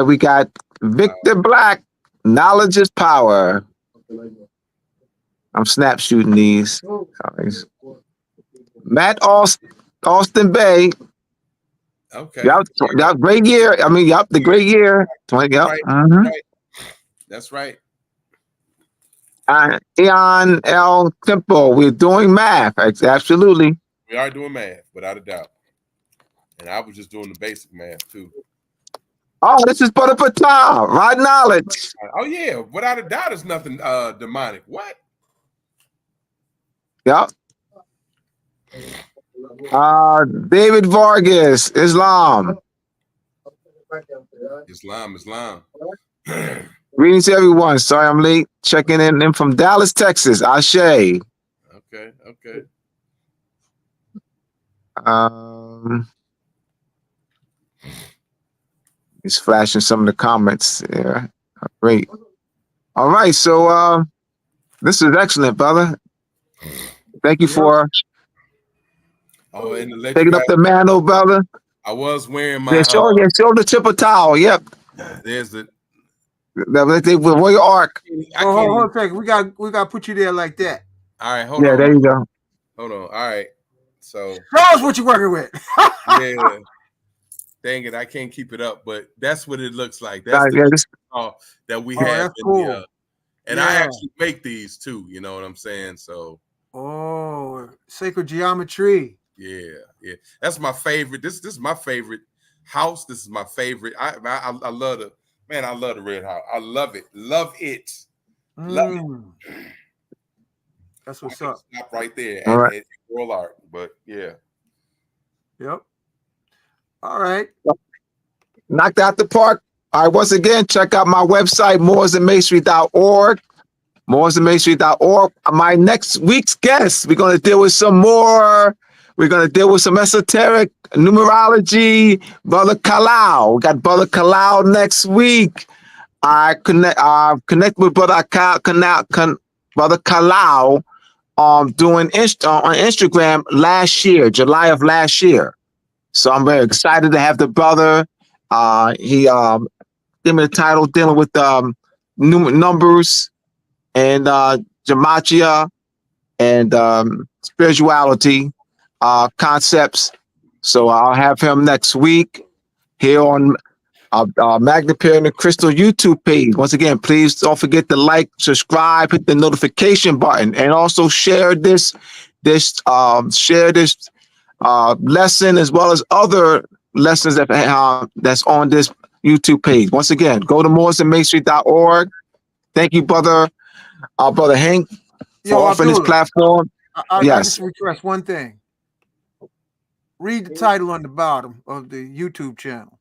We got Victor Black. Knowledge is power. I'm snap shooting these. Matt Austin Bay. Okay. Y'all great year. I mean, the great year. 20. Yep. Right. Mm-hmm. Right. That's right. Eon L. Temple. We're doing math. Absolutely. We are doing math, without a doubt. And I was just doing the basic math too. Oh, this is Butter Patel. Right knowledge. Oh yeah, without a doubt, it's nothing demonic. What? Yep. David Vargas, Islam. Islam. Greetings to everyone. Sorry I'm late. Checking in from Dallas, Texas. Ashe. Okay. He's flashing some of the comments there. Great. All right, so this is excellent, brother. Thank you for taking up the mantle, brother. I was wearing my show the tip of towel. Yep. There's the Royal Ark. Hold on a second. We got to put you there like that. All right, hold on. Yeah, there you go. Hold on. All right. So show us what you're working with. Yeah. Dang it, I can't keep it up, but that's what it looks like. That's that we have. Cool. And I actually make these too, you know what I'm saying? So sacred geometry. Yeah. That's my favorite. This is my favorite house. This is my favorite. I love I love the red house. I love it. Love it. Love it. That's what's up. Stop right there at Royal Art. But yeah. Yep. All right. Knocked out the park. All right, once again, check out my website, mooresandmasonry.org. mooresandmasonry.org. My next week's guest, we're going to deal with some more. We're going to deal with some esoteric numerology. Brother Kalau. We got Brother Kalau next week. I connect with Brother Kalau doing on Instagram last year, July of last year. So I'm very excited to have the brother. He gave me the title dealing with numbers and gematria and spirituality concepts. So I'll have him next week here on Magna Pyramid Crystal YouTube page. Once again, please don't forget to like, subscribe, hit the notification button, and also share this lesson as well as other lessons that's on this YouTube page. Once again, go to mooresandmasonry.org. Thank you, brother Hank, for offering this platform. I Yes. just request one thing. Read the title on the bottom of the YouTube channel.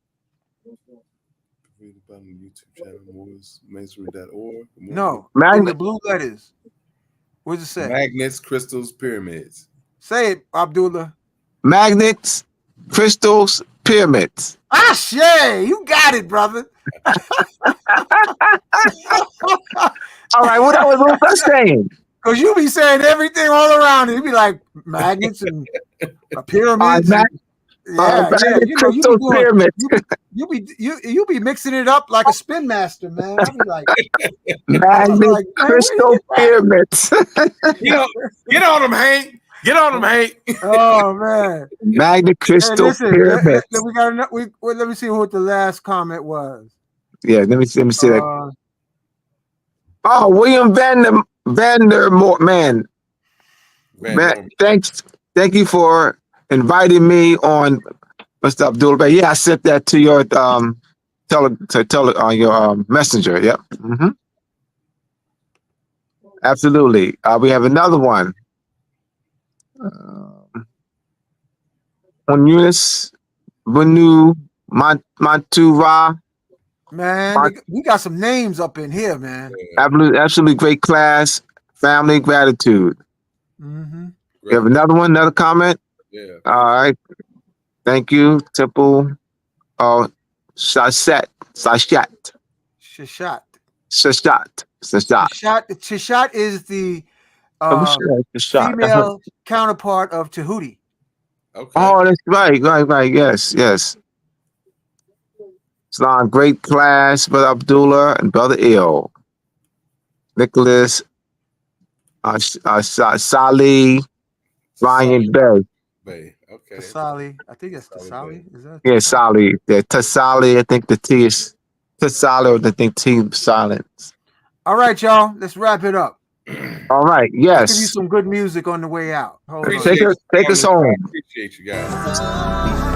Read about the YouTube channel, mooresmasonry.org. No, in the blue letters. What does it say? Magnets, crystals, pyramids. Say it, Abdullah. Magnets, crystals, pyramids. Ah, shit, you got it, brother. All right, what was I saying? Because you be saying everything all around it. You be like magnets and pyramids. Crystal pyramids. You be mixing it up like a spin master, man. I be like, Magnet, crystal pyramids. Get on them, Hank. Get on them, Hank. Oh man, Magnet, crystal pyramids. Let me see what the last comment was. Yeah, let me see that. William Vandermoor, man. Thank you for inviting me on Mr. Abdullah. Yeah, I sent that to your your messenger. Yep. Mm-hmm. Absolutely. We have another one. On Eunice Banu Mantura. Man, we got some names up in here, man. Absolutely great class. Family gratitude. Mm-hmm. You have another one, another comment? Yeah. All right. Thank you. Temple. Shashat. Shashat is the female counterpart of Tahuti. Okay. Oh, that's right. Yes. Islam, great class, Brother Abdullah and Brother Il. Nicholas, Sali, Ryan Bay. Okay. Tasali. I think it's Tasali. Is that? Yeah, Sali. Yeah, Tasali. I think the T is Tasali, or I think T is silent. All right, y'all. Let's wrap it up. All right. Yes. Give you some good music on the way out. Take us home. Appreciate you guys.